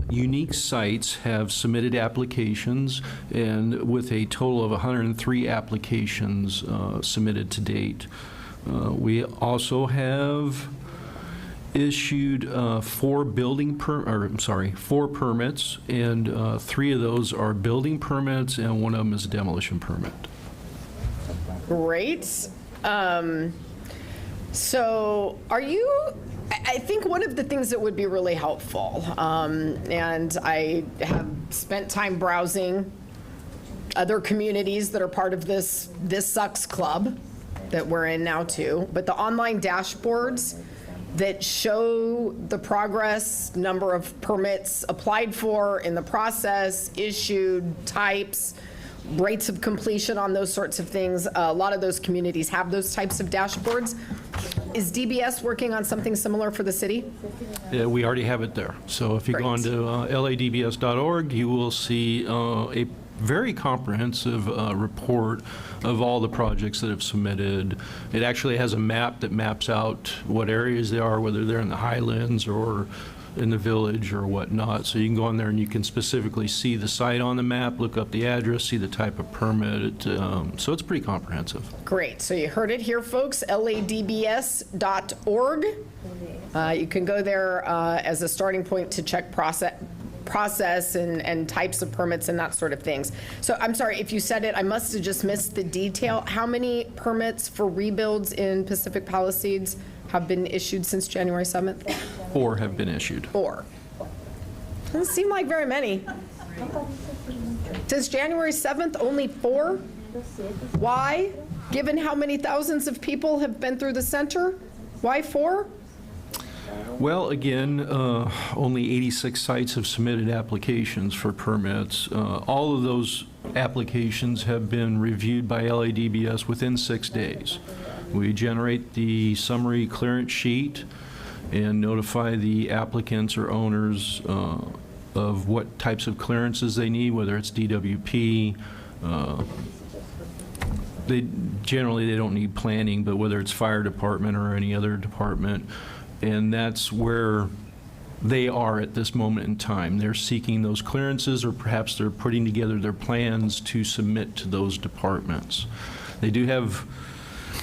unique sites have submitted applications, and with a total of 103 applications submitted to date. We also have issued 4 permits, and 3 of those are building permits, and 1 of them is a demolition permit. Great. So I think one of the things that would be really helpful, and I have spent time browsing other communities that are part of this Sucks Club that we're in now too, but the online dashboards that show the progress, number of permits applied for, in the process, issued, types, rates of completion on those sorts of things. A lot of those communities have those types of dashboards. Is DBS working on something similar for the city? Yeah, we already have it there. So if you go on to ladbs.org, you will see a very comprehensive report of all the projects that have submitted. It actually has a map that maps out what areas they are, whether they're in the Highlands or in the village or whatnot. So you can go on there and you can specifically see the site on the map, look up the address, see the type of permit. So it's pretty comprehensive. Great. So you heard it here, folks, ladbs.org. You can go there as a starting point to check process and types of permits and that sort of things. So I'm sorry, if you said it, I must have just missed the detail. How many permits for rebuilds in Pacific Palisades have been issued since January 7th? 4 have been issued. 4. Doesn't seem like very many. Since January 7th, only 4? Why? Given how many thousands of people have been through the center? Why 4? Well, again, only 86 sites have submitted applications for permits. All of those applications have been reviewed by LADBS within 6 days. We generate the summary clearance sheet and notify the applicants or owners of what types of clearances they need, whether it's DWP. Generally, they don't need planning, but whether it's fire department or any other department. And that's where they are at this moment in time. They're seeking those clearances, or perhaps they're putting together their plans to submit to those departments. They do have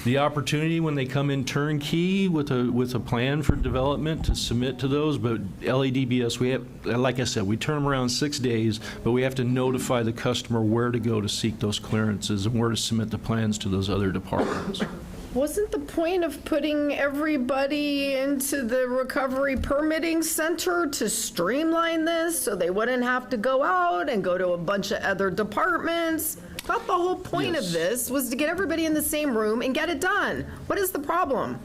the opportunity when they come in turnkey with a plan for development to submit to those, but LADBS, we have, like I said, we turn them around 6 days, but we have to notify the customer where to go to seek those clearances and where to submit the plans to those other departments. Wasn't the point of putting everybody into the recovery permitting center to streamline this so they wouldn't have to go out and go to a bunch of other departments? I thought the whole point of this was to get everybody in the same room and get it done. What is the problem?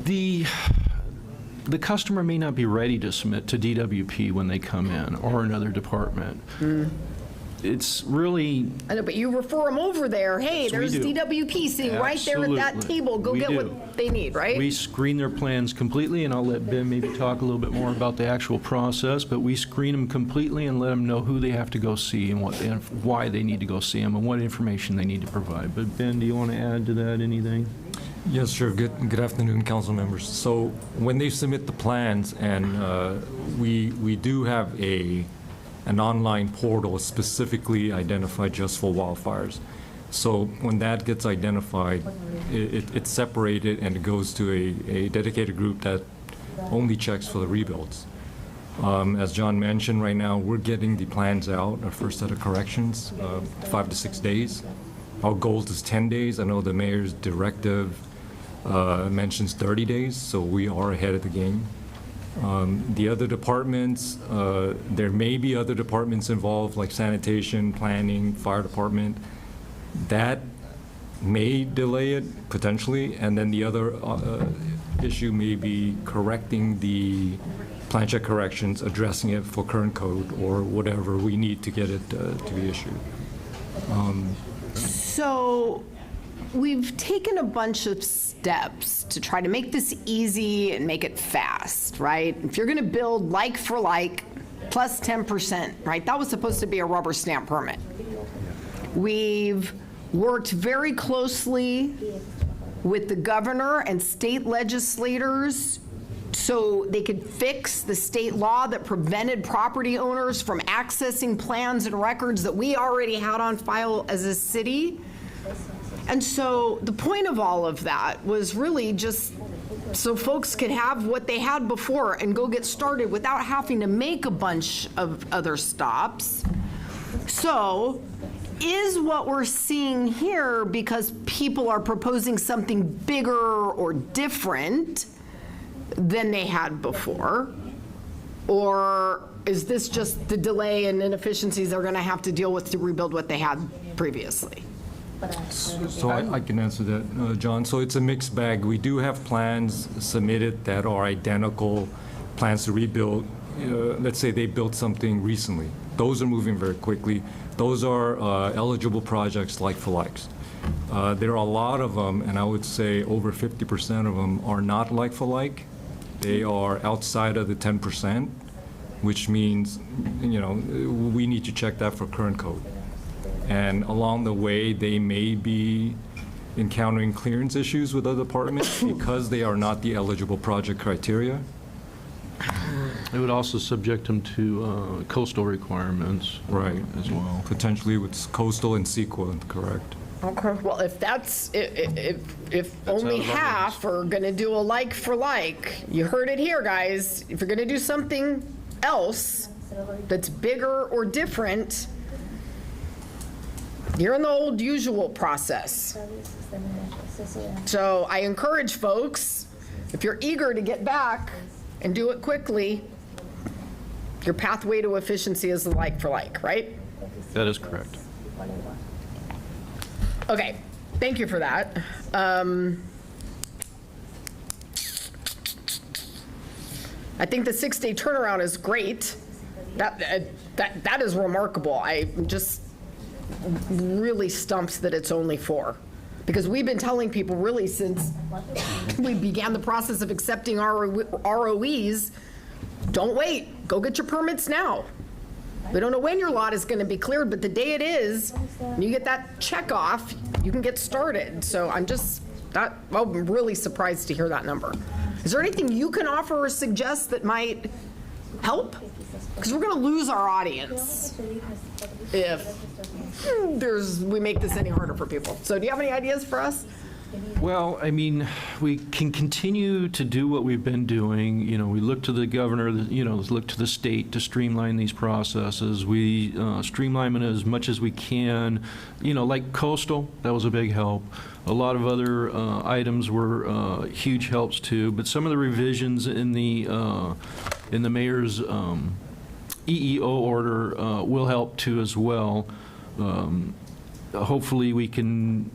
The customer may not be ready to submit to DWP when they come in, or another department. It's really... I know, but you refer them over there. Hey, Yes, we there's do. DWP sitting right there at that Absolutely. table. Go We get do. what they need, right? We screen their plans completely, and I'll let Ben maybe talk a little bit more about the actual process, but we screen them completely and let them know who they have to go see and why they need to go see them and what information they need to provide. But Ben, do you want to add to that anything? Yes, sure. Good afternoon, council members. So when they submit the plans, and we do have an online portal specifically identified just for wildfires. So when that gets identified, it's separated and it goes to a dedicated group that only checks for the rebuilds. As John mentioned, right now we're getting the plans out, our first set of corrections, 5 to 6 days. Our goal is 10 days. I know the mayor's directive mentions 30 days, so we are ahead of the game. The other departments, there may be other departments involved, like sanitation, planning, fire department. That may delay it, potentially. And then the other issue may be correcting the plan check corrections, addressing it for current code, or whatever we need to get it to be issued. So we've taken a bunch of steps to try to make this easy and make it fast, right? If you're going to build like for like, plus 10%, right? That was supposed to be a rubber stamp permit. We've worked very closely with the governor and state legislators so they could fix the state law that prevented property owners from accessing plans and records that we already had on file as a city. And so the point of all of that was really just so folks could have what they had before and go get started without having to make a bunch of other stops. So is what we're seeing here because people are proposing something bigger or different than they had before? Or is this just the delay and inefficiencies they're going to have to deal with to rebuild what they had previously? So I can answer that, John. So it's a mixed bag. We do have plans submitted that are identical plans to rebuild. Let's say they built something recently. Those are moving very quickly. Those are eligible projects like for likes. There are a lot of them, and I would say over 50% of them are not like for like. They are outside of the 10%, which means, we need to check that for current code. And along the way, they may be encountering clearance issues with other departments because they are not the eligible project criteria. It would also subject them to coastal requirements. Right. As well. Potentially with coastal and CEQA, correct. Okay, well, if that's, if only half are going to do a like for like, you heard it here, guys. If you're going to do something else that's bigger or different, you're in the old usual process. So I encourage folks, if you're eager to get back and do it quickly, your pathway to efficiency is the like for like, right? That is correct. Okay, thank you for that. I think the 6-day turnaround is great. That is remarkable. I'm just really stumped that it's only 4. Because we've been telling people really since we began the process of accepting ROEs, don't wait, go get your permits now. We don't know when your lot is going to be cleared, but the day it is, and you get that check off, you can get started. So I'm really surprised to hear that number. Is there anything you can offer or suggest that might help? Because we're going to lose our audience if we make this any harder for people. So do you have any ideas for us? Well, I mean, we can continue to do what we've been doing. We look to the governor, look to the state to streamline these processes. We streamline it as much as we can. Like coastal, that was a big help. A lot of other items were huge helps too. But some of the revisions in the mayor's EEO order will help too as well. Hopefully, we can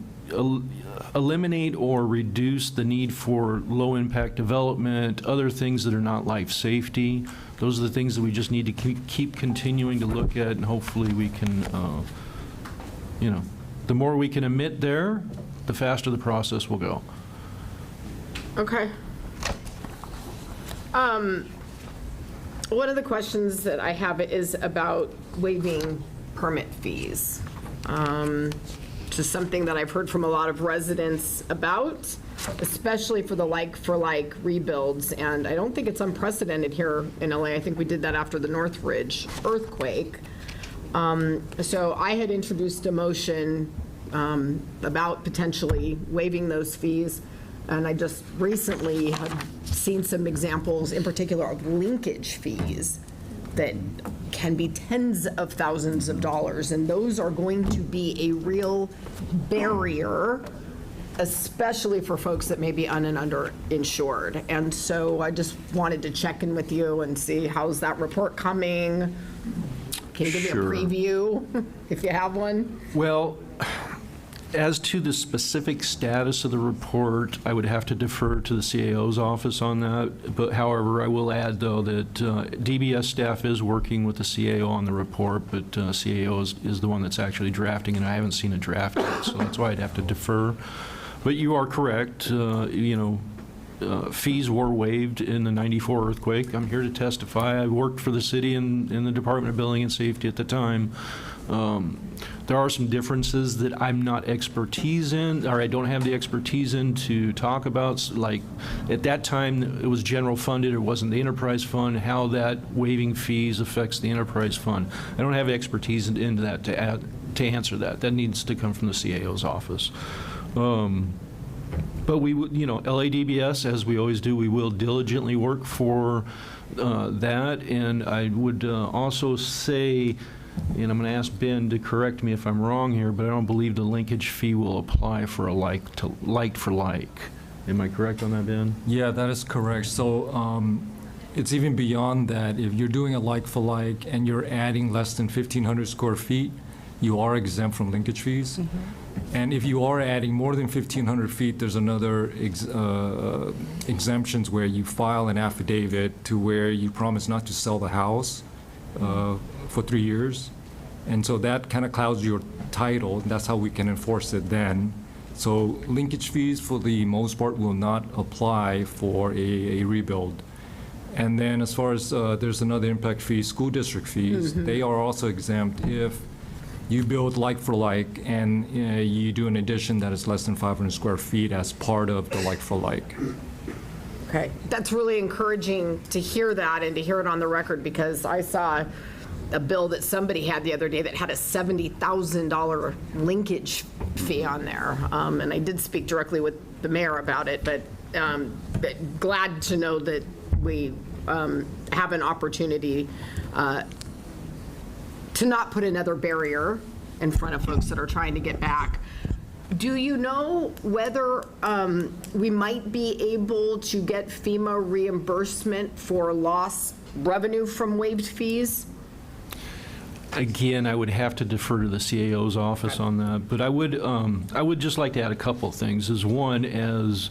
eliminate or reduce the need for low-impact development, other things that are not life safety. Those are the things that we just need to keep continuing to look at, and hopefully we can, the more we can emit there, the faster the process will go. Okay. One of the questions that I have is about waiving permit fees. Just something that I've heard from a lot of residents about, especially for the like-for-like rebuilds. And I don't think it's unprecedented here in LA. I think we did that after the Northridge earthquake. So I had introduced a motion about potentially waiving those fees. And I just recently have seen some examples, in particular, of linkage fees that can be tens of thousands of dollars, and those are going to be a real barrier, especially for folks that may be un- and underinsured. And so I just wanted to check in with you and see, how's that report coming? Can you give me a preview, if you have one? Well, as to the specific status of the report, I would have to defer to the CAO's office on that. But however, I will add, though, that DBS staff is working with the CAO on the report, but CAO is the one that's actually drafting, and I haven't seen a draft yet, so that's why I'd have to defer. But you are correct. Fees were waived in the '94 earthquake. I'm here to testify. I worked for the city in the Department of Building and Safety at the time. There are some differences that I'm not expertise in, or I don't have the expertise in to talk about. Like at that time, it was general funded. It wasn't the enterprise fund. How that waiving fees affects the enterprise fund. I don't have expertise into that to answer that. That needs to come from the CAO's office. But we would, LADBS, as we always do, we will diligently work for that. And I would also say and I'm going to ask Ben to correct me if I'm wrong here, but I don't believe the linkage fee will apply for a like for like. Am I correct on that, Ben? Yeah, that is correct. So it's even beyond that. If you're doing a like-for-like and you're adding less than 1,500 square feet, you are exempt from linkage fees. And if you are adding more than 1,500 feet, there's another exemptions where you file an affidavit to where you promise not to sell the house for 3 years. And so that kind of clouds your title. That's how we can enforce it then. So linkage fees, for the most part, will not apply for a rebuild. And then as far as there's another impact fee, school district fees, they are also exempt if you build like for like and you do an addition that is less than 500 square feet as part of the like for like. Okay, that's really encouraging to hear that and to hear it on the record, because I saw a bill that somebody had the other day that had a $70,000 linkage fee on there. And I did speak directly with the mayor about it, but glad to know that we have an opportunity to not put another barrier in front of folks that are trying to get back. Do you know whether we might be able to get FEMA reimbursement for lost revenue from waived fees? Again, I would have to defer to the CAO's office on that, but I would just like to add a couple of things. As one, as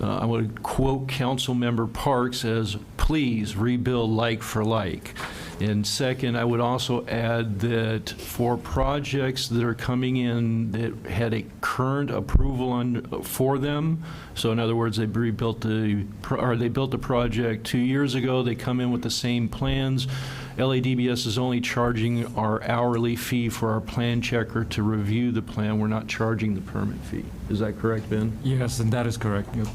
I would quote Councilmember Parks as, please rebuild like for like. And second, I would also add that for projects that are coming in that had a current approval for them, so in other words, they built a project 2 years ago, they come in with the same plans, LADBS is only charging our hourly fee for our plan checker to review the plan. We're not charging the permit fee. Is that correct, Ben? Yes, and that is correct. Yep.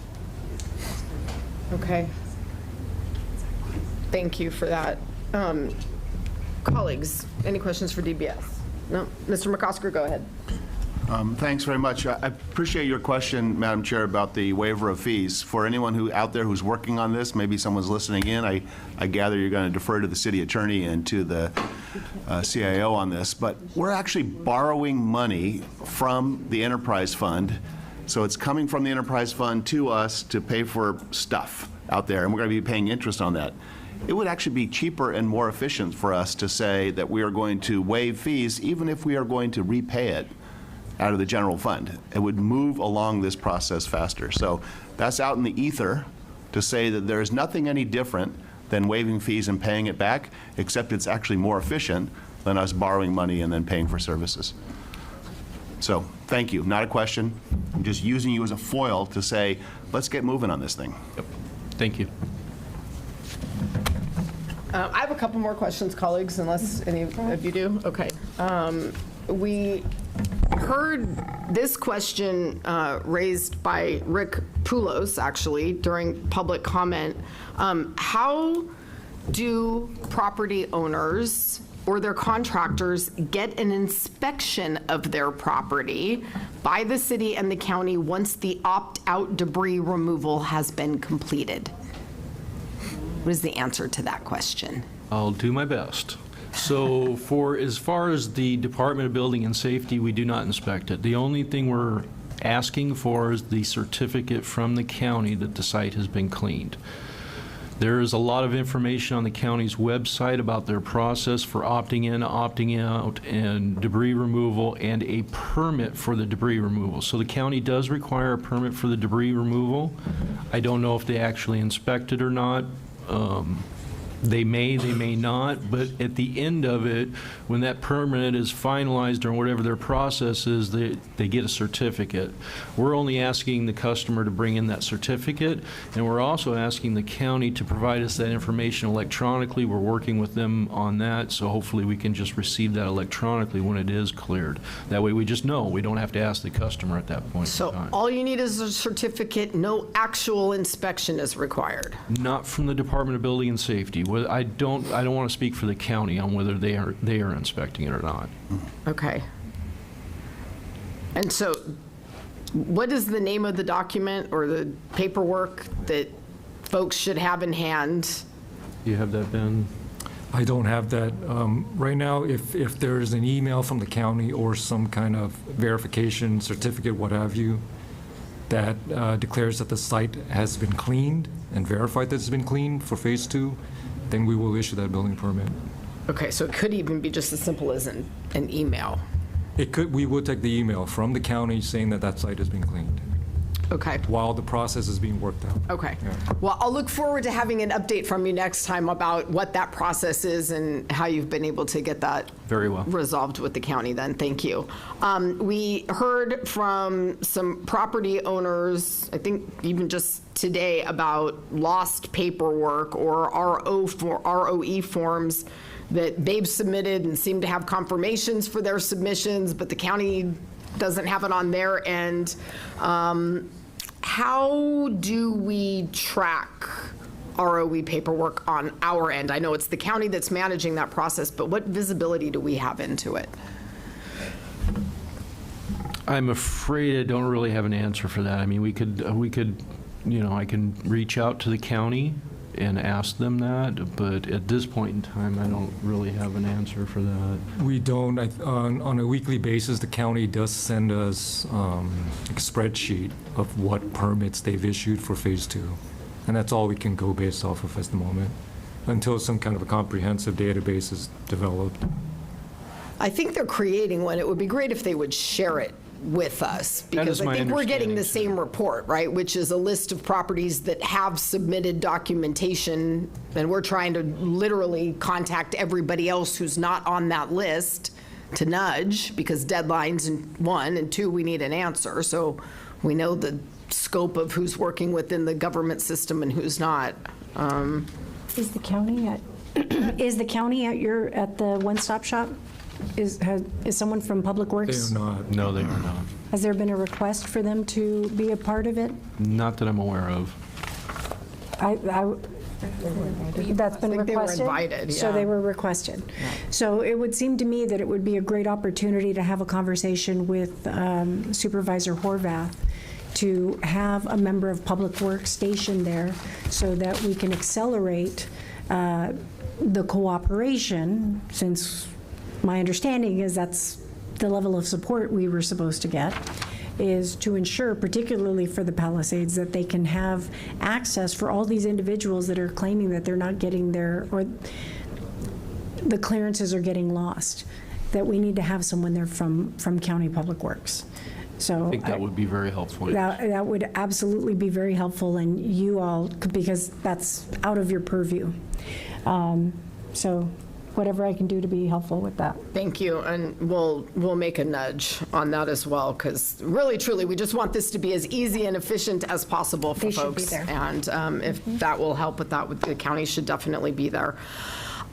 Okay. Thank you for that. Colleagues, any questions for DBS? No? Mr. McCosker, go ahead. Thanks very much. I appreciate your question, Madam Chair, about the waiver of fees. For anyone out there who's working on this, maybe someone's listening in, I gather you're going to defer to the city attorney and to the CIO on this, but we're actually borrowing money from the enterprise fund. So it's coming from the enterprise fund to us to pay for stuff out there, and we're going to be paying interest on that. It would actually be cheaper and more efficient for us to say that we are going to waive fees, even if we are going to repay it out of the general fund. It would move along this process faster. So that's out in the ether to say that there is nothing any different than waiving fees and paying it back, except it's actually more efficient than us borrowing money and then paying for services. So thank you. Not a question. I'm just using you as a foil to say, let's get moving on this thing. Yep. Thank you. I have a couple more questions, colleagues, unless any of you do. Okay. We heard this question raised by Rick Poulos, actually, during public comment. How do property owners or their contractors get an inspection of their property by the city and the county once the opt-out debris removal has been completed? What is the answer to that question? I'll do my best. So as far as the Department of Building and Safety, we do not inspect it. The only thing we're asking for is the certificate from the county that the site has been cleaned. There is a lot of information on the county's website about their process for opting in, opting out, and debris removal, and a permit for the debris removal. So the county does require a permit for the debris removal. I don't know if they actually inspect it or not. They may not, but at the end of it, when that permit is finalized or whatever their process is, they get a certificate. We're only asking the customer to bring in that certificate, and we're also asking the county to provide us that information electronically. We're working with them on that, so hopefully we can just receive that electronically when it is cleared. That way we just know. We don't have to ask the customer at that point. So all you need is a certificate, no actual inspection is required? Not from the Department of Building and Safety. I don't want to speak for the county on whether they are inspecting it or not. Okay. And so what is the name of the document or the paperwork that folks should have in hand? You have that, Ben? I don't have that. Right now, if there's an email from the county or some kind of verification certificate, what have you, that declares that the site has been cleaned and verified that it's been cleaned for phase 2, then we will issue that building permit. Okay, so it could even be just as simple as an email. It could, we will take the email from the county saying that that site has been cleaned Okay. while the process is being worked out. Okay. Well, I'll look forward to having an update from you next time about what that process is and how you've been able to get that Very well. resolved with the county then. Thank you. We heard from some property owners, I think even just today, about lost paperwork or ROE forms that they've submitted and seem to have confirmations for their submissions, but the county doesn't have it on their end. How do we track ROE paperwork on our end? I know it's the county that's managing that process, but what visibility do we have into it? I'm afraid I don't really have an answer for that. I mean, we could, you know, I can reach out to the county and ask them that, but at this point in time, I don't really have an answer for that. We don't. On a weekly basis, the county does send us a spreadsheet of what permits they've issued for phase 2. And that's all we can go based off of at the moment, until some kind of a comprehensive database is developed. I think they're creating one. It would be great if they would share it with us, because I think we're getting the same report, right? Which is a list of properties that have submitted documentation, and we're trying to literally contact everybody else who's not on that list to nudge, because deadlines, and 1, and 2, we need an answer. So we know the scope of who's working within the government system and who's not. Is the county at the one-stop shop? Is someone from Public Works? They are not. No, they are not. Has there been a request for them to be a part of it? Not that I'm aware of. That's been think they were requested? invited, So yeah. they were requested. So it would seem to me that it would be a great opportunity to have a conversation with Supervisor Horvath to have a member of Public Works stationed there so that we can accelerate the cooperation, since my understanding is that's the level of support we were supposed to get, is to ensure, particularly for the Palisades, that they can have access for all these individuals that are claiming that they're not getting their, or the clearances are getting lost, that we need to have someone there from County Public Works. So I think that would be very helpful. that would absolutely be very helpful, and you all, because that's out of your purview. So whatever I can do to be helpful with that. Thank you, and we'll make a nudge on that as well, because really, truly, we just want this to be as easy and efficient as possible for They should be folks. there. And if that will help with that, the county should definitely be there.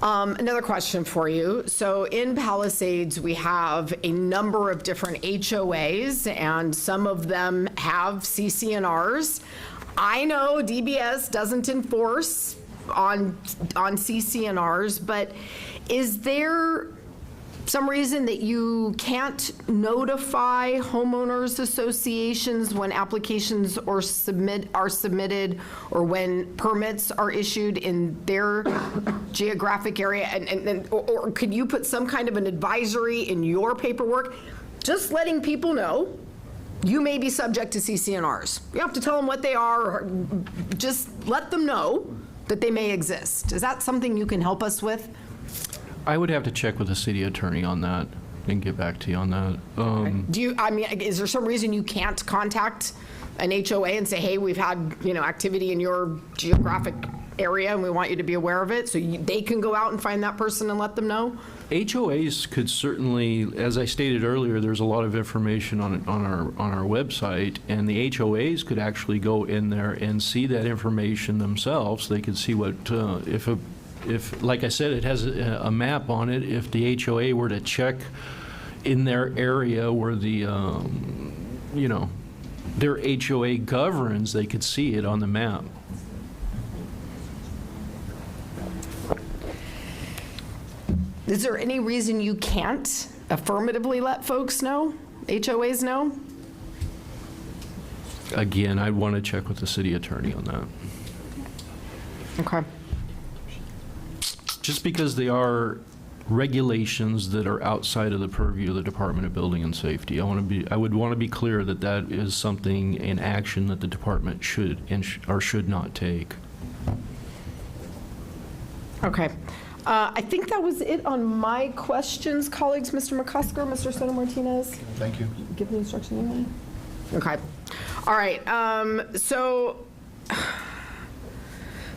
Another question for you. So in Palisades, we have a number of different HOAs, and some of them have CCNRs. I know DBS doesn't enforce on CCNRs, but is there some reason that you can't notify homeowners associations when applications are submitted or when permits are issued in their geographic area? Or could you put some kind of an advisory in your paperwork, just letting people know you may be subject to CCNRs? You don't have to tell them what they are, or just let them know that they may exist. Is that something you can help us with? I would have to check with the city attorney on that and get back to you on that. Is there some reason you can't contact an HOA and say, hey, we've had, activity in your geographic area and we want you to be aware of it, so they can go out and find that person and let them know? HOAs could certainly, as I stated earlier, there's a lot of information on our website, and the HOAs could actually go in there and see that information themselves. They could see what, if like I said, it has a map on it. If the HOA were to check in their area where the, their HOA governs, they could see it on the map. Is there any reason you can't affirmatively let folks know, HOAs know? Again, I'd want to check with the city attorney on that. Okay. just because they are regulations that are outside of the purview of the Department of Building and Safety. I would want to be clear that that is something, an action that the department should or should not take. Okay. I think that was it on my questions, colleagues. Mr. McCusker, Mr. Soto Martinez? Thank you. Give the instruction anyway? Okay. All right. So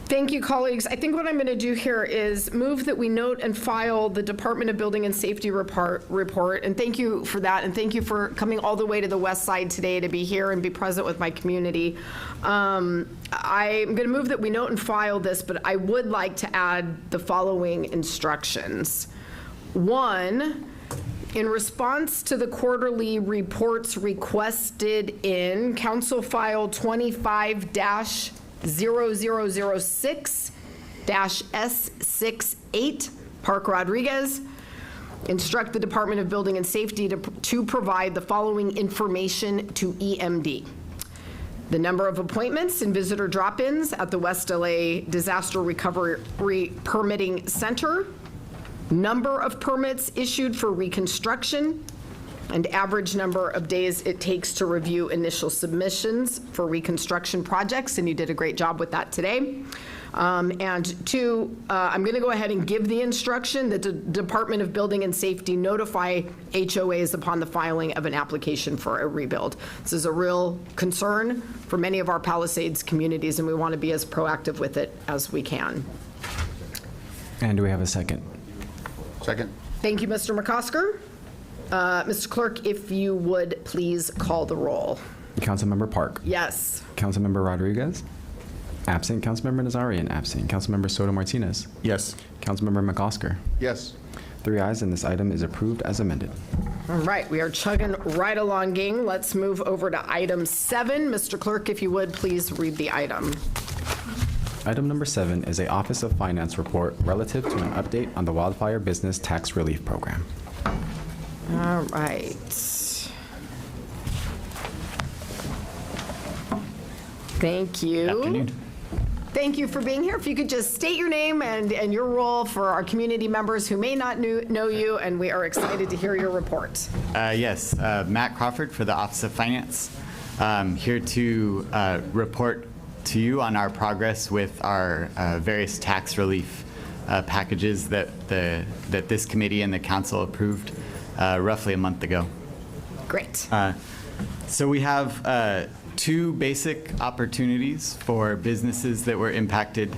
thank you, colleagues. I think what I'm going to do here is move that we note and file the Department of Building and Safety report. And thank you for that. And thank you for coming all the way to the west side today to be here and be present with my community. I'm going to move that we note and file this, but I would like to add the following instructions. 1, in response to the quarterly reports requested in Council File 25-0006-S68, Park Rodriguez, instruct the Department of Building and Safety to provide the following information to EMD. The number of appointments and visitor drop-ins at the West LA Disaster Recovery Permitting Center, number of permits issued for reconstruction, and average number of days it takes to review initial submissions for reconstruction projects, and you did a great job with that today. And 2, I'm going to go ahead and give the instruction that the Department of Building and Safety notify HOAs upon the filing of an application for a rebuild. This is a real concern for many of our Palisades communities, and we want to be as proactive with it as we can. And do we have a second? Second. Thank you, Mr. McCosker. Mr. Clerk, if you would please call the roll. Councilmember Park. Yes. Councilmember Rodriguez. Absent. Councilmember Nazarian. Absent. Councilmember Soto Martinez. Yes. Councilmember McOsker. Yes. 3 ayes, and this item is approved as amended. All right, we are chugging right along, gang. Let's move over to item 7. Mr. Clerk, if you would, please read the item. Item number 7 is a Office of Finance report relative to an update on the Wildfire Business Tax Relief Program. All right. Thank you. Afternoon. Thank you for being here. If you could just state your name and your role for our community members who may not know you, and we are excited to hear your report. Yes, Matt Crawford for the Office of Finance. Here to report to you on our progress with our various tax relief packages that this committee and the council approved roughly a month ago. Great. So we have 2 basic opportunities for businesses that were impacted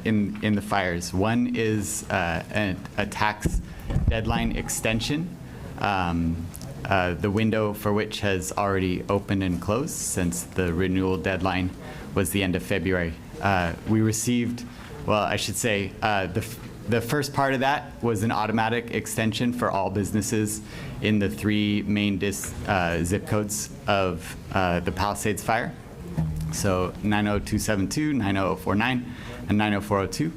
in the fires. One is a tax deadline extension, the window for which has already opened and closed since the renewal deadline was the end of February. We received, well, I should say, the first part of that was an automatic extension for all businesses in the 3 main zip codes of the Palisades fire. So 90272, 90049, and 90402.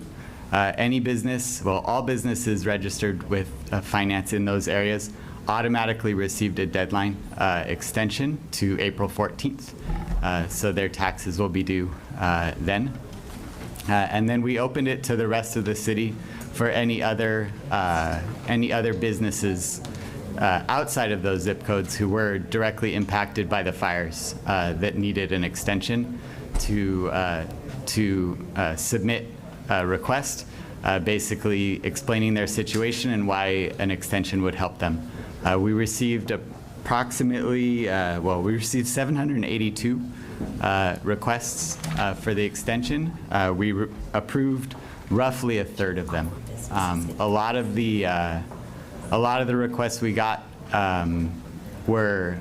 Any business, well, all businesses registered with finance in those areas automatically received a deadline extension to April 14th. So their taxes will be due then. And then we opened it to the rest of the city for any other businesses outside of those zip codes who were directly impacted by the fires that needed an extension to submit a request, basically explaining their situation and why an extension would help them. We received approximately, we received 782 requests for the extension. We approved roughly a third of them. A lot of the requests we got were,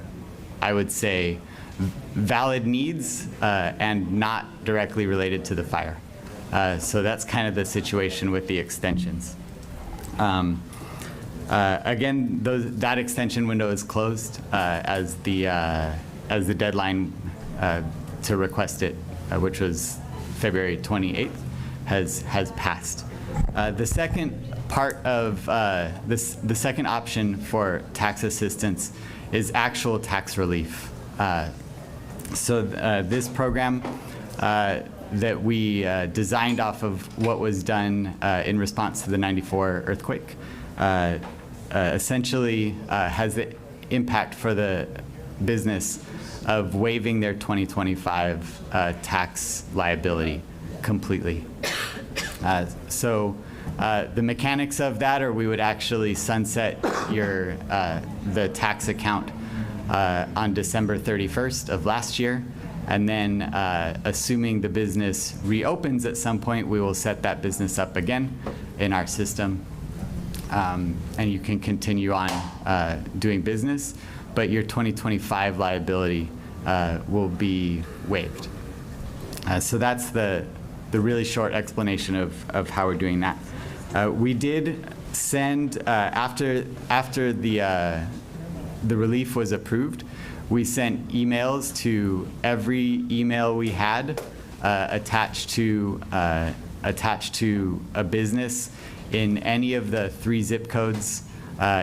I would say, valid needs and not directly related to the fire. So that's kind of the situation with the extensions. Again, that extension window is closed as the deadline to request it, which was February 28th, has passed. The second part of the second option for tax assistance is actual tax relief. So this program that we designed off of what was done in response to the '94 earthquake. Essentially has the impact for the business of waiving their 2025 tax liability completely. So the mechanics of that are we would actually sunset the tax account on December 31st of last year, and then assuming the business reopens at some point, we will set that business up again in our system, and you can continue on doing business, but your 2025 liability will be waived. So that's the really short explanation of how we're doing that. We did send, after the relief was approved, we sent emails to every email we had attached to a business in any of the 3 zip codes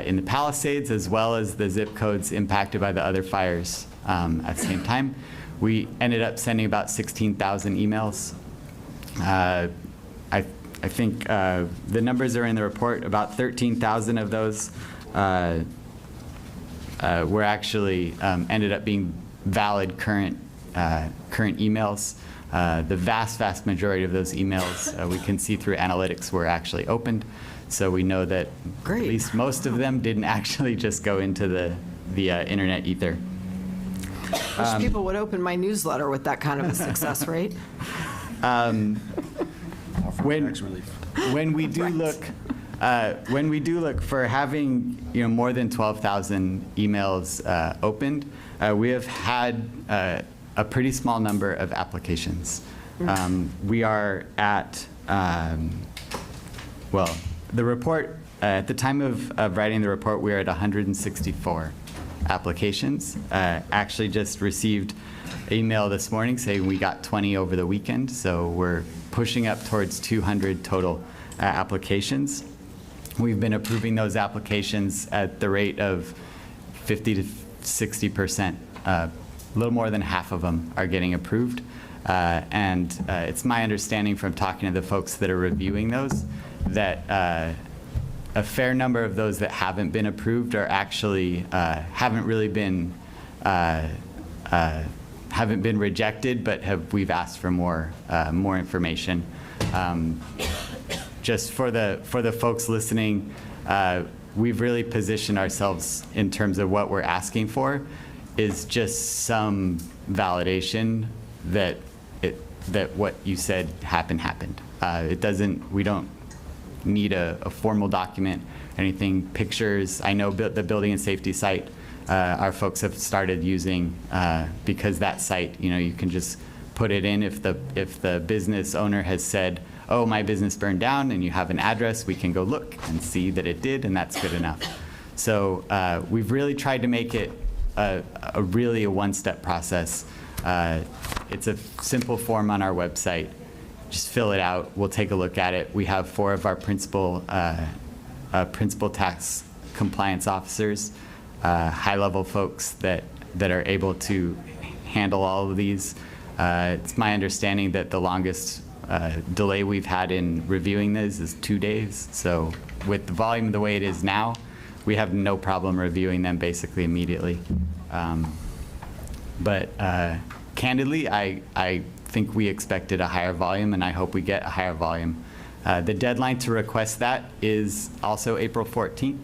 in the Palisades, as well as the zip codes impacted by the other fires at the same time. We ended up sending about 16,000 emails. I think the numbers are in the report. About 13,000 of those were actually ended up being valid current emails. The vast majority of those emails we can see through analytics were actually opened. So we know that at least most of them didn't actually just go into the internet ether. Wish people would open my newsletter with that kind of a success rate. When we do look for having more than 12,000 emails opened, we have had a pretty small number of applications. We are at the report at the time of writing the report, we are at 164 applications. Actually, just received email this morning saying we got 20 over the weekend, so we're pushing up towards 200 total applications. We've been approving those applications at the rate of 50 to 60%. A little more than half of them are getting approved. And it's my understanding from talking to the folks that are reviewing those that a fair number of those that haven't been approved are actually haven't been rejected, but we've asked for more information. Just for the folks listening, we've really positioned ourselves in terms of what we're asking for is just some validation that what you said happened. We don't need a formal document, anything, pictures. I know the building and safety site our folks have started using because that site, you can just put it in if the business owner has said, oh, my business burned down, and you have an address, we can go look and see that it did, and that's good enough. So we've really tried to make it a one-step process. It's a simple form on our website. Just fill it out. We'll take a look at it. We have 4 of our principal tax compliance officers, high-level folks that are able to handle all of these. It's my understanding that the longest delay we've had in reviewing this is 2 days. So with the volume the way it is now, we have no problem reviewing them basically immediately. But candidly, I think we expected a higher volume, and I hope we get a higher volume. The deadline to request that is also April 14th.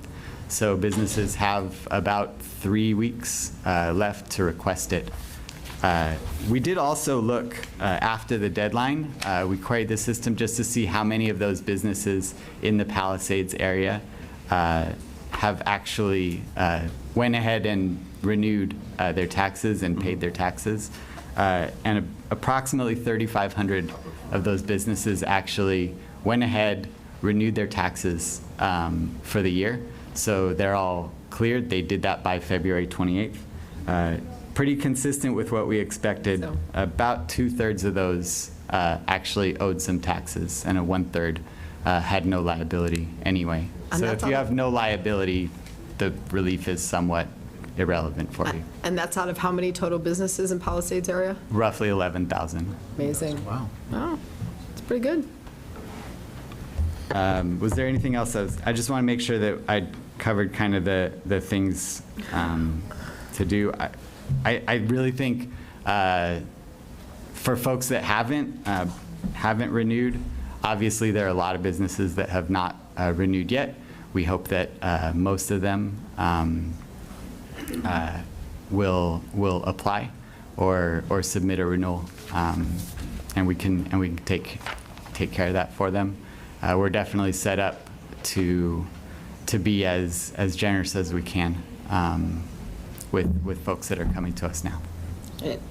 So businesses have about 3 weeks left to request it. We did also look after the deadline. We queried the system just to see how many of those businesses in the Palisades area have actually went ahead and renewed their taxes and paid their taxes. And approximately 3,500 of those businesses actually went ahead, renewed their taxes for the year. So they're all cleared. They did that by February 28th. Pretty consistent with what we expected. So. About 2/3 of those actually owed some taxes, and 1/3 had no liability anyway. And so if you have no liability, the relief is somewhat irrelevant for you. And that's out of how many total businesses in Palisades area? Roughly 11,000. Amazing. Wow. Oh, it's pretty good. Was there anything else? I just want to make sure that I covered kind of the things to do. I really think for folks that haven't renewed, obviously there are a lot of businesses that have not renewed yet. We hope that most of them will apply or submit a renewal, and we can take care of that for them. We're definitely set up to be as generous as we can with folks that are coming to us now.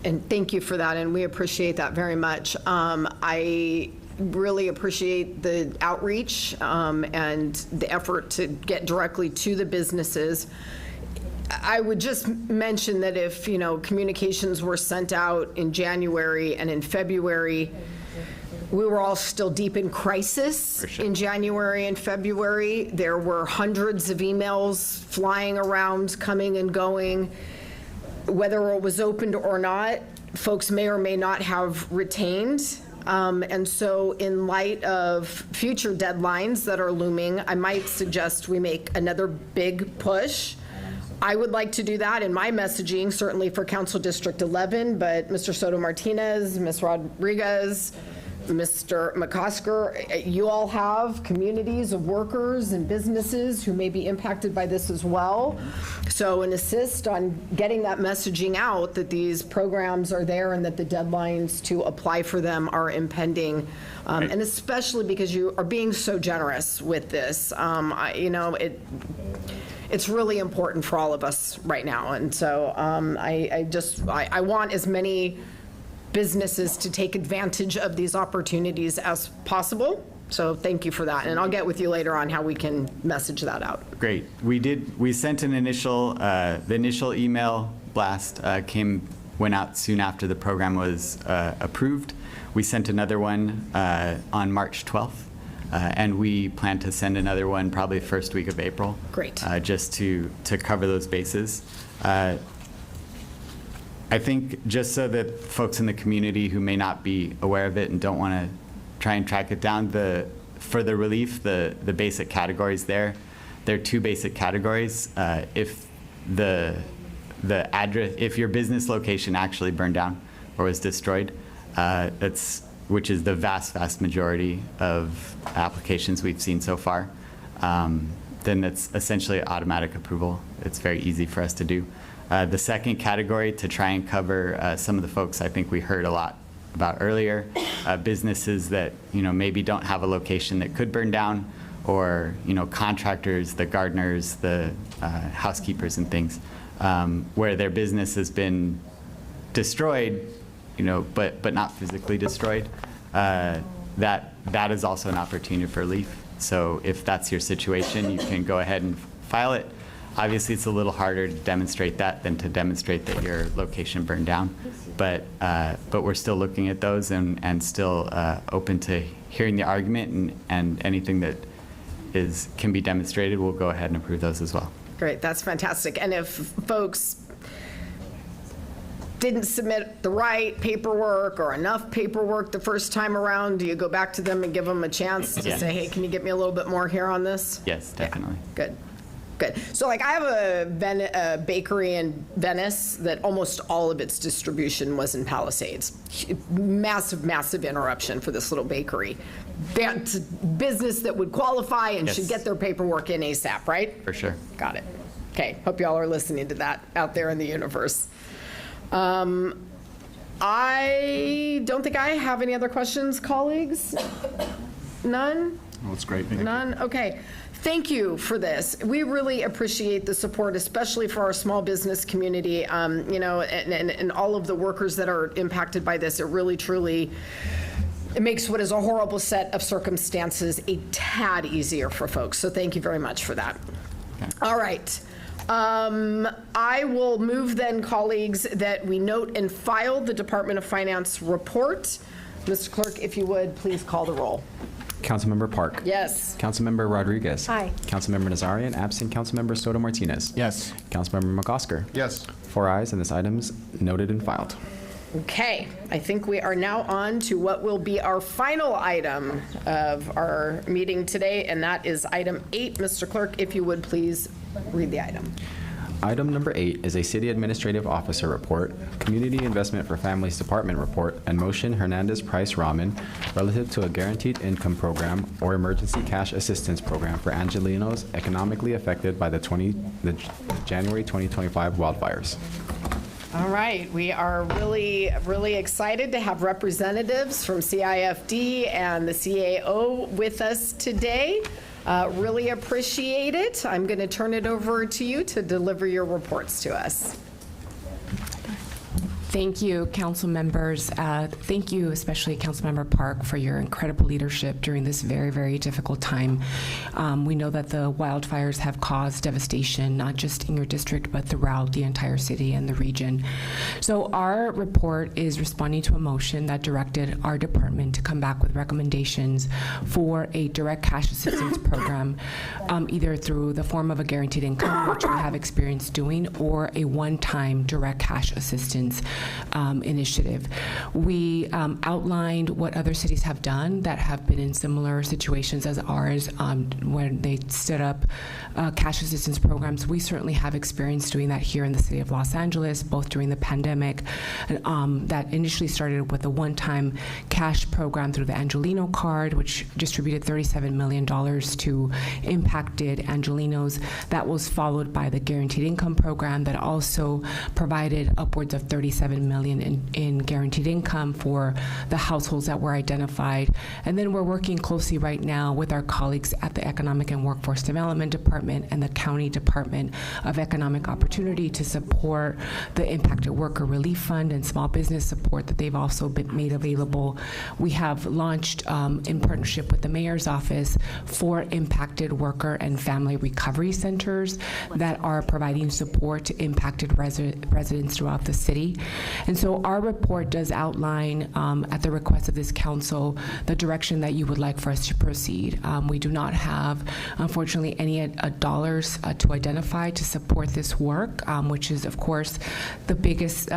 And thank you for that, and we appreciate that very much. I really appreciate the outreach and the effort to get directly to the businesses. I would just mention that if, communications were sent out in January and in February, we were all still deep in crisis in January and February. There were hundreds of emails flying around, coming and going. Whether it was opened or not, folks may or may not have retained. And so in light of future deadlines that are looming, I might suggest we make another big push. I would like to do that in my messaging, certainly for Council District 11, but Mr. Soto Martinez, Ms. Rodriguez, Mr. McCosker, you all have communities of workers and businesses who may be impacted by this as well. So an assist on getting that messaging out that these programs are there and that the deadlines to apply for them are impending. And especially because you are being so generous with this. It's really important for all of us right now. And so I want as many businesses to take advantage of these opportunities as possible. So thank you for that. And I'll get with you later on how we can message that out. Great. We sent an the initial email blast went out soon after the program was approved. We sent another one on March 12th. And we plan to send another one probably first week of April. Great. Just to cover those bases. I think just so that folks in the community who may not be aware of it and don't want to try and track it down, for the relief, the basic categories there are two basic categories. If the address, if your business location actually burned down or was destroyed, which is the vast majority of applications we've seen so far, then it's essentially automatic approval. It's very easy for us to do. The second category, to try and cover some of the folks I think we heard a lot about earlier, businesses that maybe don't have a location that could burn down, or contractors, the gardeners, the housekeepers and things, where their business has been destroyed, but not physically destroyed. That is also an opportunity for relief. So if that's your situation, you can go ahead and file it. Obviously, it's a little harder to demonstrate that than to demonstrate that your location burned down. But we're still looking at those and still open to hearing the argument, and anything that can be demonstrated, we'll go ahead and approve those as well. Great, that's fantastic. And if folks didn't submit the right paperwork or enough paperwork the first time around, do you go back to them and give them a chance to say, hey, can you get me a little bit more here on this? Yes, definitely. Yeah. Good. So I have a bakery in Venice that almost all of its distribution was in Palisades. Massive interruption for this little bakery. That's a business that would qualify and should get their paperwork in ASAP, right? For sure. Got it. Okay, hope y'all are listening to that out there in the universe. I don't think I have any other questions, colleagues. None? Well, that's great. None? Okay. Thank you for this. We really appreciate the support, especially for our small business community, and all of the workers that are impacted by this. It really, truly, it makes what is a horrible set of circumstances a tad easier for folks. So thank you very much for that. Okay. All right. I will move then, colleagues, that we note and file the Department of Finance report. Mr. Clerk, if you would, please call the roll. Councilmember Park. Yes. Councilmember Rodriguez. Aye. Councilmember Nazarian, absent. Councilmember Soto Martinez. Yes. Councilmember McOsker. Yes. 4 ayes, and this item's noted and filed. Okay, I think we are now on to what will be our final item of our meeting today, and that is item 8. Mr. Clerk, if you would please read the item. Item number 8 is a City Administrative Officer Report, Community Investment for Families Department Report, and Motion Hernandez Price Ramen relative to a Guaranteed Income Program or Emergency Cash Assistance Program for Angelenos economically affected by the January 2025 wildfires. All right, we are really, really excited to have representatives from CIFD and the CAO with us today. Really appreciate it. I'm going to turn it over to you to deliver your reports to us. Thank you, council members. Thank you, especially Councilmember Park, for your incredible leadership during this very, very difficult time. We know that the wildfires have caused devastation, not just in your district, but throughout the entire city and the region. So our report is responding to a motion that directed our department to come back with recommendations for a direct cash assistance program, either through the form of a guaranteed income, which we have experience doing, or a one-time direct cash assistance initiative. We outlined what other cities have done that have been in similar situations as ours when they stood up cash assistance programs. We certainly have experience doing that here in the city of Los Angeles, both during the pandemic that initially started with a one-time cash program through the Angelino card, which distributed $37 million to impacted Angelenos. That was followed by the Guaranteed Income Program that also provided upwards of $37 million in guaranteed income for the households that were identified. And then we're working closely right now with our colleagues at the Economic and Workforce Development Department and the County Department of Economic Opportunity to support the Impacted Worker Relief Fund and small business support that they've also been made available. We have launched in partnership with the Mayor's Office 4 impacted worker and family recovery centers that are providing support to impacted residents throughout the city. And so our report does outline, at the request of this council, the direction that you would like for us to proceed. We do not have, unfortunately, any dollars to identify to support this work, which is, of course, the biggest,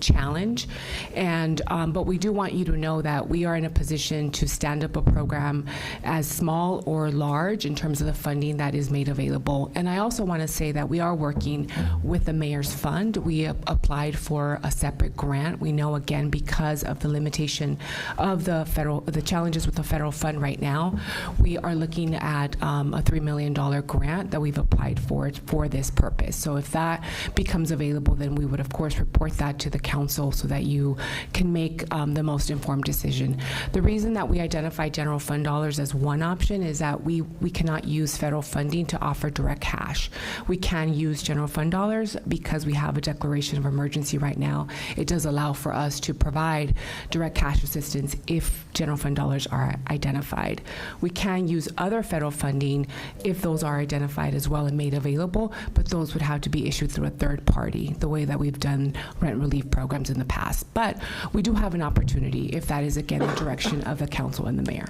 challenge. And but we do want you to know that we are in a position to stand up a program as small or large in terms of the funding that is made available. And I also want to say that we are working with the Mayor's Fund. We applied for a separate grant. We know, again, because of the limitation of the challenges with the federal fund right now, we are looking at a $3 million grant that we've applied for this purpose. So if that becomes available, then we would, of course, report that to the council so that you can make the most informed decision. The reason that we identify general fund dollars as one option is that we cannot use federal funding to offer direct cash. We can use general fund dollars because we have a declaration of emergency right now. It does allow for us to provide direct cash assistance if general fund dollars are identified. We can use other federal funding if those are identified as well and made available, but those would have to be issued through a third party, the way that we've done rent relief programs in the past. But we do have an opportunity if that is, again, the direction of the council and the mayor.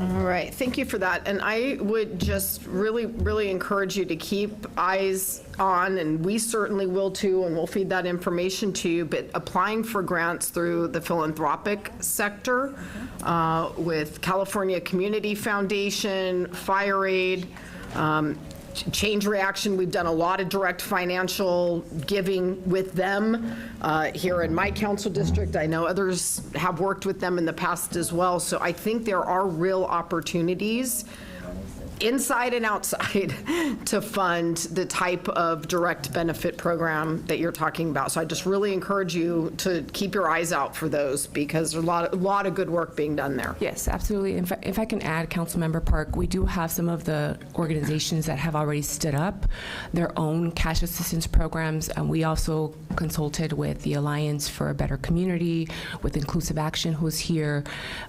All right, thank you for that. And I would just really, really encourage you to keep eyes on, and we certainly will too, and we'll feed that information to you, but applying for grants through the philanthropic sector with California Community Foundation, Fire Aid, Change Reaction. We've done a lot of direct financial giving with them here in my council district. I know others have worked with them in the past as well. So I think there are real opportunities inside and outside to fund the type of direct benefit program that you're talking about. So I just really encourage you to keep your eyes out for those because there's a lot of good work being done there. Yes, absolutely. If I can add, Councilmember Park, we do have some of the organizations that have already stood up their own cash assistance programs, and we also consulted with the Alliance for a Better Community, with Inclusive Action, who's here.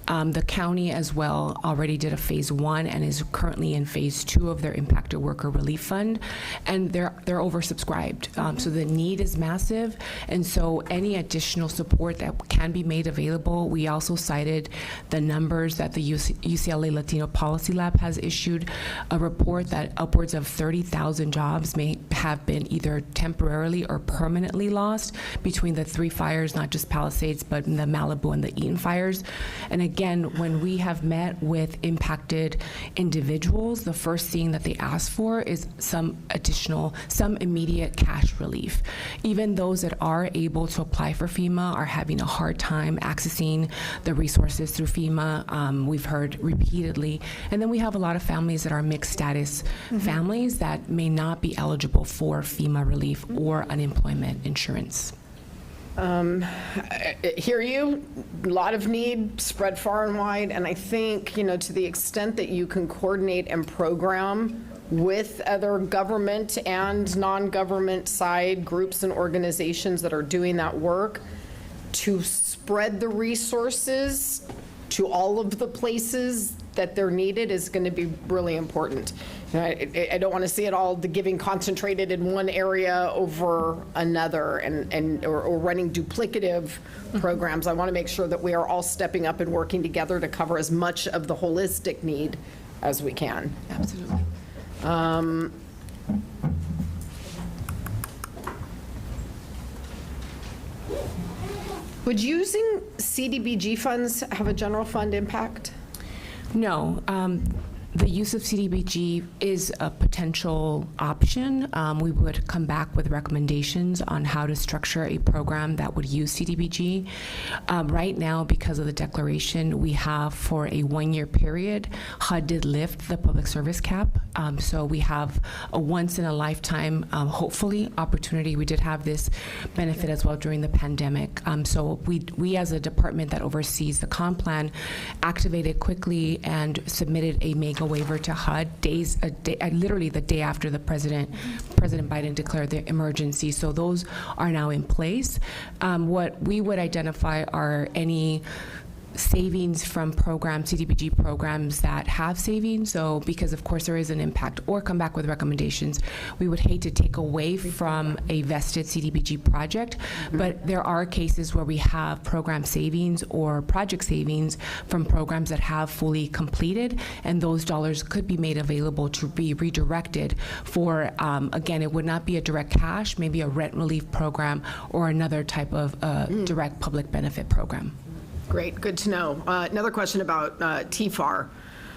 The county as well already did a phase 1 and is currently in phase 2 of their impacted worker relief fund, and they're oversubscribed. So the need is massive, and so any additional support that can be made available. We also cited the numbers that the UCLA Latino Policy Lab has issued, a report that upwards of 30,000 jobs may have been either temporarily or permanently lost between the 3 fires, not just Palisades, but in the Malibu and the Eaton fires. And again, when we have met with impacted individuals, the first thing that they ask for is some immediate cash relief. Even those that are able to apply for FEMA are having a hard time accessing the resources through FEMA. We've heard repeatedly. And then we have a lot of families that are mixed status families that may not be eligible for FEMA relief or unemployment insurance. I hear you. A lot of need, spread far and wide, and I think, to the extent that you can coordinate and program with other government and non-government side groups and organizations that are doing that work to spread the resources to all of the places that they're needed is going to be really important. I don't want to see it all, the giving concentrated in one area over another or running duplicative programs. I want to make sure that we are all stepping up and working together to cover as much of the holistic need as we can. Absolutely. Would using CDBG funds have a general fund impact? No. The use of CDBG is a potential option. We would come back with recommendations on how to structure a program that would use CDBG. Right now, because of the declaration, we have for a 1-year period, HUD did lift the public service cap. So we have a once-in-a-lifetime, hopefully, opportunity. We did have this benefit as well during the pandemic. So we as a department that oversees the comp plan, activated quickly and submitted a MEGA waiver to HUD literally the day after President Biden declared the emergency. So those are now in place. What we would identify are any savings from programs, CDBG programs that have savings. So because of course there is an impact, or come back with recommendations. We would hate to take away from a vested CDBG project, but there are cases where we have program savings or project savings from programs that have fully completed, and those dollars could be made available to be redirected for, again, it would not be a direct cash, maybe a rent relief program or another type of direct public benefit program. Great, good to know. Another question about TFAR.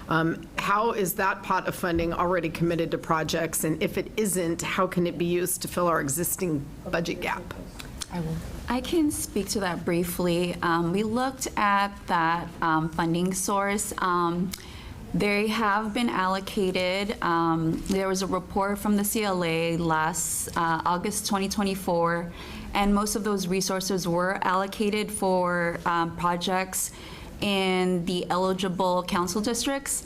How is that pot of funding already committed to projects? And if it isn't, how can it be used to fill our existing budget gap? I can speak to that briefly. We looked at that funding source. They have been allocated. There was a report from the CLA last August 2024, and most of those resources were allocated for projects in the eligible council districts.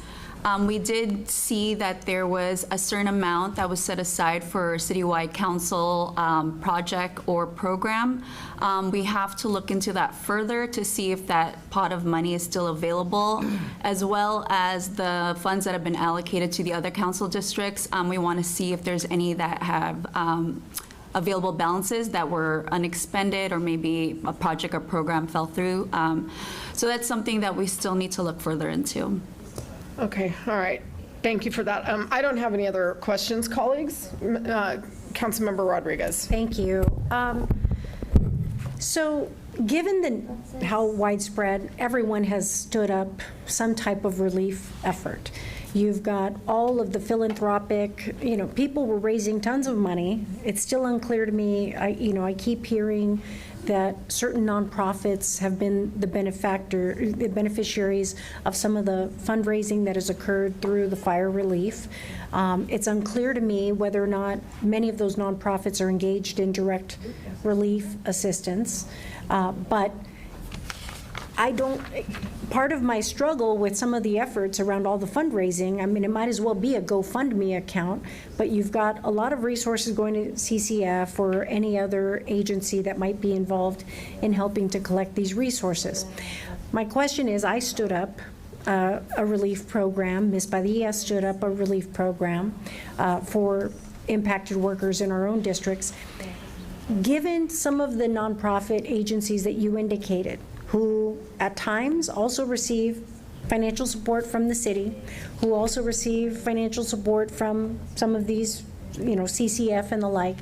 We did see that there was a certain amount that was set aside for a citywide council project or program. We have to look into that further to see if that pot of money is still available, as well as the funds that have been allocated to the other council districts. We want to see if there's any that have available balances that were unexpended, or maybe a project or program fell through. So that's something that we still need to look further into. Okay, all right. Thank you for that. I don't have any other questions, colleagues. Councilmember Rodriguez. Thank you. So given how widespread, everyone has stood up some type of relief effort. You've got all of the philanthropic, people were raising tons of money. It's still unclear to me. I keep hearing that certain nonprofits have been the beneficiaries of some of the fundraising that has occurred through the fire relief. It's unclear to me whether or not many of those nonprofits are engaged in direct relief assistance, but part of my struggle with some of the efforts around all the fundraising, it might as well be a GoFundMe account, but you've got a lot of resources going to CCF or any other agency that might be involved in helping to collect these resources. My question is, I stood up a relief program. Miss by the ES stood up a relief program for impacted workers in our own districts. Given some of the nonprofit agencies that you indicated, who at times also receive financial support from the city, who also receive financial support from some of these, CCF and the like,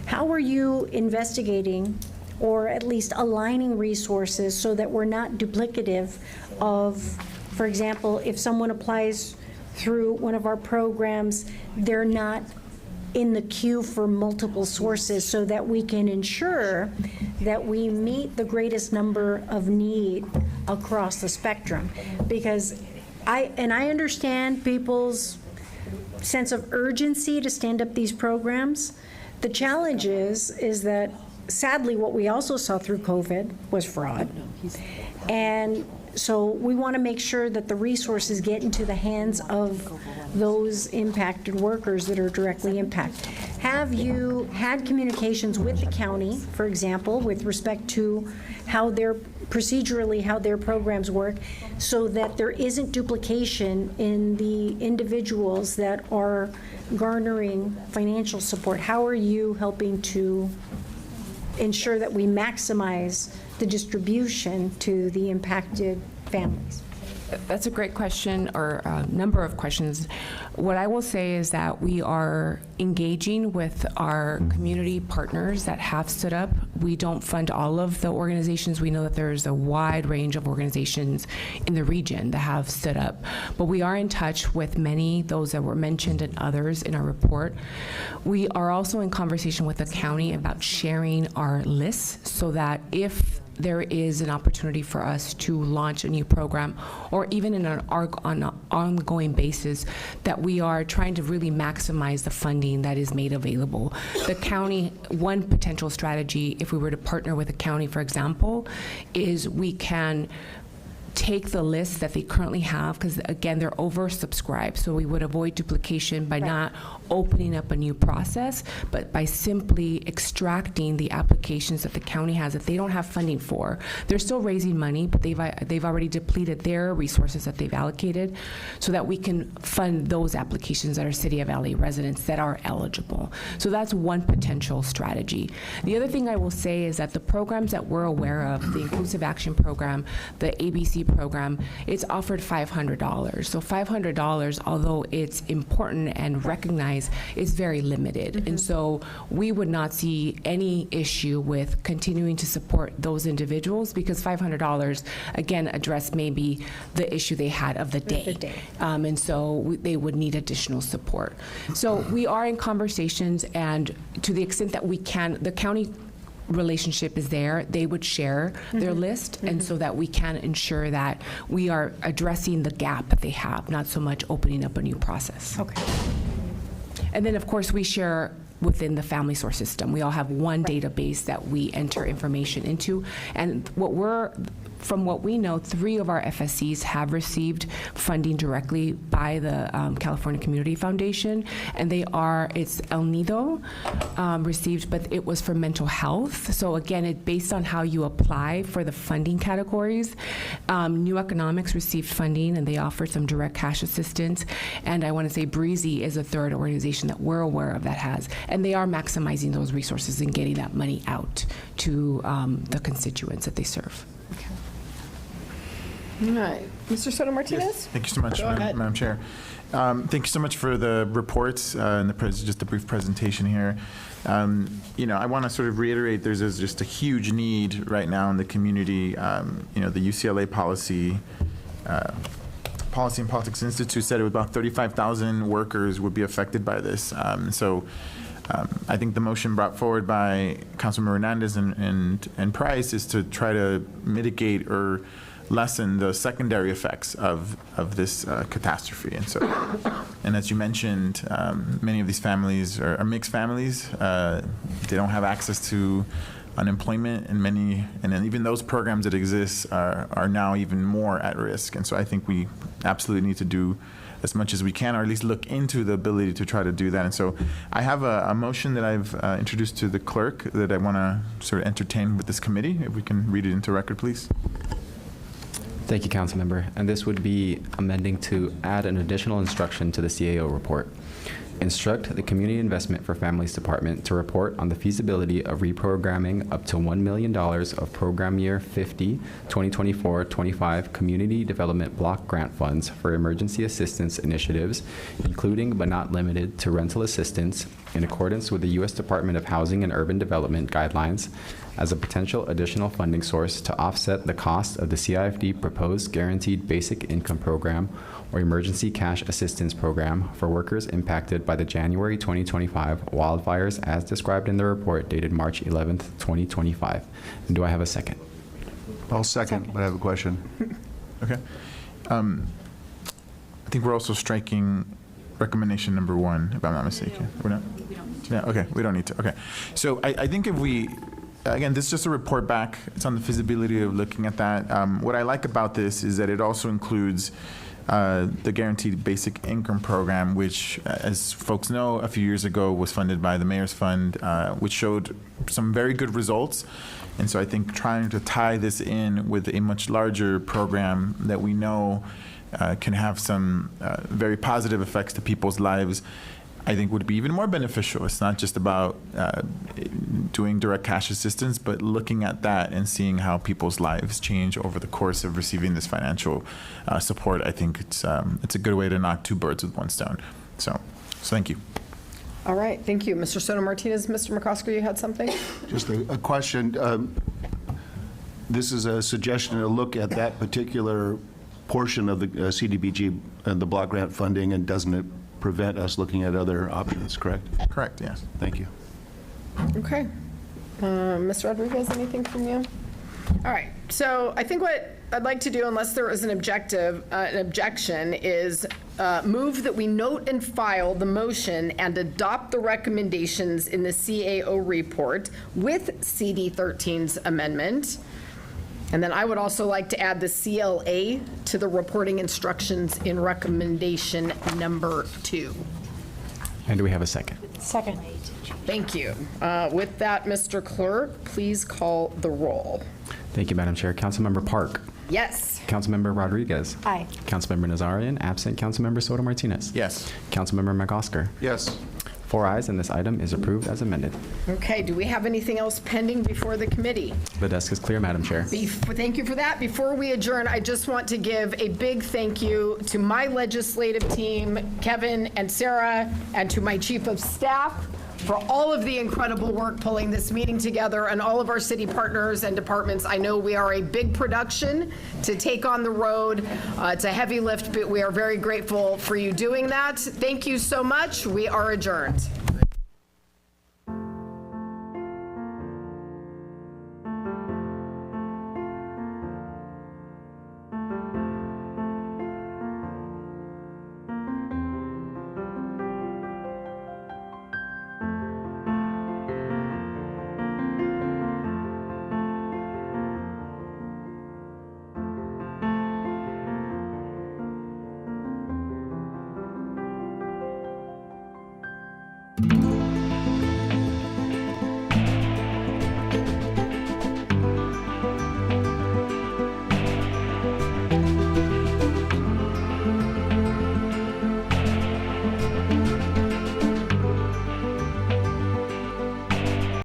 how are you investigating or at least aligning resources so that we're not duplicative of, for example, if someone applies through one of our programs, they're not in the queue for multiple sources, so that we can ensure that we meet the greatest number of need across the spectrum? Because I understand people's sense of urgency to stand up these programs. The challenge is that sadly what we also saw through COVID was fraud. And so we want to make sure that the resources get into the hands of those impacted workers that are directly impacted. Have you had communications with the county, for example, with respect to how procedurally how their programs work, so that there isn't duplication in the individuals that are garnering financial support? How are you helping to ensure that we maximize the distribution to the impacted families? That's a great question, or a number of questions. What I will say is that we are engaging with our community partners that have stood up. We don't fund all of the organizations. We know that there's a wide range of organizations in the region that have stood up, but we are in touch with many, those that were mentioned and others in our report. We are also in conversation with the county about sharing our lists so that if there is an opportunity for us to launch a new program, or even on an ongoing basis, that we are trying to really maximize the funding that is made available. The county, one potential strategy, if we were to partner with the county, for example, is we can take the list that they currently have, because again, they're oversubscribed, so we would avoid duplication by not opening up a new process, but by simply extracting the applications that the county has that they don't have funding for. They're still raising money, but they've already depleted their resources that they've allocated, so that we can fund those applications that are City of LA residents that are eligible. So that's one potential strategy. The other thing I will say is that the programs that we're aware of, the Inclusive Action Program, the ABC program, it's offered $500. So $500, although it's important and recognized, is very limited. And so we would not see any issue with continuing to support those individuals, because $500, again, addressed maybe the issue they had of the day. And so they would need additional support. So we are in conversations, and to the extent that we can, the county relationship is there, they would share their list, and so that we can ensure that we are addressing the gap that they have, not so much opening up a new process. Okay. And then, of course, we share within the Family Source system. We all have one database that we enter information into, and from what we know, 3 of our FSCs have received funding directly by the California Community Foundation, and it's El Nido received, but it was for mental health. So again, based on how you apply for the funding categories. New Economics received funding, and they offered some direct cash assistance. And I want to say Breezy is a third organization that we're aware of that has, and they are maximizing those resources and getting that money out to the constituents that they serve. All right. Mr. Soto Martinez? Thank you so much, Go ahead. Madam Chair. Thank you so much for the reports and just a brief presentation here. I want to sort of reiterate there's just a huge need right now in the community. The UCLA Policy and Politics Institute said about 35,000 workers would be affected by this. I think the motion brought forward by Councilmember Hernandez and Price is to try to mitigate or lessen the secondary effects of this catastrophe. And as you mentioned, many of these families are mixed families. They don't have access to unemployment, and then even those programs that exist are now even more at risk. And so I think we absolutely need to do as much as we can, or at least look into the ability to try to do that. And so I have a motion that I've introduced to the clerk that I want to sort of entertain with this committee. If we can read it into record, please. Thank you, Councilmember. And this would be amending to add an additional instruction to the CAO report. Instruct the Community Investment for Families Department to report on the feasibility of reprogramming up to $1 million of Program Year 50, 2024-25 Community Development Block Grant Funds for emergency assistance initiatives, including but not limited to rental assistance, in accordance with the U.S. Department of Housing and Urban Development guidelines, as a potential additional funding source to offset the cost of the CIFD proposed Guaranteed Basic Income Program or Emergency Cash Assistance Program for workers impacted by the January 2025 wildfires as described in the report dated March 11th, 2025. And do I have a second? I'll second, but I have a question. Okay. I think we're also striking recommendation number 1, if I'm not mistaken. We're not? We don't need to. Yeah, okay, we don't need to. Okay. So I think if we, again, this is just a report back. It's on the feasibility of looking at that. What I like about this is that it also includes the Guaranteed Basic Income Program, which, as folks know, a few years ago was funded by the Mayor's Fund, which showed some very good results. And so I think trying to tie this in with a much larger program that we know can have some very positive effects to people's lives, I think would be even more beneficial. It's not just about doing direct cash assistance, but looking at that and seeing how people's lives change over the course of receiving this financial support. I think it's a good way to knock 2 birds with 1 stone. So thank you. All right, thank you. Mr. Soto Martinez, Mr. McCosker, you had something? Just a question. This is a suggestion to look at that particular portion of the CDBG and the block grant funding, and doesn't it prevent us looking at other options, correct? Correct, yes. Thank you. Okay. Ms. Rodriguez, anything from you? All right, so I think what I'd like to do, unless there is an objection, is move that we note and file the motion and adopt the recommendations in the CAO report with CD 13's amendment. And then I would also like to add the CLA to the reporting instructions in recommendation number 2. And do we have a second? Second. Thank you. With that, Mr. Clerk, please call the roll. Thank you, Madam Chair. Councilmember Park. Yes. Councilmember Rodriguez. Aye. Councilmember Nazarian, absent. Councilmember Soto Martinez. Yes. Councilmember McOsker. Yes. 4 ayes, and this item is approved as amended. Okay, do we have anything else pending before the committee? The desk is clear, Madam Chair. Thank you for that. Before we adjourn, I just want to give a big thank you to my legislative team, Kevin and Sarah, and to my chief of staff for all of the incredible work pulling this meeting together, and all of our city partners and departments. I know we are a big production to take on the road. It's a heavy lift, but we are very grateful for you doing that. Thank you so much. We are adjourned. you.